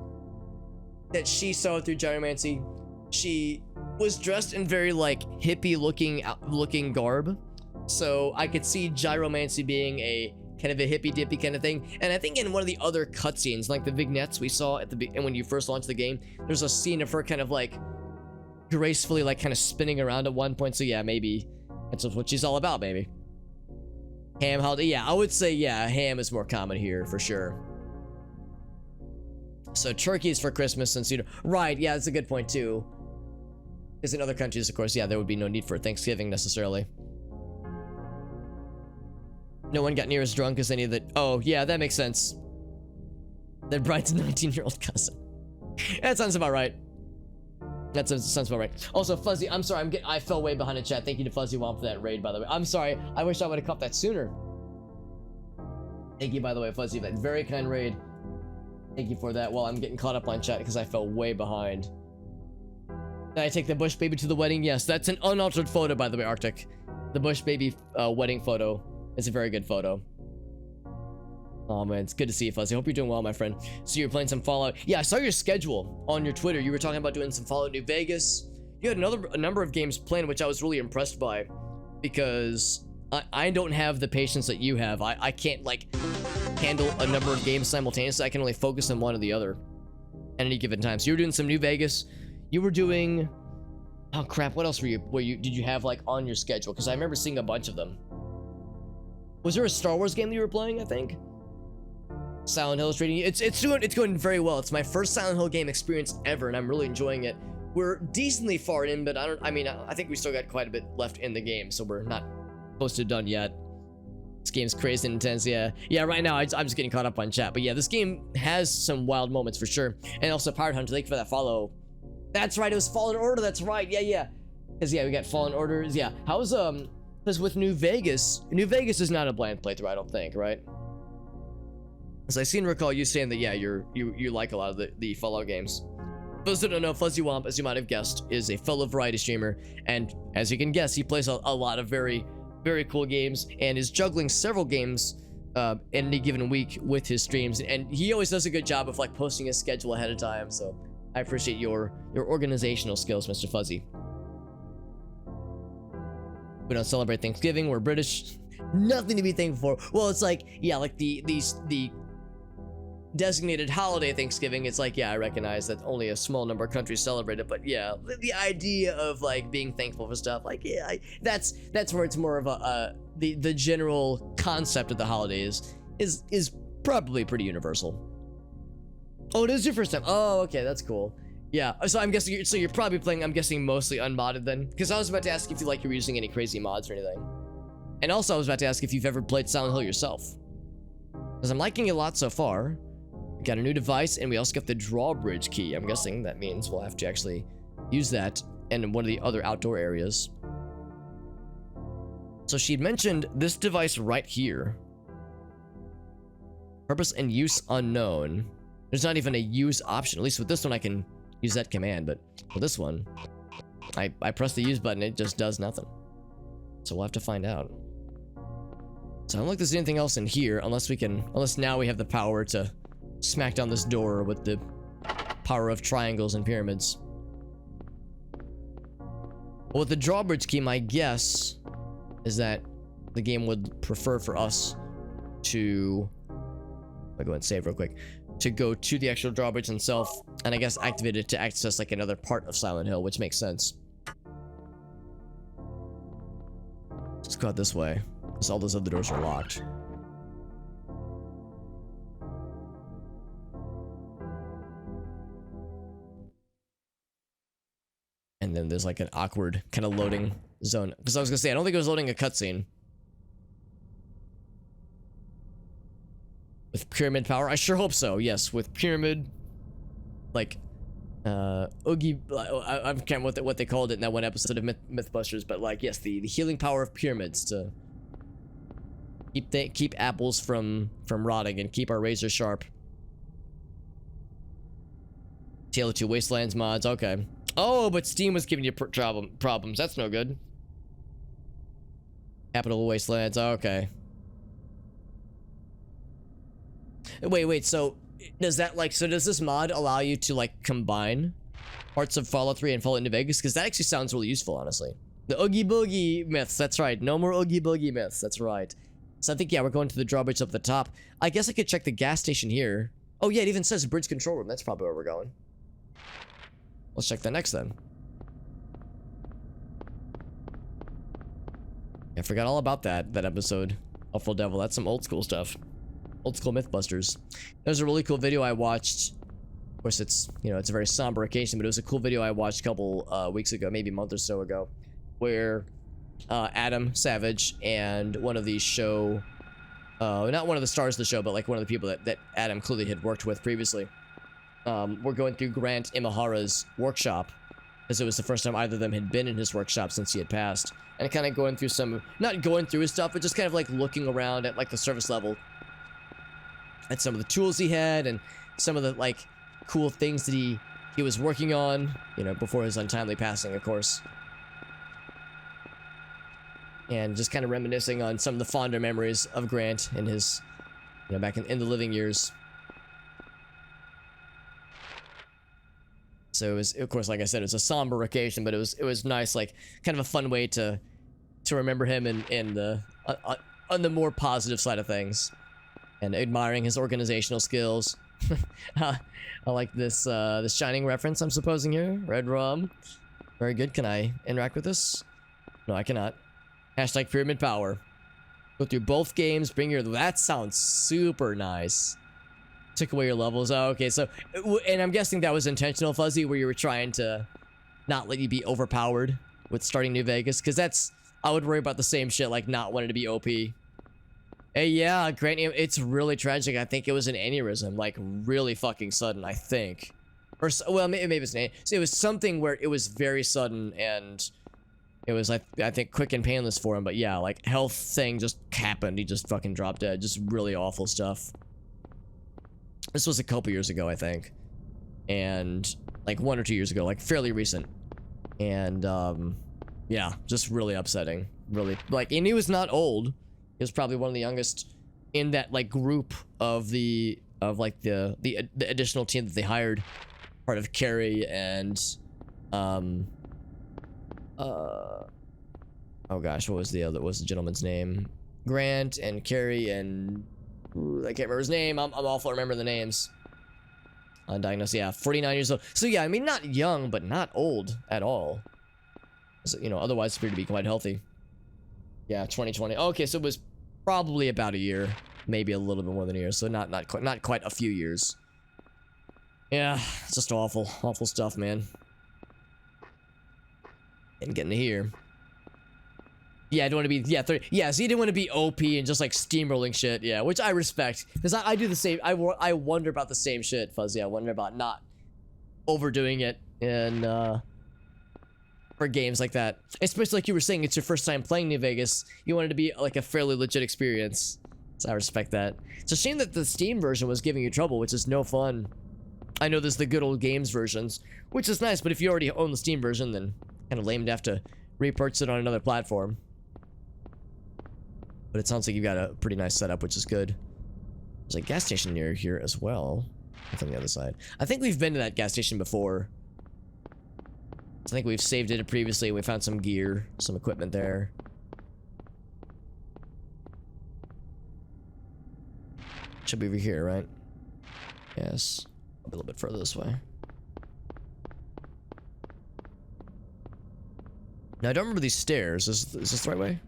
that she saw it through gyromancy. She was dressed in very, like, hippie looking garb. So I could see gyromancy being a kind of a hippy dippy kind of thing. And I think in one of the other cutscenes, like the vignettes we saw at the and when you first launched the game, there's a scene of her kind of like gracefully like kind of spinning around at one point. So yeah, maybe that's what she's all about, maybe. Ham holiday, yeah, I would say yeah, ham is more common here for sure. So turkeys for Christmas, since you know, right? Yeah, that's a good point too. Because in other countries, of course, yeah, there would be no need for Thanksgiving necessarily. No one got near as drunk as any of the. Oh, yeah, that makes sense. The bride's 19-year-old cousin. That sounds about right. That sounds about right. Also, Fuzzy, I'm sorry, I fell way behind in chat. Thank you to Fuzzy Womp for that raid, by the way. I'm sorry. I wish I would have caught that sooner. Thank you, by the way, Fuzzy, for that very kind raid. Thank you for that. While I'm getting caught up on chat because I fell way behind. Did I take the Bush baby to the wedding? Yes, that's an unaltered photo, by the way, Arctic. The Bush baby wedding photo. It's a very good photo. Oh man, it's good to see you, Fuzzy. Hope you're doing well, my friend. So you're playing some Fallout. Yeah, I saw your schedule on your Twitter. You were talking about doing some Fallout New Vegas. You had a number of games planned, which I was really impressed by, because I don't have the patience that you have. I can't like handle a number of games simultaneously. I can only focus on one or the other at any given time. So you were doing some New Vegas. You were doing, oh crap, what else did you have like on your schedule? Because I remember seeing a bunch of them. Was there a Star Wars game that you were playing, I think? Silent Hill is treating you. It's going very well. It's my first Silent Hill game experience ever, and I'm really enjoying it. We're decently far in, but I think we still got quite a bit left in the game, so we're not close to done yet. This game's crazy and intense, yeah. Yeah, right now I'm just getting caught up on chat, but yeah, this game has some wild moments for sure. And also Pirate Hunter, thank you for that follow. That's right, it was Fallen Order, that's right, yeah. Because yeah, we got Fallen Orders, yeah. How's because with New Vegas is not a bland playthrough, I don't think, right? As I seem to recall you saying that, yeah, you like a lot of the Fallout games. For those who don't know, Fuzzy Womp, as you might have guessed, is a fellow variety streamer, and as you can guess, he plays a lot of very, very cool games, and is juggling several games in any given week with his streams, and he always does a good job of like posting his schedule ahead of time, so I appreciate your organizational skills, Mr. Fuzzy. We don't celebrate Thanksgiving, we're British. Nothing to be thankful for. Well, it's like, yeah, like the designated holiday Thanksgiving, it's like, yeah, I recognize that only a small number of countries celebrate it, but yeah, the idea of like being thankful for stuff, like, yeah, that's where it's more of the general concept of the holidays is probably pretty universal. Oh, it is your first time. Oh, okay, that's cool. Yeah, so I'm guessing you're probably playing, I'm guessing, mostly unmodded then, because I was about to ask if you like you were using any crazy mods or anything. And also I was about to ask if you've ever played Silent Hill yourself, because I'm liking it a lot so far. We got a new device, and we also got the drawbridge key. I'm guessing that means we'll have to actually use that in one of the other outdoor areas. So she'd mentioned this device right here. Purpose and use unknown. There's not even a use option. At least with this one I can use that command, but with this one, I press the use button, it just does nothing. So we'll have to find out. So I don't think there's anything else in here, unless now we have the power to smack down this door with the power of triangles and pyramids. Well, with the drawbridge key, my guess is that the game would prefer for us to, I'll go ahead and save real quick, to go to the actual drawbridge itself, and I guess activate it to access like another part of Silent Hill, which makes sense. Let's go out this way, because all those other doors are locked. And then there's like an awkward kind of loading zone. Because I was gonna say, I don't think it was loading a cutscene. With pyramid power? I sure hope so, yes. With pyramid, like, Oogie, I can't remember what they called it in that one episode of Mythbusters, but like, yes, the healing power of pyramids to keep apples from rotting and keep our razor sharp. Tale of Two Wastelands mods, okay. Oh, but Steam was giving you problems. That's no good. Capital Wastelands, okay. Wait, so does that like, so does this mod allow you to like combine parts of Fallout 3 and Fallout New Vegas? Because that actually sounds really useful, honestly. The Oogie Boogie myths, that's right. No more Oogie Boogie myths, that's right. So I think, yeah, we're going to the drawbridge up the top. I guess I could check the gas station here. Oh yeah, it even says bridge control room. That's probably where we're going. Let's check that next then. I forgot all about that episode of Full Devil. That's some old school stuff. Old school Mythbusters. There's a really cool video I watched. Of course, it's, you know, it's a very somber occasion, but it was a cool video I watched a couple weeks ago, maybe a month or so ago, where Adam Savage and one of the show, not one of the stars of the show, but like one of the people that Adam clearly had worked with previously, were going through Grant Imahara's workshop, as it was the first time either of them had been in his workshop since he had passed, and kind of going through some, not going through his stuff, but just kind of like looking around at like the surface level at some of the tools he had and some of the like cool things that he was working on, you know, before his untimely passing, of course. And just kind of reminiscing on some of the fonder memories of Grant and his, you know, back in the living years. So it was, of course, like I said, it was a somber occasion, but it was nice, like kind of a fun way to remember him in the on the more positive side of things, and admiring his organizational skills. I like this this Shining reference I'm supposing here. Red rum, very good. Can I interact with this? No, I cannot. Hashtag pyramid power. Go through both games. Bring your. That sounds super nice. Took away your levels. Oh, okay. So, and I'm guessing that was intentional, Fuzzy, where you were trying to not let you be overpowered with starting New Vegas, because that's, I would worry about the same shit, like not wanting to be OP. Hey, yeah, Grant, it's really tragic. I think it was an aneurysm, like really fucking sudden, I think. Or, well, maybe it's an, it was something where it was very sudden, and it was, I think, quick and painless for him. But yeah, like health thing just happened. He just fucking dropped dead. Just really awful stuff. This was a couple years ago, I think. And like 1 or 2 years ago, like fairly recent. And yeah, just really upsetting. Really, like, and he was not old. He was probably one of the youngest in that like group of the additional team that they hired, part of Carrie and oh gosh, what was the gentleman's name? Grant and Carrie and I can't remember his name. I'm awful at remembering the names. Undiagnosed, yeah, 49 years old. So yeah, I mean, not young, but not old at all. So, you know, otherwise appeared to be quite healthy. Yeah, 2020. Okay, so it was probably about a year, maybe a little bit more than a year. So not quite a few years. Yeah, it's just awful stuff, man. And getting to here. Yeah, I don't want to be, yeah, so you didn't want to be OP and just like steamrolling shit, yeah, which I respect, because I do the same. I wonder about the same shit, Fuzzy. I wonder about not overdoing it in for games like that, especially like you were saying, it's your first time playing New Vegas. You want it to be like a fairly legit experience, so I respect that. It's a shame that the Steam version was giving you trouble, which is no fun. I know there's the good old games versions, which is nice, but if you already own the Steam version, then kind of lame to have to repurchase it on another platform. But it sounds like you've got a pretty nice setup, which is good. There's a gas station near here as well. It's on the other side. I think we've been to that gas station before. I think we've saved it previously. We found some gear, some equipment there. Should be over here, right? Yes. A little bit further this way. Now, I don't remember these stairs. Is this the right way?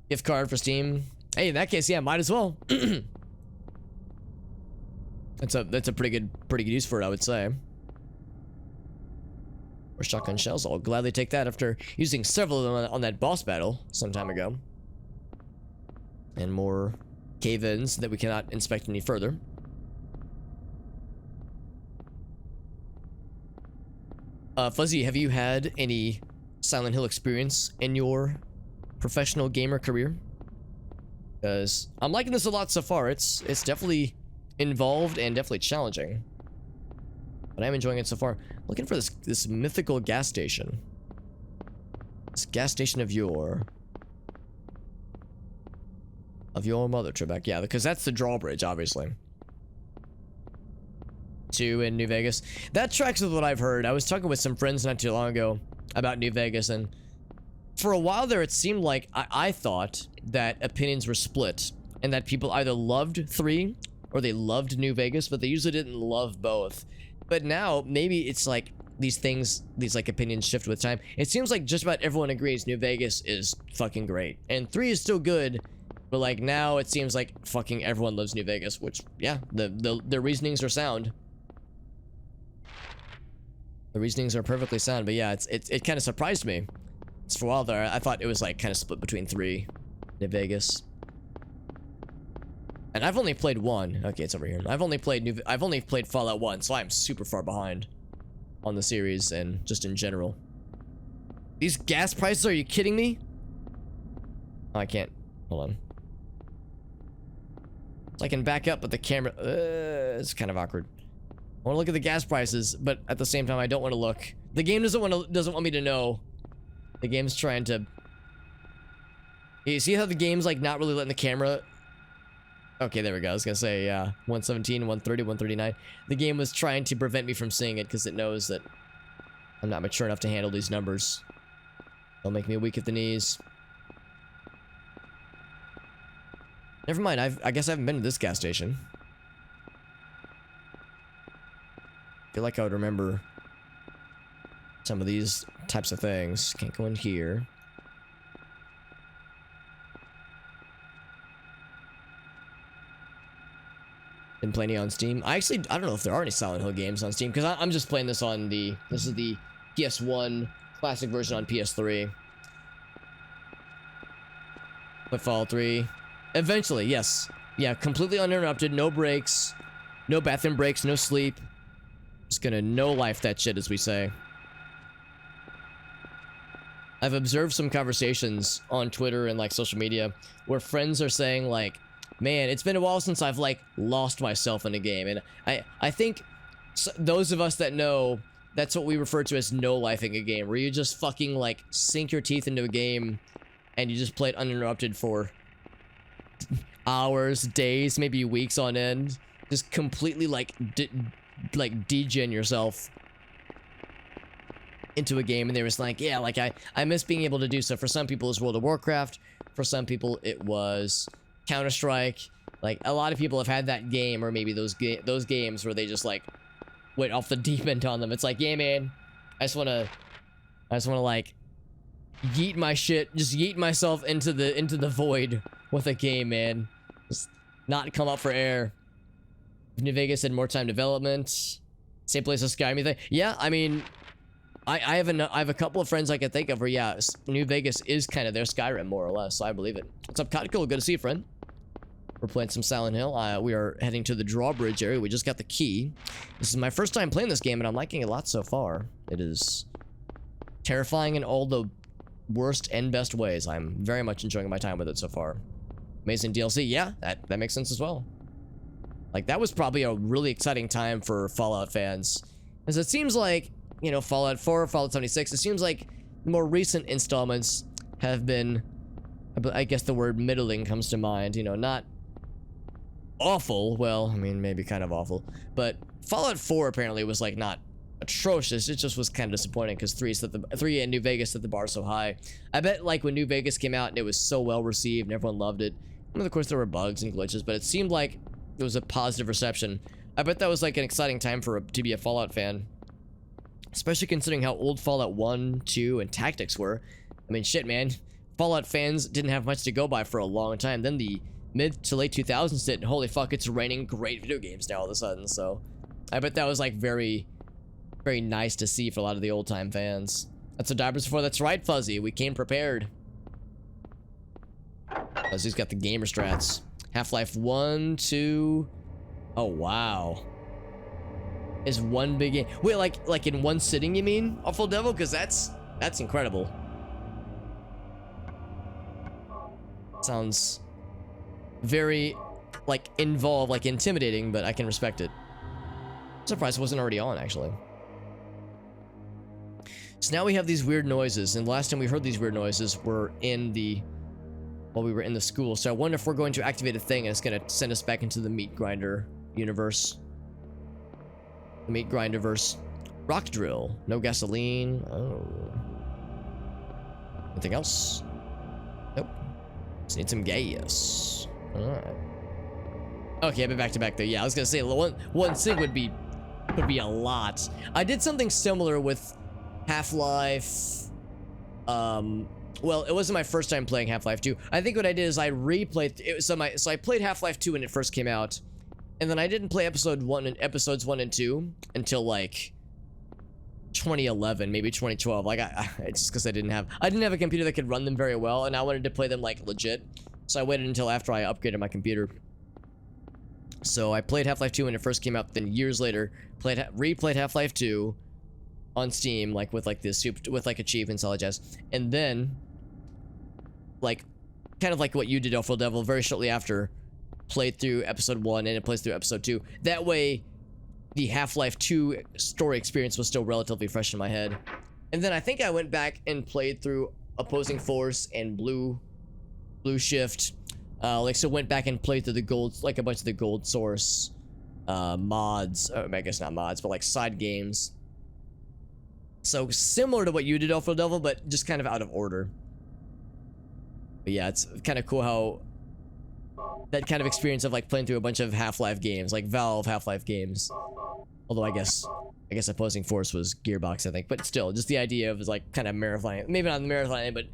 Gift card for Steam. Hey, in that case, yeah, might as well. That's a pretty good use for it, I would say. Or shotgun shells. I'll gladly take that after using several of them on that boss battle some time ago. And more cave-ins that we cannot inspect any further. Fuzzy, have you had any Silent Hill experience in your professional gamer career? Because I'm liking this a lot so far. It's definitely involved and definitely challenging, but I'm enjoying it so far. Looking for this mythical gas station. This gas station of yore. of your mother, Trebek. Yeah, because that's the drawbridge, obviously. 2 in New Vegas. That tracks with what I've heard. I was talking with some friends not too long ago about New Vegas, and for a while there, it seemed like I thought that opinions were split, and that people either loved 3 or they loved New Vegas, but they usually didn't love both. But now, maybe it's like these like opinions shift with time. It seems like just about everyone agrees New Vegas is fucking great, and 3 is still good, but like now it seems like fucking everyone loves New Vegas, which, yeah, the reasonings are sound. The reasonings are perfectly sound, but yeah, it kind of surprised me. It's for a while there, I thought it was like kind of split between 3, New Vegas. And I've only played 1. Okay, it's over here. I've only played Fallout 1, so I'm super far behind on the series and just in general. These gas prices, are you kidding me? Oh, I can't. Hold on. So I can back up, but the camera, it's kind of awkward. I want to look at the gas prices, but at the same time, I don't want to look. The game doesn't want me to know. The game's trying to. You see how the game's like not really letting the camera. Okay, there we go. I was gonna say, yeah, 117, 130, 139. The game was trying to prevent me from seeing it because it knows that I'm not mature enough to handle these numbers. They'll make me weak at the knees. Never mind. I guess I haven't been to this gas station. I feel like I would remember some of these types of things. Can't go in here. Been playing on Steam. I don't know if there are any Silent Hill games on Steam, because I'm just playing this on this is the PSOne Classic version on PS3. But Fallout 3. Eventually, yes. Yeah, completely uninterrupted, no breaks, no bathroom breaks, no sleep. Just gonna no-life that shit, as we say. I've observed some conversations on Twitter and like social media where friends are saying like, man, it's been a while since I've like lost myself in a game. And I think those of us that know, that's what we refer to as no-lifing a game, where you just fucking like sink your teeth into a game and you just play it uninterrupted for hours, days, maybe weeks on end. Just completely like degen yourself into a game. And they was like, yeah, like I miss being able to do so. For some people it's World of Warcraft, for some people it was Counter-Strike. Like a lot of people have had that game, or maybe those games where they just like went off the deep end on them. It's like, yeah, man, I just wanna like yeet my shit, just yeet myself into the void with a game, man. Just not come up for air. New Vegas had more time development. Same place as Skyrim, you think? Yeah, I mean, I have a couple of friends I can think of where, yeah, New Vegas is kind of their Skyrim, more or less, so I believe it. What's up, Cool? Good to see you, friend. We're playing some Silent Hill. We are heading to the drawbridge area. We just got the key. This is my first time playing this game, and I'm liking it a lot so far. It is terrifying in all the worst and best ways. I'm very much enjoying my time with it so far. Amazing DLC. Yeah, that makes sense as well. Like, that was probably a really exciting time for Fallout fans. Because it seems like, you know, Fallout 4, Fallout 76, it seems like the more recent installments have been, I guess the word middling comes to mind, you know, not awful. Well, I mean, maybe kind of awful. But Fallout 4 apparently was, like, not atrocious. It just was kind of disappointing because 3 and New Vegas set the bar so high. I bet, like, when New Vegas came out and it was so well received and everyone loved it, and of course there were bugs and glitches, but it seemed like it was a positive reception. I bet that was like an exciting time to be a Fallout fan. Especially considering how old Fallout 1, 2, and Tactics were. I mean, shit, man. Fallout fans didn't have much to go by for a long time. Then the mid to late 2000s hit, and holy fuck, it's raining great video games now all of a sudden. So I bet that was like very, very nice to see for a lot of the old time fans. That's what Divers for. That's right, Fuzzy. We came prepared. Fuzzy's got the gamer strats. Half-Life 1, 2. Oh, wow. Is one big game. Wait, like in one sitting, you mean? Awful Devil? Because that's incredible. Sounds very, like, involved, like, intimidating, but I can respect it. I'm surprised it wasn't already on, actually. So now we have these weird noises, and the last time we heard these weird noises were in the while we were in the school. So I wonder if we're going to activate a thing and it's going to send us back into the meat grinder universe. The meat grinderverse. Rock drill. No gasoline. Oh. Anything else? Nope. Just need some gas. Alright. Okay, I've been back to back there. Yeah, I was gonna say one sig would be a lot. I did something similar with Half-Life. Well, it wasn't my first time playing Half-Life 2. I think what I did is I replayed it. So I played Half-Life 2 when it first came out, and then I didn't play episodes 1 and 2 until like 2011, maybe 2012. Like it's just because I didn't have a computer that could run them very well, and I wanted to play them like legit. So I waited until after I upgraded my computer. So I played Half-Life 2 when it first came out. Then years later, replayed Half-Life 2 on Steam, like with like achievements, all that jazz. And then, like, kind of like what you did, Awful Devil, very shortly after, played through episode 1 and it plays through episode 2. That way, the Half-Life 2 story experience was still relatively fresh in my head. And then I think I went back and played through Opposing Force and Blue Shift. So went back and played through the gold, like a bunch of the gold source mods. I guess not mods, but like side games. So similar to what you did, Awful Devil, but just kind of out of order. But yeah, it's kind of cool how that kind of experience of like playing through a bunch of Half-Life games, like Valve Half-Life games. Although I guess Opposing Force was Gearbox, I think, but still, just the idea of like kind of marathoning, maybe not marathoning, but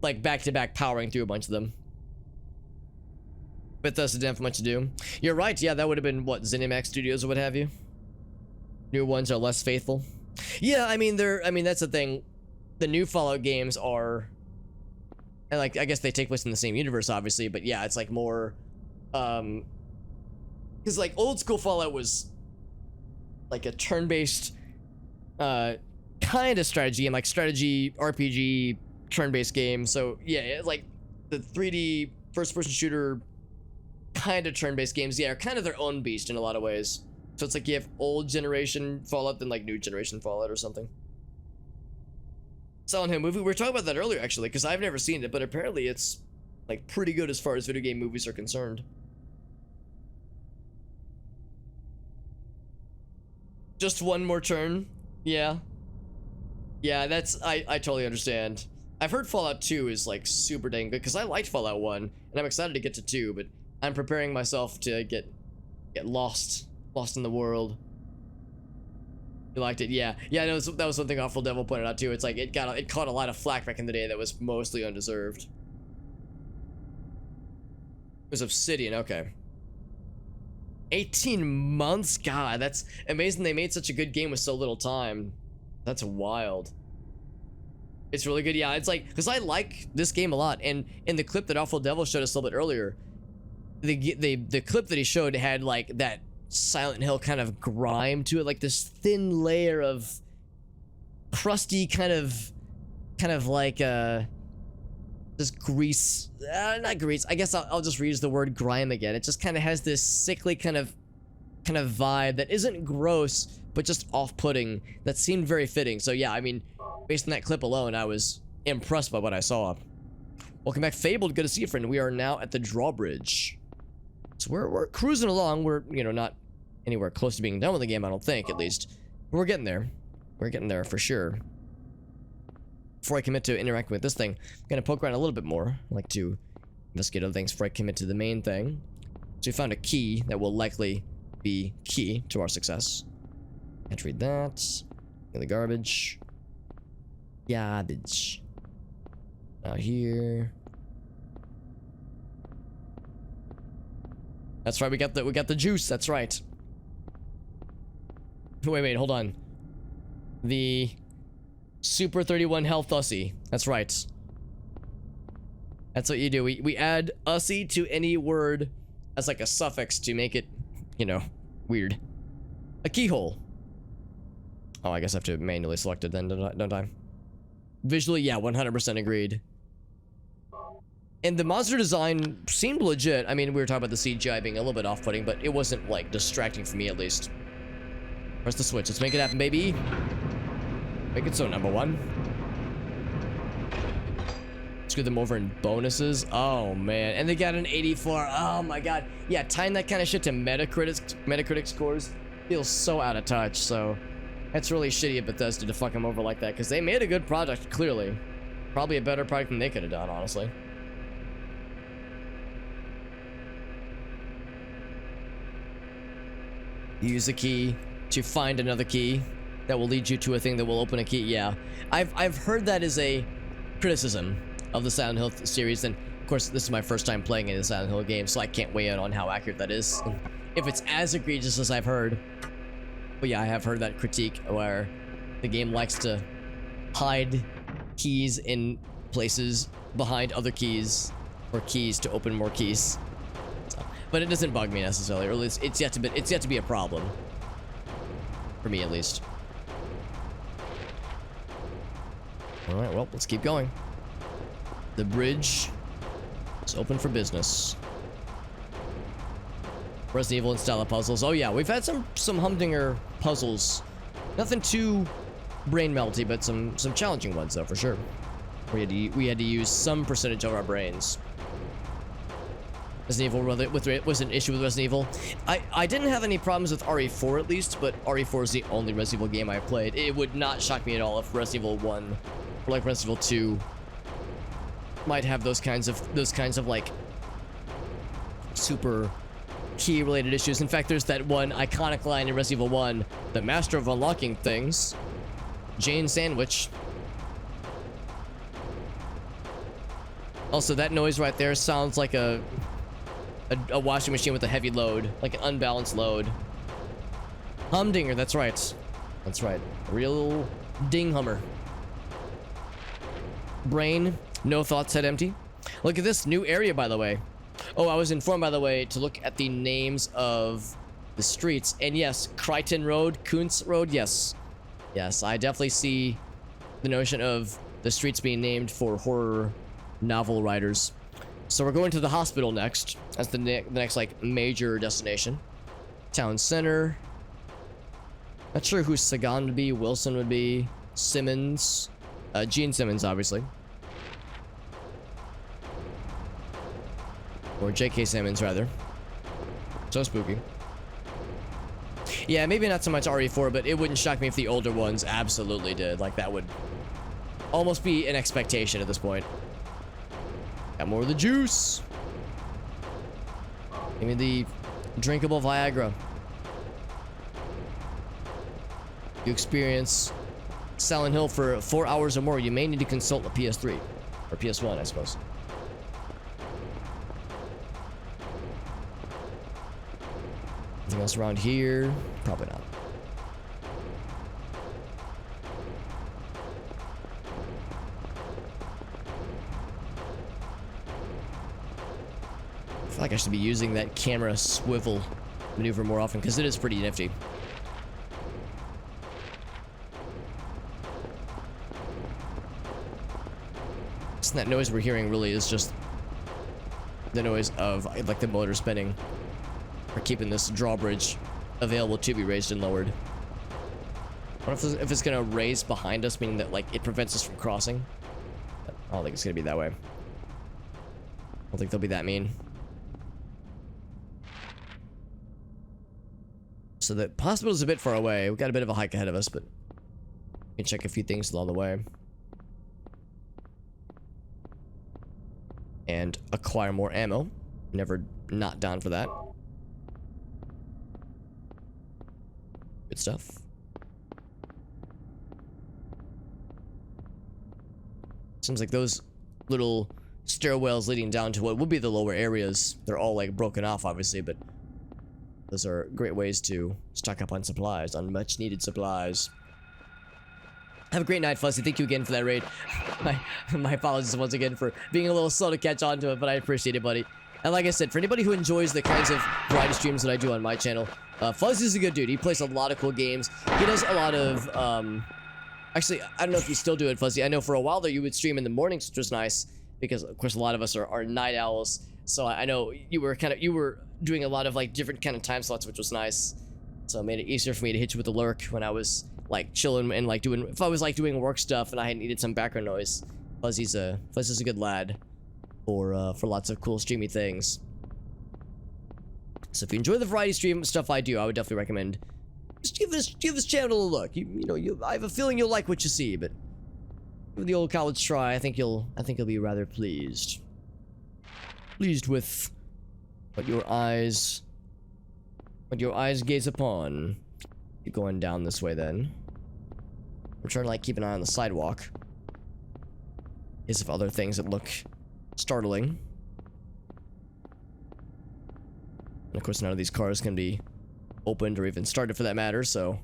like back-to-back powering through a bunch of them. Bethesda didn't have much to do. You're right, yeah, that would have been what, ZeniMax Studios or what have you. New ones are less faithful. Yeah, I mean that's the thing. The new Fallout games are, and like I guess they take place in the same universe, obviously, but yeah, it's like more because like old school Fallout was like a turn-based kind of strategy and like strategy RPG turn-based game. So yeah, it's like the 3D first-person shooter kind of turn-based games, yeah, are kind of their own beast in a lot of ways. So it's like you have old generation Fallout then like new generation Fallout or something. Silent Hill movie, we were talking about that earlier actually, because I've never seen it, but apparently it's like pretty good as far as video game movies are concerned. Just one more turn? Yeah. Yeah, that's, I totally understand. I've heard Fallout 2 is like super dang good, because I liked Fallout 1, and I'm excited to get to 2, but I'm preparing myself to get lost in the world. You liked it, yeah. Yeah, that was something Awful Devil pointed out too. It's like it caught a lot of flack back in the day that was mostly undeserved. It was Obsidian, okay. 18 months? God, that's amazing they made such a good game with so little time. That's wild. It's really good, yeah. It's like, because I like this game a lot, and in the clip that Awful Devil showed us a little bit earlier, the clip that he showed had like that Silent Hill kind of grime to it, like this thin layer of crusty kind of like this grease, not grease, I guess I'll just reuse the word grime again. It just kind of has this sickly kind of vibe that isn't gross but just off-putting, that seemed very fitting. So yeah, I mean, based on that clip alone, I was impressed by what I saw. Welcome back, Fabled. Good to see you, friend. We are now at the drawbridge. So we're cruising along. We're, you know, not anywhere close to being done with the game, I don't think, at least. But we're getting there. We're getting there for sure. Before I commit to interacting with this thing, I'm gonna poke around a little bit more. I like to investigate other things before I commit to the main thing. So we found a key that will likely be key to our success. Can't read that. In the garbage. Garbage. Now here. That's right, we got the juice, that's right. Wait, hold on. The Super 31 Health Ussy. That's right. That's what you do. We add Ussy to any word as like a suffix to make it, you know, weird. A keyhole. Oh, I guess I have to manually select it then, don't I? Visually, yeah, 100% agreed. And the monster design seemed legit. I mean, we were talking about the CGI being a little bit off-putting, but it wasn't, like, distracting for me, at least. Press the switch. Let's make it happen, baby. Make it so, number one. Screw them over in bonuses. Oh man, and they got an 84. Oh my god. Yeah, tying that kind of shit to Metacritic scores feels so out of touch. So that's really shitty of Bethesda to fuck them over like that, because they made a good product, clearly. Probably a better product than they could have done, honestly. Use a key to find another key that will lead you to a thing that will open a key. Yeah, I've heard that is a criticism of the Silent Hill series, and of course this is my first time playing any Silent Hill game, so I can't weigh in on how accurate that is, if it's as egregious as I've heard. But yeah, I have heard that critique where the game likes to hide keys in places behind other keys, or keys to open more keys. So, but it doesn't bug me necessarily, or at least it's yet to be a problem for me, at least. All right, well, let's keep going. The bridge is open for business. Resident Evil in style of puzzles. Oh yeah, we've had some humdinger puzzles. Nothing too brain melty, but some challenging ones though, for sure. We had to use some percentage of our brains. Resident Evil was an issue with Resident Evil. I didn't have any problems with RE4 at least, but RE4 is the only Resident Evil game I've played. It would not shock me at all if Resident Evil 1 or like Resident Evil 2 might have those kinds of like super key related issues. In fact, there's that one iconic line in Resident Evil 1, the master of unlocking things, Jane Sandwich. Also, that noise right there sounds like a washing machine with a heavy load, like an unbalanced load. Humdinger, that's right. That's right. Real ding hummer. Brain, no thoughts, head empty. Look at this new area, by the way. Oh, I was informed, by the way, to look at the names of the streets. And yes, Crichton Road, Kuntz Road, yes. Yes, I definitely see the notion of the streets being named for horror novel writers. So we're going to the hospital next. That's the next, like, major destination. Town center. Not sure who Sagan would be, Wilson would be, Simmons. Gene Simmons, obviously. Or J.K. Simmons, rather. So spooky. Yeah, maybe not so much RE4, but it wouldn't shock me if the older ones absolutely did. Like, that would almost be an expectation at this point. Got more of the juice. Give me the drinkable Viagra. You experience Silent Hill for 4 hours or more, you may need to consult a PS3. Or PS1, I suppose. Anything else around here? Probably not. I feel like I should be using that camera swivel maneuver more often, because it is pretty nifty. So that noise we're hearing really is just the noise of like the motor spinning, or keeping this drawbridge available to be raised and lowered. I wonder if it's gonna raise behind us, meaning that like it prevents us from crossing. I don't think it's gonna be that way. I don't think they'll be that mean. So the hospital's a bit far away. We've got a bit of a hike ahead of us, but we can check a few things along the way. And acquire more ammo. Never not down for that. Good stuff. Seems like those little stairwells leading down to what would be the lower areas, they're all like broken off obviously, but those are great ways to stock up on supplies, on much needed supplies. Have a great night, Fuzzy. Thank you again for that raid. My apologies once again for being a little slow to catch on to it, but I appreciate it, buddy. And like I said, for anybody who enjoys the kinds of variety streams that I do on my channel, Fuzzy's a good dude. He plays a lot of cool games. He does a lot of, actually, I don't know if you still do it, Fuzzy. I know for a while there you would stream in the mornings, which was nice, because of course a lot of us are night owls. So I know you were doing a lot of like different kind of time slots, which was nice. So it made it easier for me to hit you with a lurk when I was like chilling and like if I was like doing work stuff and I needed some background noise. Fuzzy's a good lad for lots of cool streamy things. So if you enjoy the variety stream stuff I do, I would definitely recommend just give this channel a look. I have a feeling you'll like what you see, but give the old college try. I think you'll be rather pleased. Pleased with what your eyes gaze upon. Keep going down this way then. We're trying to like keep an eye on the sidewalk. Is of other things that look startling. And of course none of these cars can be opened or even started for that matter, so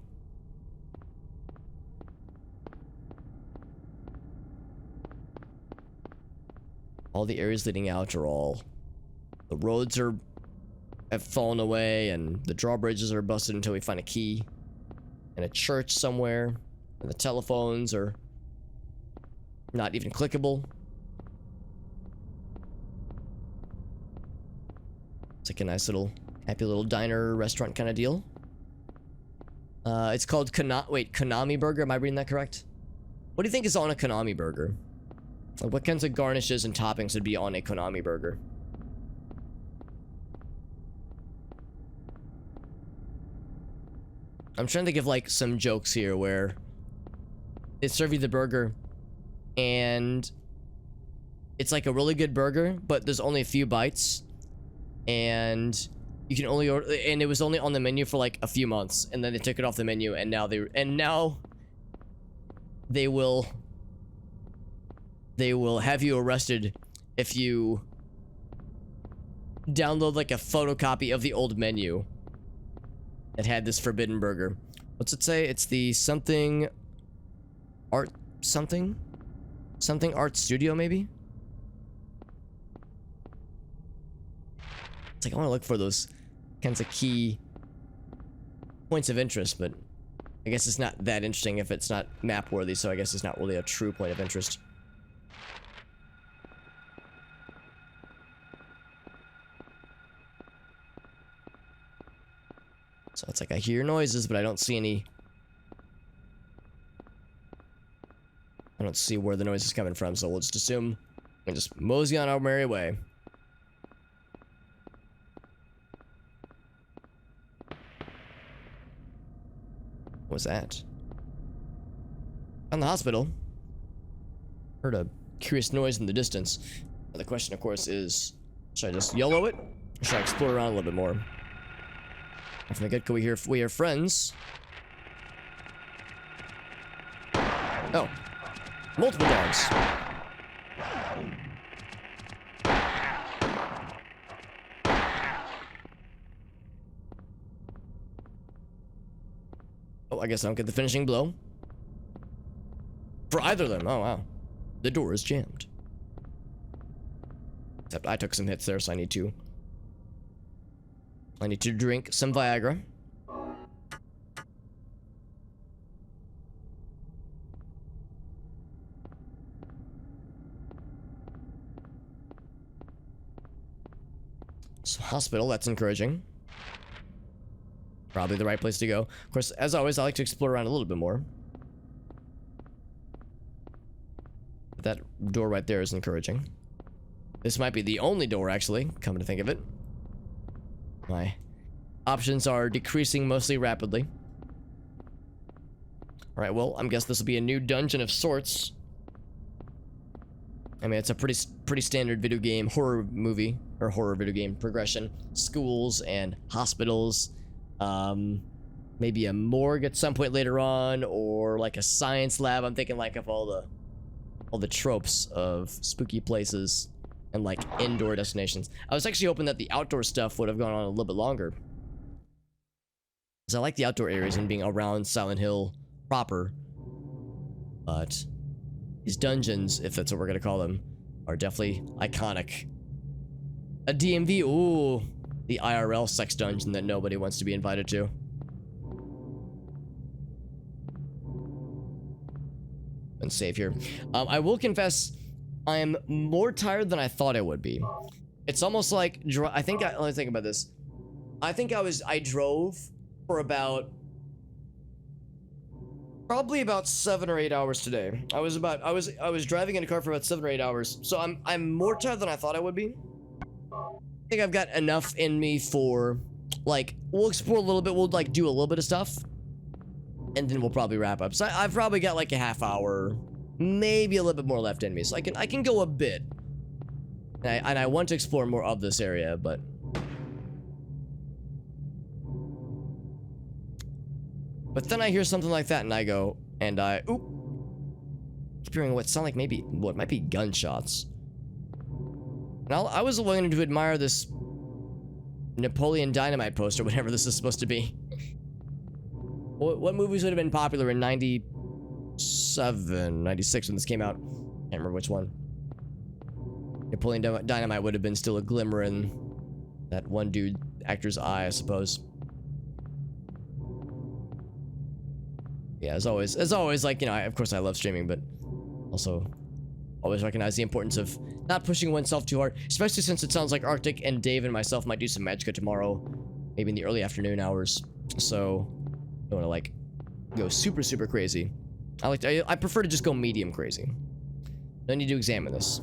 all the areas leading out are all, the roads have fallen away and the drawbridges are busted until we find a key and a church somewhere, and the telephones are not even clickable. It's like a nice little happy little diner restaurant kind of deal. It's called Konami Burger. Am I reading that correct? What do you think is on a Konami Burger? Like what kinds of garnishes and toppings would be on a Konami Burger? I'm trying to think of like some jokes here where they serve you the burger and it's like a really good burger, but there's only a few bites and you can only order, and it was only on the menu for like a few months, and then they took it off the menu, and now they will have you arrested if you download like a photocopy of the old menu that had this forbidden burger. What's it say? It's the something art something art studio maybe? It's like I want to look for those kinds of key points of interest, but I guess it's not that interesting if it's not map worthy, so I guess it's not really a true point of interest. So it's like I hear noises, but I don't see any. I don't see where the noise is coming from, so we'll just assume and just mosey on our merry way. What was that? On the hospital. Heard a curious noise in the distance. Now the question, of course, is should I just YOLO it? Or should I explore around a little bit more? If I get, we hear friends. Oh. Multiple dogs. Oh, I guess I don't get the finishing blow. For either of them. Oh, wow. The door is jammed. Except I took some hits there, so I need to drink some Viagra. So, hospital, that's encouraging. Probably the right place to go. Of course, as always, I like to explore around a little bit more. But that door right there is encouraging. This might be the only door, actually, coming to think of it. My options are decreasing mostly rapidly. Alright, well, I'm guessing this will be a new dungeon of sorts. I mean, it's a pretty standard video game horror movie, or horror video game progression. Schools and hospitals. Maybe a morgue at some point later on, or like a science lab. I'm thinking like of all the tropes of spooky places and like indoor destinations. I was actually hoping that the outdoor stuff would have gone on a little bit longer, because I like the outdoor areas and being around Silent Hill proper. But these dungeons, if that's what we're gonna call them, are definitely iconic. A DMV, ooh, the IRL sex dungeon that nobody wants to be invited to. And save here. I will confess, I am more tired than I thought I would be. It's almost like, let me think about this. I think I drove for about Probably about 7 or 8 hours today. I was driving in a car for about 7 or 8 hours. So I'm more tired than I thought I would be. I think I've got enough in me for, like, we'll explore a little bit, we'll like do a little bit of stuff, and then we'll probably wrap up. So I've probably got like a half hour, maybe a little bit more left in me. So I can go a bit. And I want to explore more of this area, but then I hear something like that and I go, and oop. Keep hearing what sound like maybe, what might be gunshots. And I was willing to admire this Napoleon Dynamite poster, whatever this is supposed to be. What movies would have been popular in 97, 96 when this came out? Can't remember which one. Napoleon Dynamite would have been still a glimmer in that one dude actor's eye, I suppose. Yeah, as always, like, you know, of course I love streaming, but also always recognize the importance of not pushing oneself too hard, especially since it sounds like Arctic and Dave and myself might do some Magicka tomorrow, maybe in the early afternoon hours. So I don't want to like go super crazy. I prefer to just go medium crazy. No need to examine this,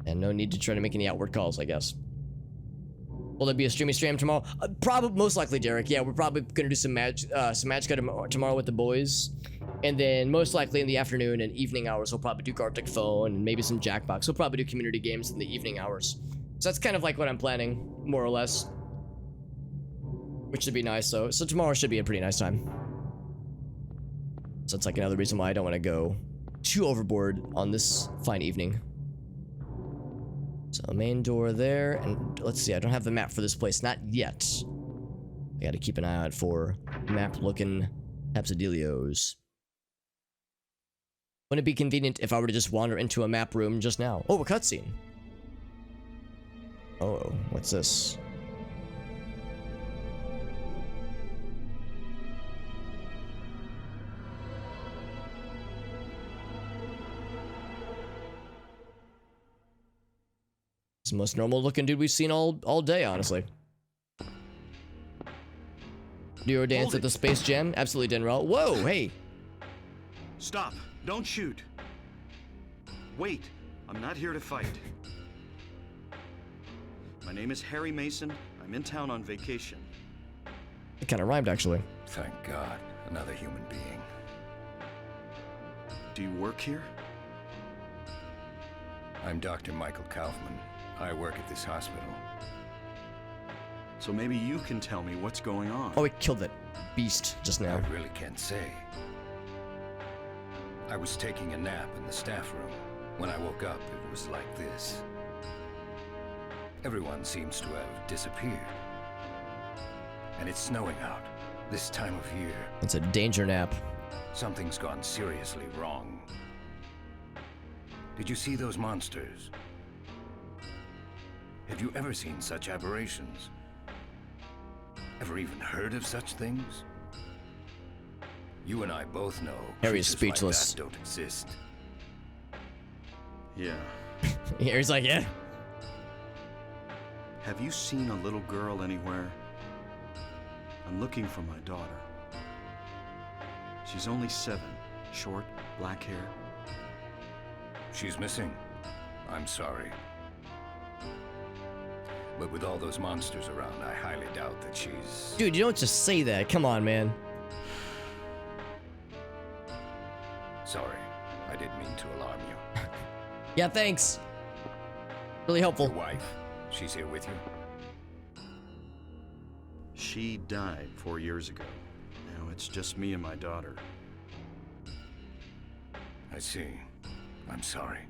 and no need to try to make any outward calls, I guess. Will there be a stream tomorrow? Probably, most likely, Derek. Yeah, we're probably gonna do some Magicka tomorrow with the boys, and then most likely in the afternoon and evening hours we'll probably do Gartic Phone and maybe some Jackbox. We'll probably do community games in the evening hours. So that's kind of like what I'm planning, more or less, which should be nice. So tomorrow should be a pretty nice time. So it's like another reason why I don't want to go too overboard on this fine evening. So main door there, and let's see, I don't have the map for this place, not yet. I gotta keep an eye out for map-looking Tapsidelios. Wouldn't it be convenient if I were to just wander into a map room just now? Oh, a cutscene. Oh, what's this? It's the most normal looking dude we've seen all day, honestly. Do your dance at the Space Jam? Absolutely, Denrell. Whoa, hey. Stop. Don't shoot. Wait. I'm not here to fight. My name is Harry Mason. I'm in town on vacation. It kind of rhymed, actually. Thank God. Another human being. Do you work here? I'm Dr. Michael Kaufman. I work at this hospital. So maybe you can tell me what's going on. Oh, we killed that beast just now. I really can't say. I was taking a nap in the staff room. When I woke up, it was like this. Everyone seems to have disappeared. And it's snowing out, this time of year. It's a danger nap. Something's gone seriously wrong. Did you see those monsters? Have you ever seen such aberrations? Ever even heard of such things? You and I both know Harry's creatures speechless. like that don't exist. Yeah. Harry's like, yeah. Have you seen a little girl anywhere? I'm looking for my daughter. She's only 7. Short, black hair. She's missing. I'm sorry. But with all those monsters around, I highly doubt that she's... Dude, you don't just say that. Come on, man. Sorry. I didn't mean to alarm you. Yeah, thanks. Really helpful. Your wife, she's here with you? She died 4 years ago. Now it's just me and my daughter. I see. I'm sorry.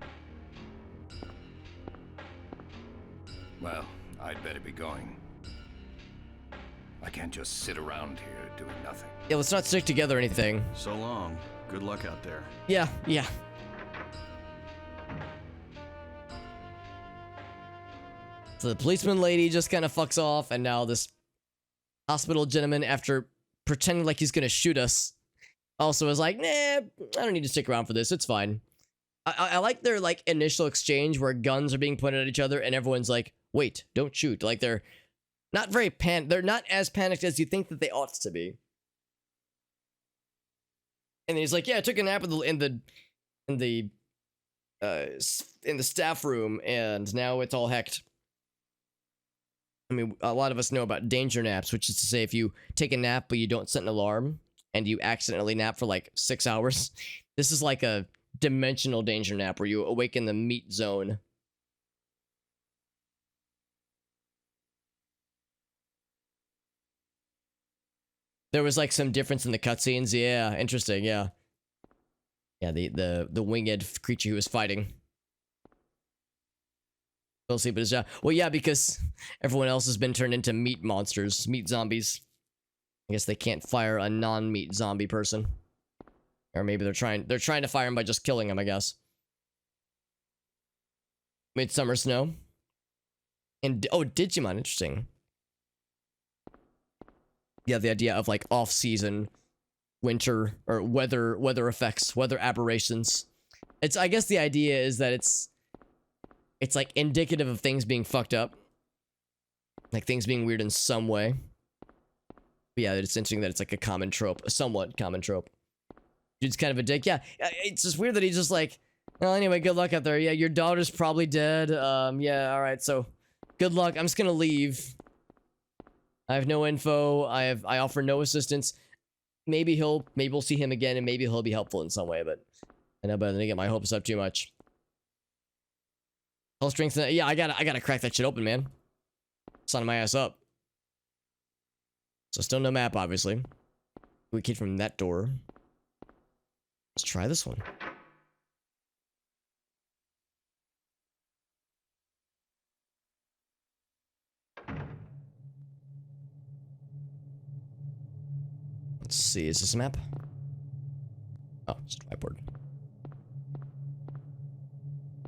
Well, I'd better be going. I can't just sit around here doing nothing. Yeah, let's not stick together or anything. So long. Good luck out there. Yeah. So the policeman lady just kind of fucks off, and now this hospital gentleman, after pretending like he's gonna shoot us, also is like, nah, I don't need to stick around for this. It's fine. I like their like initial exchange where guns are being pointed at each other, and everyone's like, wait, don't shoot. Like they're not very they're not as panicked as you think that they ought to be. And he's like, yeah, I took a nap in the staff room, and now it's all hecked. I mean, a lot of us know about danger naps, which is to say if you take a nap but you don't set an alarm and you accidentally nap for like 6 hours, this is like a dimensional danger nap where you awaken the meat zone. There was like some difference in the cutscenes. Yeah, interesting. Yeah. Yeah, the winged creature he was fighting. We'll see, but it's well, yeah, because everyone else has been turned into meat monsters, meat zombies. I guess they can't fire a non-meat zombie person, or maybe they're trying to fire him by just killing him. I guess. Midsummer Snow, and oh, Digimon, interesting. Yeah, the idea of like off-season, winter or weather effects, weather aberrations. It's I guess the idea is that it's like indicative of things being fucked up. Like things being weird in some way. But yeah, it's interesting that it's like a common trope, a somewhat common trope. Dude's kind of a dick. Yeah, it's just weird that he's just like, well, anyway, good luck out there. Yeah, your daughter's probably dead. Yeah, all right, so good luck. I'm just gonna leave. I have no info. I offer no assistance. Maybe we'll see him again, and maybe he'll be helpful in some way. But I know better than to get my hopes up too much. Hull strength. Yeah, I gotta crack that shit open, man. Signing my ass up. So still no map, obviously. We came from that door. Let's try this one. Let's see, is this a map? Oh, it's a whiteboard.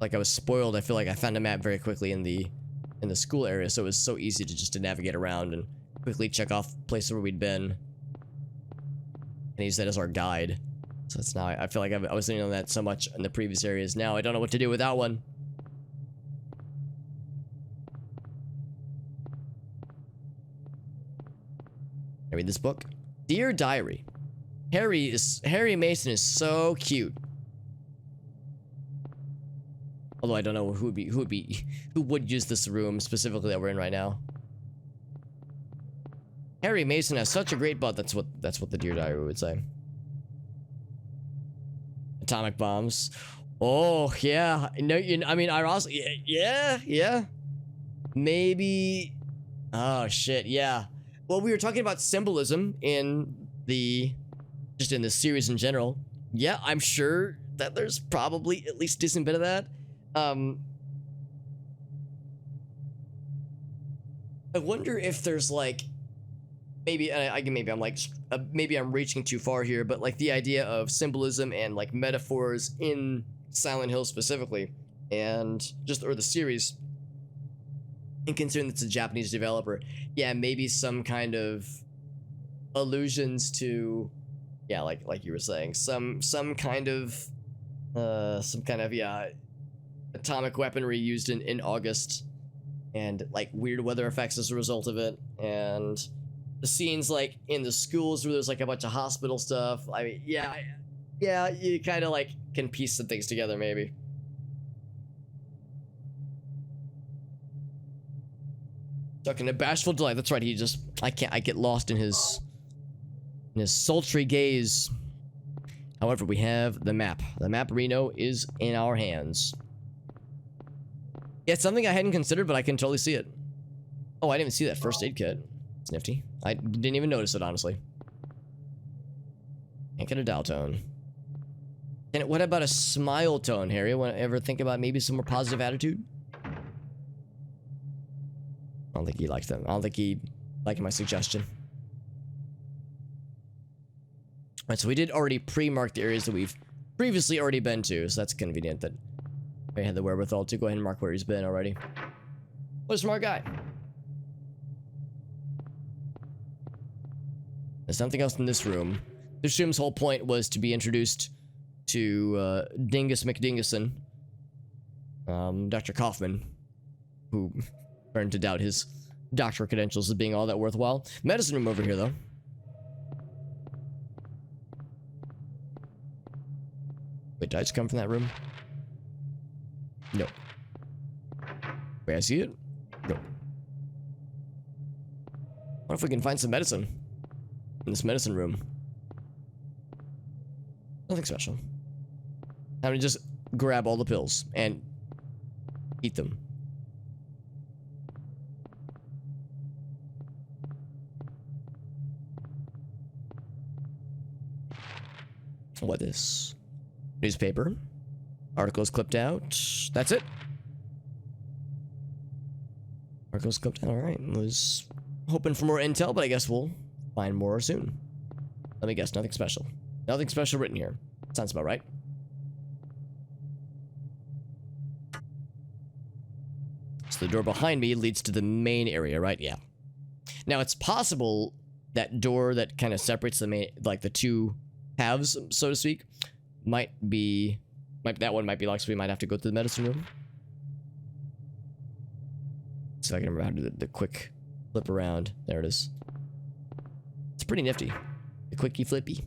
Like I was spoiled. I feel like I found a map very quickly in the school area, so it was so easy to just navigate around and quickly check off places where we'd been. And use that as our guide. So it's now I feel like I was thinking on that so much in the previous areas. Now I don't know what to do with that one. I read this book. Dear Diary. Harry Mason is so cute. Although I don't know who would use this room specifically that we're in right now. Harry Mason has such a great butt. That's what the Dear Diary would say. Atomic bombs. Oh yeah. No, I mean, I also yeah. Maybe. Oh shit. Yeah. Well, we were talking about symbolism in the series in general. Yeah, I'm sure that there's probably at least a decent bit of that. I wonder if there's like maybe I'm reaching too far here, but like the idea of symbolism and like metaphors in Silent Hill specifically, and or the series, and considering it's a Japanese developer, yeah, maybe some kind of allusions to, yeah, like you were saying, some kind of yeah, atomic weaponry used in August, and like weird weather effects as a result of it, and the scenes like in the schools where there's like a bunch of hospital stuff. I mean, yeah, you kind of like can piece some things together maybe. Talking to Bashful Delight. That's right. I get lost in his sultry gaze. However, we have the map. The map, Reno, is in our hands. Yeah, it's something I hadn't considered, but I can totally see it. Oh, I didn't even see that first aid kit. It's nifty. I didn't even notice it, honestly. Can't get a dial tone. And what about a smile tone, Harry? Want to ever think about maybe some more positive attitude? I don't think he liked them. I don't think he liked my suggestion. Alright, so we did already pre-mark the areas that we've previously already been to, so that's convenient that I had the wherewithal to go ahead and mark where he's been already. What a smart guy. There's something else in this room. This room's whole point was to be introduced to Dingus McDinguson, Dr. Kaufman, who learned to doubt his doctoral credentials as being all that worthwhile. Medicine room over here, though. Wait, did I just come from that room? No. Wait, I see it? No. What if we can find some medicine in this medicine room? Nothing special. I'm gonna just grab all the pills and eat them. What is? Newspaper. Articles clipped out. That's it. Articles clipped out. Alright. Was hoping for more intel, but I guess we'll find more soon. Let me guess. Nothing special. Nothing special written here. Sounds about right. So the door behind me leads to the main area, right? Yeah. Now it's possible that door that kind of separates the main, like the two halves, so to speak, that one might be locked, so we might have to go to the medicine room. So I can remember how to do the quick flip around. There it is. It's pretty nifty. The quickie flippy.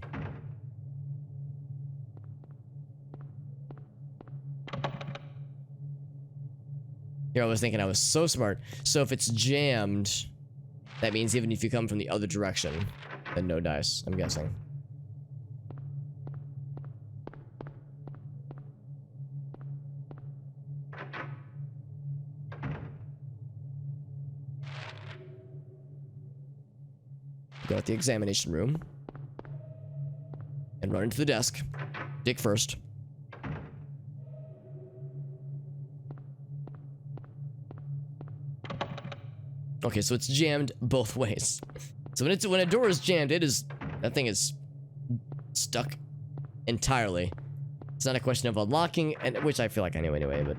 Here I was thinking I was so smart. So if it's jammed, that means even if you come from the other direction, then no dice, I'm guessing. Go out the examination room and run into the desk. Dig first. Okay, so it's jammed both ways. So when a door is jammed, that thing is stuck entirely. It's not a question of unlocking, and which I feel like I knew anyway, but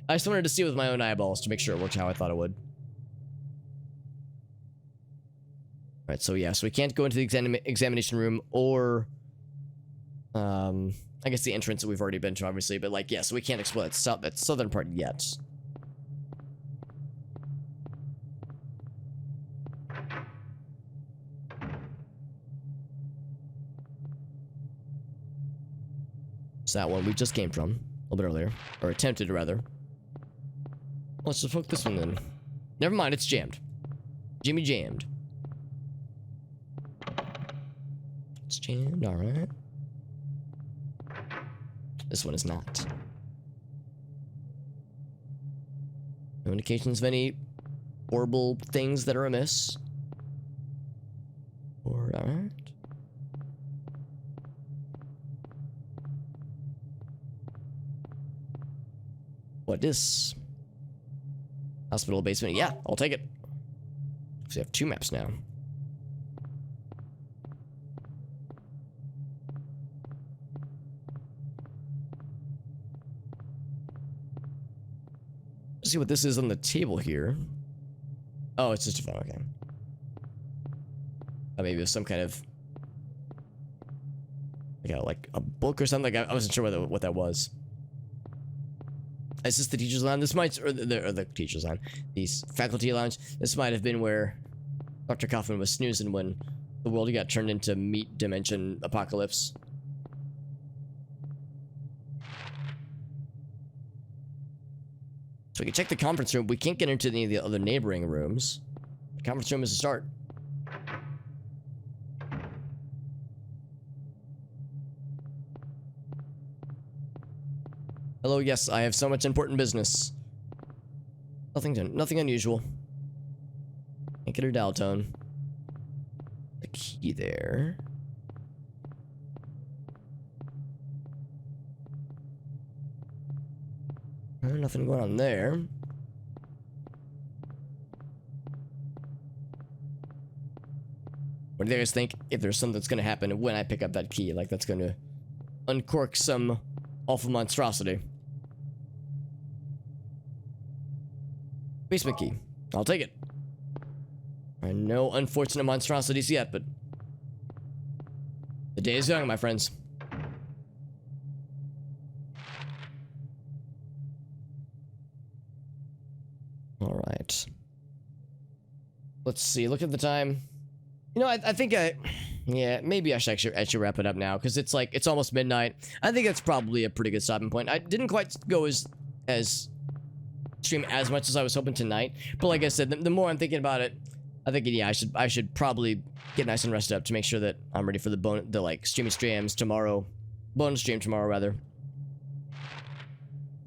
I just wanted to see with my own eyeballs to make sure it worked how I thought it would. Alright, so yeah, so we can't go into the examination room or I guess the entrance that we've already been to, obviously, but like, yeah, so we can't explore that southern part yet. So that one we just came from a little bit earlier, or attempted rather. Let's just hook this one then. Never mind, it's jammed. Jimmy jammed. It's jammed, alright. This one is not. No indications of any horrible things that are amiss. Alright. What is? Hospital basement. Yeah, I'll take it. So we have 2 maps now. Let's see what this is on the table here. Oh, it's just a phone. Okay. Oh, maybe it was some kind of like a book or something. Like I wasn't sure what that was. Is this the teacher's lounge? This might, or the teacher's lounge, the faculty lounge. This might have been where Dr. Kaufman was snoozing when the world got turned into meat dimension apocalypse. So we can check the conference room. We can't get into any of the other neighboring rooms. The conference room is a start. Hello, yes, I have so much important business. Nothing unusual. Can't get her dial tone. The key there. Nothing going on there. What do you guys think if there's something that's gonna happen when I pick up that key? Like that's gonna uncork some awful monstrosity. Basement key. I'll take it. I know unfortunate monstrosities yet, but the day is young, my friends. All right. Let's see. Look at the time. You know, I think Yeah, maybe I should wrap it up now because it's almost midnight. I think that's probably a pretty good stopping point. I didn't quite go as stream as much as I was hoping tonight, but like I said, the more I'm thinking about it, I think yeah, I should probably get nice and rested up to make sure that I'm ready for the like streaming streams tomorrow, bonus stream tomorrow rather.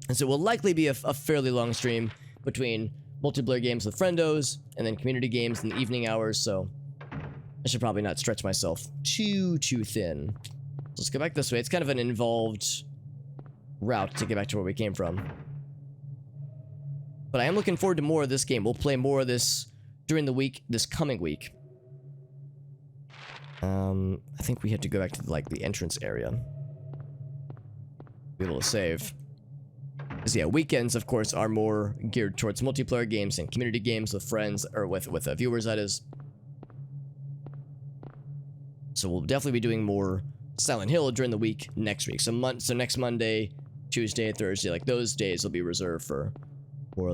And so it will likely be a fairly long stream between multiplayer games with friendos and then community games in the evening hours. So I should probably not stretch myself too thin. Let's go back this way. It's kind of an involved route to get back to where we came from. But I am looking forward to more of this game. We'll play more of this during the week, this coming week. I think we have to go back to like the entrance area. Be able to save. Because yeah, weekends of course are more geared towards multiplayer games and community games with friends or with viewers, that is. So we'll definitely be doing more Silent Hill during the week next week. So next Monday, Tuesday, Thursday, like those days will be reserved for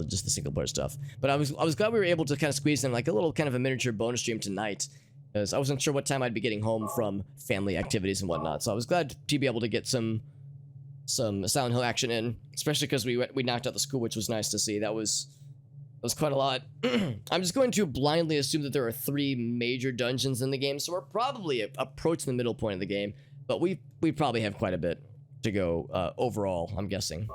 just the single player stuff. But I was glad we were able to kind of squeeze in like a little kind of a miniature bonus stream tonight, because I wasn't sure what time I'd be getting home from family activities and whatnot. So I was glad to be able to get some Silent Hill action in, especially because we knocked out the school, which was nice to see. That was quite a lot. I'm just going to blindly assume that there are 3 major dungeons in the game, so we're probably approaching the middle point of the game, but we probably have quite a bit to go overall, I'm guessing.